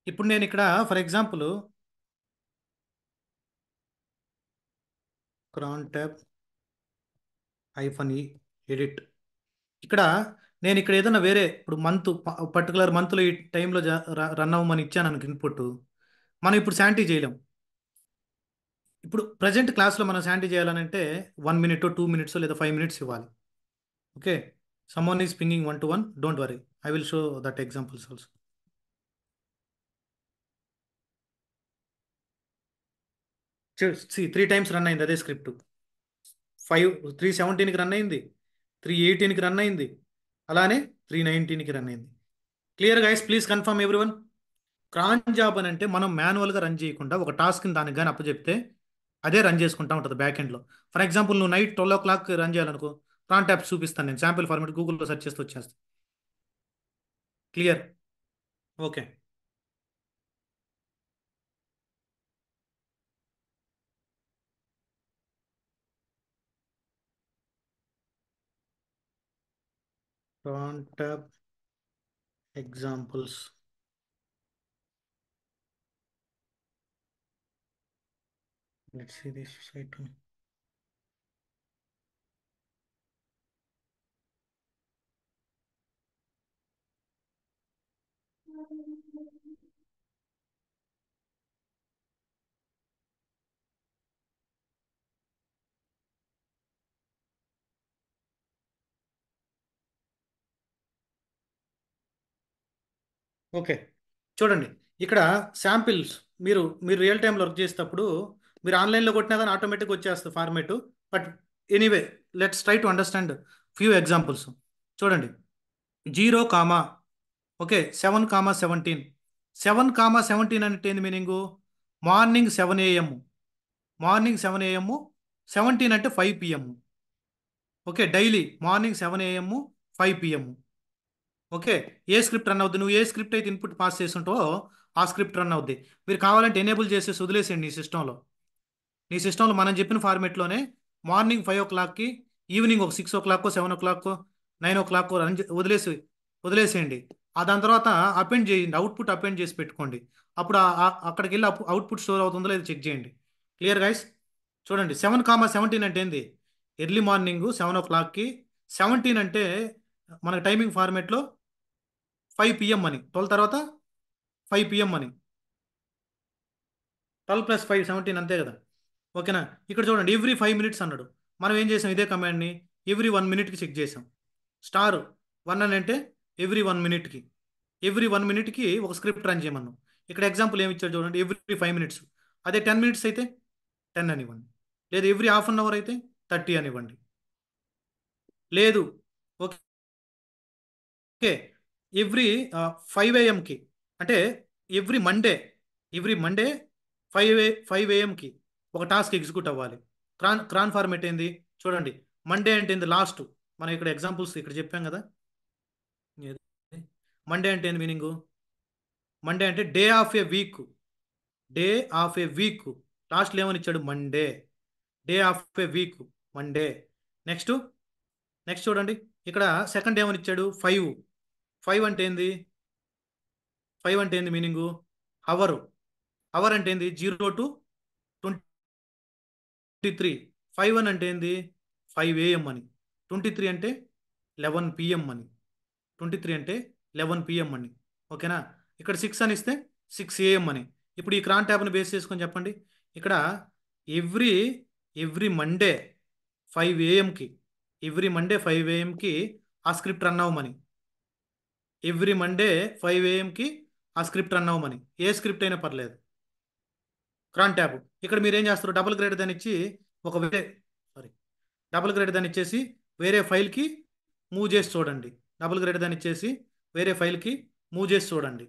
ఇప్పుడు నేను ఇక్కడ for example cron tab -e edit. ఇక్కడ నేను ఇక్కడ ఏదైనా వేరే ఇప్పుడు పర్టికులర్ మంత్లో ఈ టైంలో రన్ అవ్వమని ఇచ్చాను అనుకో ఇన్పుట్. మనం ఇప్పుడు శాంటీ చేయలేం. ఇప్పుడు ప్రజెంట్ క్లాస్లో మనం శాంటీ చేయాలనంటే 1 మినిట్ 2 మినిట్స్ లేదా 5 మినిట్స్ ఇవ్వాలి. Okay, someone is pinging 1 to 1. Don't worry, I will show that examples also. 3 times run అయింది అదే స్క్రిప్ట్. 3:17కి రన్ అయింది, 3:18కి రన్ అయింది, అలానే 3:19కి రన్ అయింది. Clear guys? Please confirm everyone. Cron job అని అంటే మనం మాన్యువల్గా రన్ చేయకుండా ఒక టాస్క్ని దానికి కానీ అప్పచెప్తే అదే రన్ చేసుకుంటా ఉంటుంది బ్యాక్ ఎండ్లో. ఫర్ ఎగ్జాంపుల్ నువ్వు నైట్ 12 o'clock రన్ చేయాలనుకో, క్రాన్ ట్యాబ్స్ చూపిస్తాను నేను, శాంపిల్ ఫార్మేట్ గూగుల్లో సెర్చ్ చేస్తే వచ్చేస్తాను. Clear? Okay. క్రాన్ tab examples. Let's see this site. Okay, చూడండి, ఇక్కడ శాంపిల్స్. మీరు మీరు రియల్ టైంలో వర్క్ చేసేటప్పుడు మీరు ఆన్లైన్లో కొట్టినా కానీ ఆటోమేటిక్గా వచ్చేస్తుంది format. But anyway, let's try to understand few examples. చూడండి, 0, ఓకే, 7, 17. 7, 17 అంటే ఏంది meaning? Morning 7 AM. Morning 7 AM. 17 అంటే 5 PM. Okay, daily morning 7 AM, 5 PM. Okay, a script run అవుద్ది? నువ్వు ఏ స్క్రిప్ట్ అయితే ఇన్పుట్ పాస్ చేస్తుంటావో ఆ స్క్రిప్ట్ రన్ అవుద్ది. మీరు కావాలంటే ఎనేబుల్ చేసేసి వదిలేసేయండి నీ సిస్టంలో. నీ సిస్టంలో మనం చెప్పిన ఫార్మేట్లోనే మార్నింగ్ 5 o'clockకి, ఈవినింగ్ ఒక 6 o'clock 7 o'clock 9 o'clock వదిలేసేయండి. దాని తర్వాత అపెండ్ చేయండి, అవుట్పుట్ అపెండ్ చేసి పెట్టుకోండి. అప్పుడు అక్కడికి వెళ్ళి అవుట్పుట్ స్టోర్ అవుతుందో లేదో చెక్ చేయండి. Clear guys? చూడండి, 7, 17 అంటే ఏంది? Early morning 7 o'clockకి. 17 అంటే మన టైమింగ్ ఫార్మేట్లో 5 PM అని, 12 తర్వాత 5 PM అని. 12 + 5 17 అంతే కదా? ఓకేనా? ఇక్కడ చూడండి, ఎవ్రీ 5 minutes అన్నాడు. మనం ఏం చేసాం? ఇదే కమాండ్ని ఎవ్రీ 1 minute చేక్ చేసాం. *1 అని అంటే ఎవ్రీ 1 minute. ఎవ్రీ 1 minute ఒక స్క్రిప్ట్ రన్ చేయమన్నాం. ఇక్కడ ఎగ్జాంపుల్ ఏమి ఇచ్చాడు చూడండి, ఎవ్రీ 5 minutes. అదే 10 minutes అయితే 10 అనివ్వండి. లేదు ఎవ్రీ హాఫ్ అన్ అవర్ అయితే 30 అనివ్వండి. లేదు, ఓకే, ఎవ్రీ 5 AM అంటే ఎవ్రీ మండే 5 AM ఒక టాస్క్ ఎగ్జిక్యూట్ అవ్వాలి. క్రాన్ ఫార్మేట్ ఏంది? చూడండి, మండే అంటే ఏంది? లాస్ట్. మనం ఇక్కడ ఎగ్జాంపుల్స్ ఇక్కడ చెప్పాం కదా. మండే అంటే ఏంది మీనింగు? మండే అంటే day of a week. Day of a week లాస్ట్లో ఏమని ఇచ్చాడు? Monday. Day of a week Monday. Next next చూడండి, ఇక్కడ సెకండ్ ఏమని ఇచ్చాడు? 5. 5 అంటే ఏంది? 5 అంటే ఏంది మీనింగు? అవరు. అవర్ అంటే ఏంది? 0 to 23. 5 అని అంటే ఏంది? 5 AM అని. 23 అంటే 11 PM అని. 23 అంటే 11 PM అని. ఓకేనా? ఇక్కడ 6 అని ఇస్తే 6 AM అని. ఇప్పుడు ఈ క్రాన్ ట్యాబ్ని బేస్ చేసుకొని చెప్పండి. ఇక్కడ every every Monday 5 AM every Monday 5 AM ఆ స్క్రిప్ట్ రన్ అవ్వమని. ఎవ్రీ మండే 5 AM ఆ స్క్రిప్ట్ రన్ అవ్వమని. ఏ స్క్రిప్ట్ అయినా పర్లేదు. క్రాన్ ట్యాబ్ ఇక్కడ మీరు ఏం చేస్తారు, డబుల్ గ్రేడ్ దాన్ని ఇచ్చి ఒక వేరే సారీ డబుల్ గ్రేడ్ దాన్ని ఇచ్చేసి వేరే ఫైల్కి మూవ్ చేసి చూడండి. డబుల్ గ్రేడ్ దాన్ని ఇచ్చేసి వేరే ఫైల్కి మూవ్ చేసి చూడండి.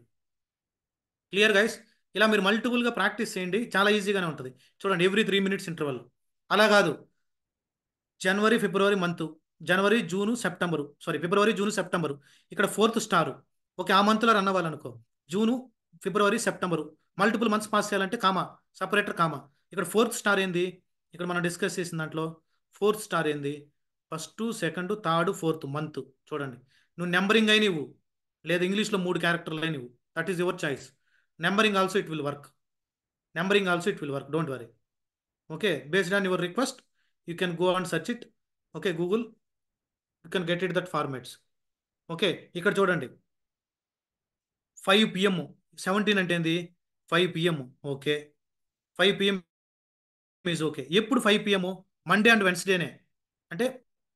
Clear guys? ఇలా మీరు మల్టిపుల్గా ప్రాక్టీస్ చేయండి, చాలా ఈజీగానే ఉంటుంది. చూడండి, ఎవ్రీ 3 minutes ఇంటర్వల్. అలా కాదు, జనవరి ఫిబ్రవరి మంత్, జనవరి జూను సెప్టెంబరు సారీ ఫిబ్రవరి జూన్ సెప్టెంబరు, ఇక్కడ 4th స్టార్. ఓకే, ఆ మంత్లో రన్ అవ్వాలనుకో, జూను ఫిబ్రవరి సెప్టెంబరు, మల్టిపుల్ మంత్స్ పాస్ చేయాలంటే కామా, సపరేటర్ కామా. ఇక్కడ 4th స్టార్ ఏంది, ఇక్కడ మనం డిస్కస్ చేసిన దాంట్లో 4th స్టార్ ఏంది, first second third fourth month. చూడండి, నువ్వు నెంబరింగ్ అయిన ఇవ్వు, లేదా ఇంగ్లీష్లో 3 క్యారెక్టర్లు అయిన ఇవ్వు, that is your choice. Numbering also it will work, numbering also it will work, don't worry. Okay, based on your request you can go and search it. Okay, Google, you can get it that formats. Okay, ఇక్కడ చూడండి 5 PM, 17 అంటే ఏంది 5 PM. Okay, 5 PM is okay. ఎప్పుడు 5 PM? Monday and వెన్స్డేనే, అంటే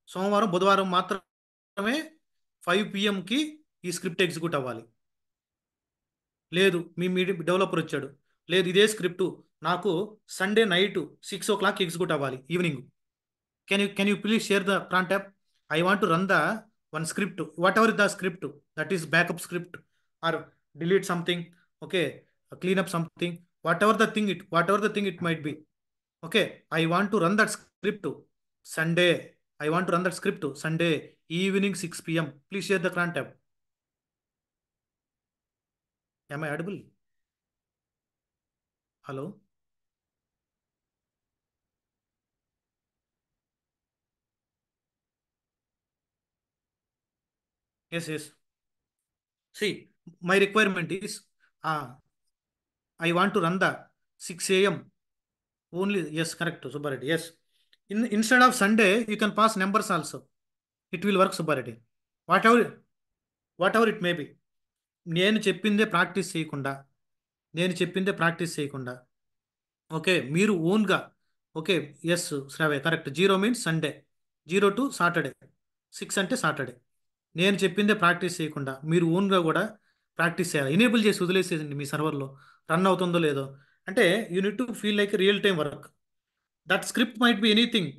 సోమవారం బుధవారం మాత్రమే 5 PMకి ఈ స్క్రిప్ట్ ఎగ్జిక్యూట్ అవ్వాలి. లేదు మీ డెవలపర్ వచ్చాడు, లేదు ఇదే స్క్రిప్ట్ నాకు సండే నైట్ 6 o'clock ఎగ్జిక్యూట్ అవ్వాలి, evening. Can you please share the cron tab? I want to run the one script, whatever the script, that is backup script or delete something. Okay, clean up something, whatever the thing it might be. Okay, I want to run that script Sunday. I want to run that script Sunday evening 6 PM. Please share the cron tab. Am I audible? Hello? Yes, yes. See, my requirement is I want to run the 6 AM only. Yes, correct, Subbareddy. Yes. Instead of Sunday, you can pass numbers also. It will work, Subbareddy. Whatever it may be. నేను చెప్పిందే practice చేయకుండా, okay, మీరు ఓన్గా, okay, yes శ్రావే correct. 0 means Sunday, 0 to Saturday, 6 అంటే Saturday. నేను చెప్పిందే practice చేయకుండా మీరు ఓన్గా కూడా ప్రాక్టీస్ చేయాలి. ఎనేబుల్ చేసి వదిలేసేయండి మీ సర్వర్లో, రన్ అవుతుందో లేదో. అంటే you need to feel like real time work. That script might be anything.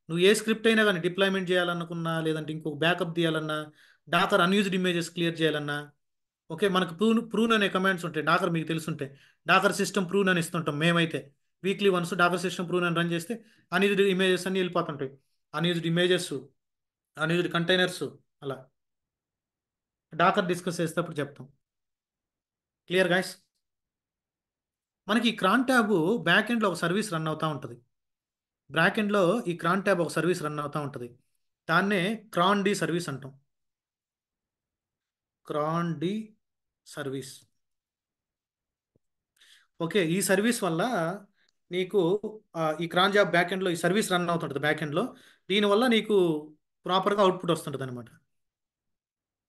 నువ్వు ఏ స్క్రిప్ట్ అయినా కానీ డిప్లాయ్మెంట్ చేయాలనుకున్నా, లేదంటే ఇంకొక బ్యాకప్ తీయాలన్నా, డాకర్ అన్యూజ్డ్ ఇమేజెస్ క్లియర్ చేయాలన్నా, ఓకే, మనకు ప్రూన్ అనే కమాండ్స్ ఉంటాయి. డాకర్ మీకు తెలుసుంటాయి, డాకర్ సిస్టమ్ ప్రూన్ అని ఇస్తుంటాం మేమైతే. Weekly once Docker system prune అని రన్ చేస్తే అన్యూజ్డ్ ఇమేజెస్ అన్ని వెళ్ళిపోతుంటాయి. అన్యూజ్డ్ ఇమేజెస్, అన్యూజ్డ్ కంటైనర్స్, అలా డాకర్ డిస్కస్ చేసేటప్పుడు చెప్తాం. Clear guys? మనకి ఈ క్రాన్ ట్యాబ్ బ్యాక్ ఎండ్లో ఒక సర్వీస్ రన్ అవుతూ ఉంటుంది. బ్యాక్ ఎండ్లో ఈ క్రాన్ ట్యాబ్ ఒక సర్వీస్ రన్ అవుతూ ఉంటుంది. దాన్నే క్రాన్ డి సర్వీస్ అంటాం. క్రాన్ డి సర్వీస్. ఓకే, ఈ సర్వీస్ వల్ల నీకు ఈ క్రాన్ జాబ్ బ్యాక్ ఎండ్లో ఈ సర్వీస్ రన్ అవుతుంటుంది బ్యాక్ ఎండ్లో. దీనివల్ల నీకు ప్రాపర్గా అవుట్పుట్ వస్తుంటుంది అనమాట.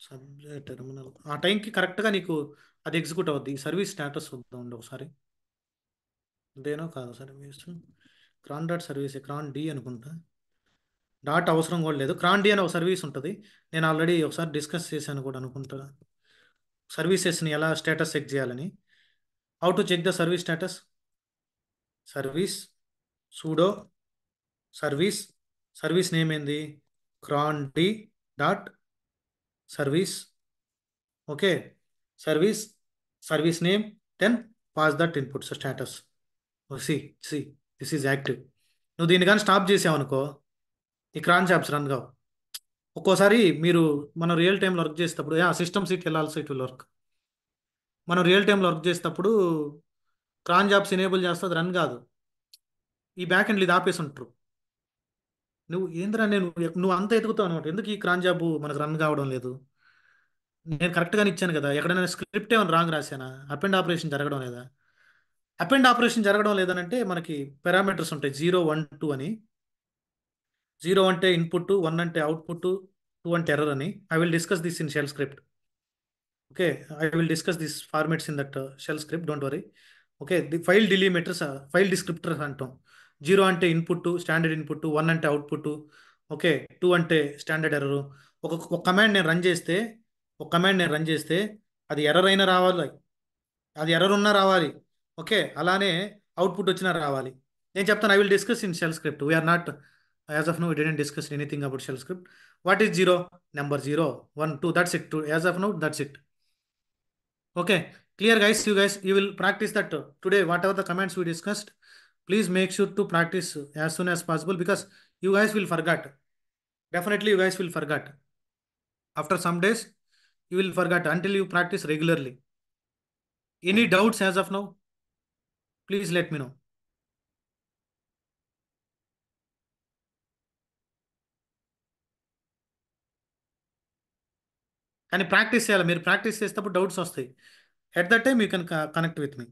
సబ్జెక్ట్ టెర్మినల్ ఆ టైంకి కరెక్ట్గా నీకు అది ఎగ్జిక్యూట్ అవుద్ది. ఈ సర్వీస్ స్టేటస్ చూద్దాం ఒకసారి. ఇదేనో కాదు సర్వీస్, క్రాన్ డాట్ సర్వీస్, క్రాన్ డి అనుకుంటా. డాట్ అవసరం కూడా లేదు, క్రాన్ డి అని ఒక సర్వీస్ ఉంటుంది. నేను ఆల్రెడీ ఒకసారి డిస్కస్ చేశాను కూడా అనుకుంటా, సర్వీసెస్ని ఎలా స్టేటస్ చెక్ చేయాలని. How to check the service status? Service sudo service, service name ఏంది, cron D dot service. Okay, service, service name, then pass that input status. See see this is active. నువ్వు దీన్ని కానీ stop చేసావనుకో ఈ క్రాన్ jobs run కావు. ఒక్కోసారి మీరు మనం real టైంలో వర్క్ చేసేటప్పుడు సిస్టమ్ సీట్కి వెళ్ళాల్సి ఇట్ విల్ వర్క్. మనం రియల్ టైంలో వర్క్ చేసేటప్పుడు క్రాన్ జాబ్స్ ఎనేబుల్ చేస్తే అది రన్ కాదు. ఈ బ్యాక్ ఎండ్లు ఇది ఆపేసి ఉంటారు. నువ్వు ఏంద్రా, నువ్వు అంత ఎదుగుతావు అనమాట, ఎందుకు ఈ క్రాన్ జాబ్ మనకు రన్ కావడం లేదు? నేను కరెక్ట్గానే ఇచ్చాను కదా, ఎక్కడైనా స్క్రిప్ట్ ఏమైనా రాంగ్ రాశానా? అపెండ్ ఆపరేషన్ జరగడం లేదా? అపెండ్ ఆపరేషన్ జరగడం లేదనంటే మనకి పారామీటర్స్ ఉంటాయి 0, 1, 2 అని. 0 అంటే ఇన్పుట్, 1 అంటే అవుట్పుట్, 2 అంటే ఎర్రర్ అని. I will discuss this in shell script. Okay, I will discuss this formats in that shell script, don't worry. Okay, file delimiters, file descriptors అంటాం. 0 అంటే ఇన్పుట్, స్టాండర్డ్ ఇన్పుట్. 1 అంటే output. Okay, 2 అంటే standard error. ఒక command నేను run చేస్తే, ఒక command నేను run చేస్తే అది ఎర్రర్ అయినా రావాలి, అది ఎర్రర్ ఉన్నా రావాలి. ఓకే, అలానే అవుట్పుట్ వచ్చినా రావాలి. నేను చెప్తాను, I will discuss in shell script. We are not, as of now we didn't discuss anything about shell script. What is 0? Number 0, 1, 2, that's it. As of now that's it. Okay, clear guys. You will practice that today. Whatever the comments we discussed, please make sure to practice as soon as possible because you guys will forget. Definitely, you guys will forget. After some days, you will forget until you practice regularly. Any doubts as of now? Please let me know. కానీ practice చేయాలి. మీరు practice చేసేటప్పుడు doubts వస్తాయి. At that time you can connect with me.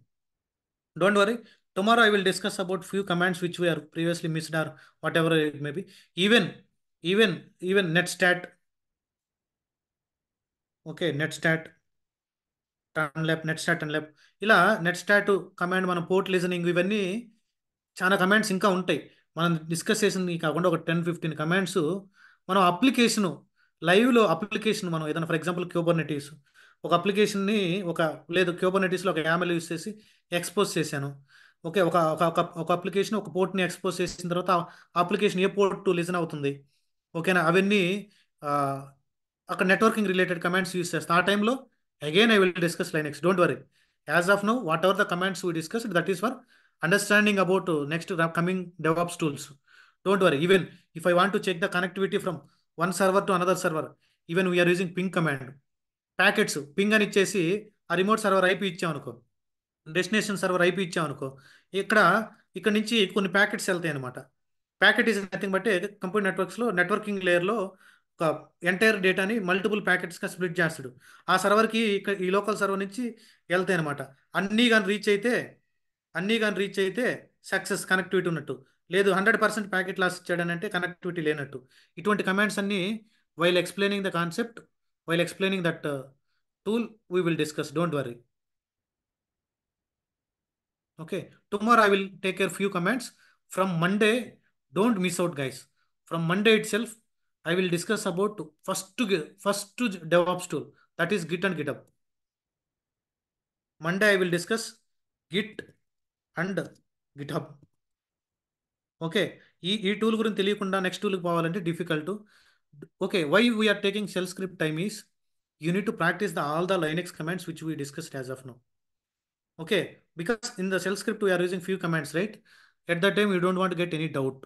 Don't worry. Tomorrow I will discuss about few commands which we are previously missed or whatever it may be. Even netstat. Okay, netstat, టర్న్లెప్, నెట్స్టాట్, టర్న్లెప్. ఇలా నెట్స్టాట్ command, మన port listening, ఇవన్నీ చాలా commands ఇంకా ఉంటాయి. మనం discuss చేసింది కాకుండా ఒక 10-15 కమాండ్స్ మనం అప్లికేషను, లైవ్లో అప్లికేషన్ మనం ఏదైనా, ఫర్ ఎగ్జాంపుల్ క్యూబర్నెటీస్, ఒక అప్లికేషన్ని, ఒక లేదు క్యూబర్నెటీస్లో ఒక యామెల్ యూస్ చేసి ఎక్స్పోజ్ చేశాను. ఓకే, ఒక ఒక ఒక ఒక అప్లికేషన్ ఒక పోర్ట్ని ఎక్స్పోజ్ చేసిన తర్వాత ఆ అప్లికేషన్ ఏ పోర్ట్ లిజన్ అవుతుంది. ఓకేనా, అవన్నీ ఆ, అక్కడ నెట్వర్కింగ్ రిలేటెడ్ కమాండ్స్ యూస్ చేస్తాను. ఆ టైంలో again I will discuss Linux. Don't worry. As of now what ever the commands we discuss, that is for understanding about next coming DevOps tools. Don't worry. Even if I want to check the connectivity from one server to another server, even we are using ping command. Packets ping అని ఇచ్చేసి ఆ remote server IP ఇచ్చామనుకో, destination server IP ఇచ్చామనుకో, ఇక్కడ ఇక్కడ నుంచి కొన్ని ప్యాకెట్స్ వెళ్తాయి అనమాట. Packet is nothing but computer నెట్వర్క్స్లో, నెట్వర్కింగ్ లేయర్లో ఒక ఎంటైర్ డేటాని మల్టిపుల్ ప్యాకెట్స్గా స్ప్లిట్ చేస్తాడు. ఆ సర్వర్కి ఇక్కడ ఈ లోకల్ సర్వర్ నుంచి వెళ్తాయి అనమాట. అన్నీ కానీ రీచ్ అయితే, అన్నీ కానీ రీచ్ అయితే సక్సెస్, కనెక్టివిటీ ఉన్నట్టు. లేదు 100% ప్యాకెట్ లాస్ ఇచ్చాడనంటే కనెక్టివిటీ లేనట్టు. ఇటువంటి కమాండ్స్ అన్నీ while explaining the concept, while explaining that tool, we will discuss. Don't worry. Okay, tomorrow I will take a few comments from Monday. Don't miss out, guys. From Monday itself I will discuss about first to DevOps tool, that is Git and GitHub. Monday I will discuss Git and GitHub. Okay, ఈ tool గురించి తెలియకుండా next టూల్కి పోవాలంటే difficult. Okay, why we are taking shell script time is you need to practice all the Linux commands which we discussed as of now. Okay, because in the shell script we are using few commands, right? At that time you don't want to get any doubt.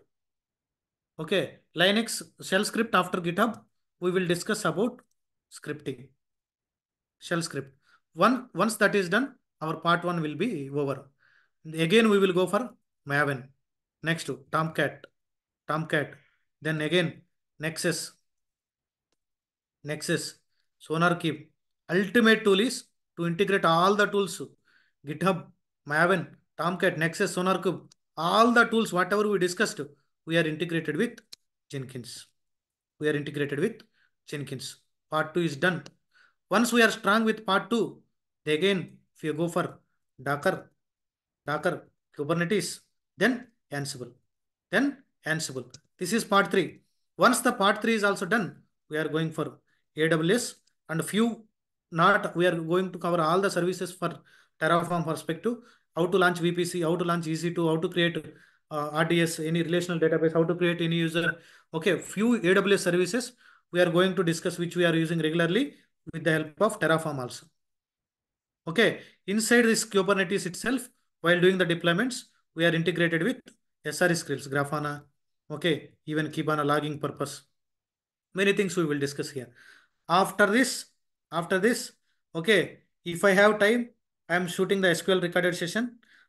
Okay, Linux shell script after GitHub we will discuss about scripting, shell script. Once that is done, our part 1 will be over. Again we will go for Maven, next Tomcat, then again Nexus, SonarQube. Ultimate tool is to integrate all the tools, GitHub, Maven, Tomcat, Nexus, SonarQube, all the tools, whatever we discussed, we are integrated with Jenkins. Part 2 is done. Once we are strong with part 2, again, if you go for Docker, Kubernetes, then Ansible. This is part 3. Once the part 3 is also done, we are going for AWS and we are going to cover all the services for Terraform perspective, how to launch VPC, how to launch EC2, how to create RDS, any relational database, how to create any user. Okay, few AWS services we are going to discuss, which we are using regularly with the help of Terraform also. Okay, inside this Kubernetes itself, while doing the deployments, we are integrated with SRE skills, Grafana, okay, even Kibana logging purpose. Many things we will discuss here. After this, okay, if I have time, I am shooting the SQL recorded session.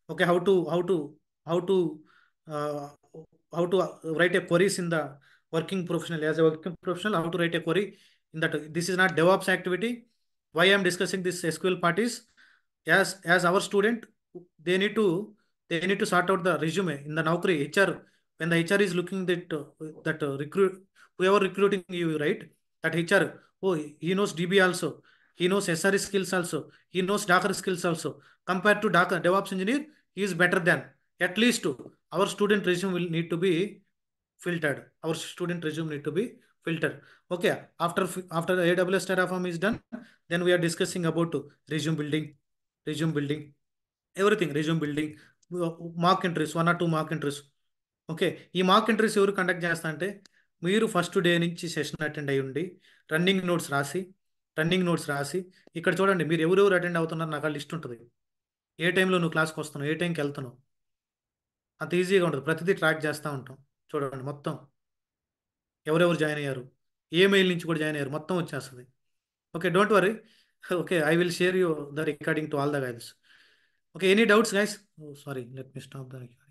Okay, how to uh, write a queries in the working professional, as a working professional, how to write a query in that. This is not DevOps activity. Why I am discussing this SQL part is, as our student, they need to sort out the resume in the Naukri HR. When the HR is looking that recruit, whoever recruiting you, right, that HR, oh, he knows DB also, He knows SRE skills also. He knows Docker skills also. Compared to Docker DevOps engineer, he is better than. At least our student resume will need to be filtered. Our student resume need to be filtered. Okay. After the AWS Terraform is done, then we are discussing about resume building, resume building, everything, resume building, mark entries, 1 or 2 mark entries. Okay. ఈ mark entries ఎవరు conduct చేస్తా అంటే మీరు first day నుంచి session attend అయ్యి ఉండి running notes రాసి, running notes రాసి ఇక్కడ చూడండి మీరు ఎవరెవరు అటెండ్ అవుతున్నారు నాకు ఆ లిస్ట్ ఉంటుంది. ఏ టైంలో నువ్వు క్లాస్కి వస్తున్నావు, ఏ టైంకి వెళ్తున్నావు, అంత ఈజీగా ఉంటుంది. ప్రతిదీ ట్రాక్ చేస్తూ ఉంటాం. చూడండి మొత్తం ఎవరెవరు జాయిన్ అయ్యారు, ఏ మెయిల్ నుంచి కూడా జాయిన్ అయ్యారు, మొత్తం వచ్చేస్తుంది. Okay, don't worry. Okay, I will share you the recording to all the guides. Okay, any doubts guys? Sorry, let me stop the recording.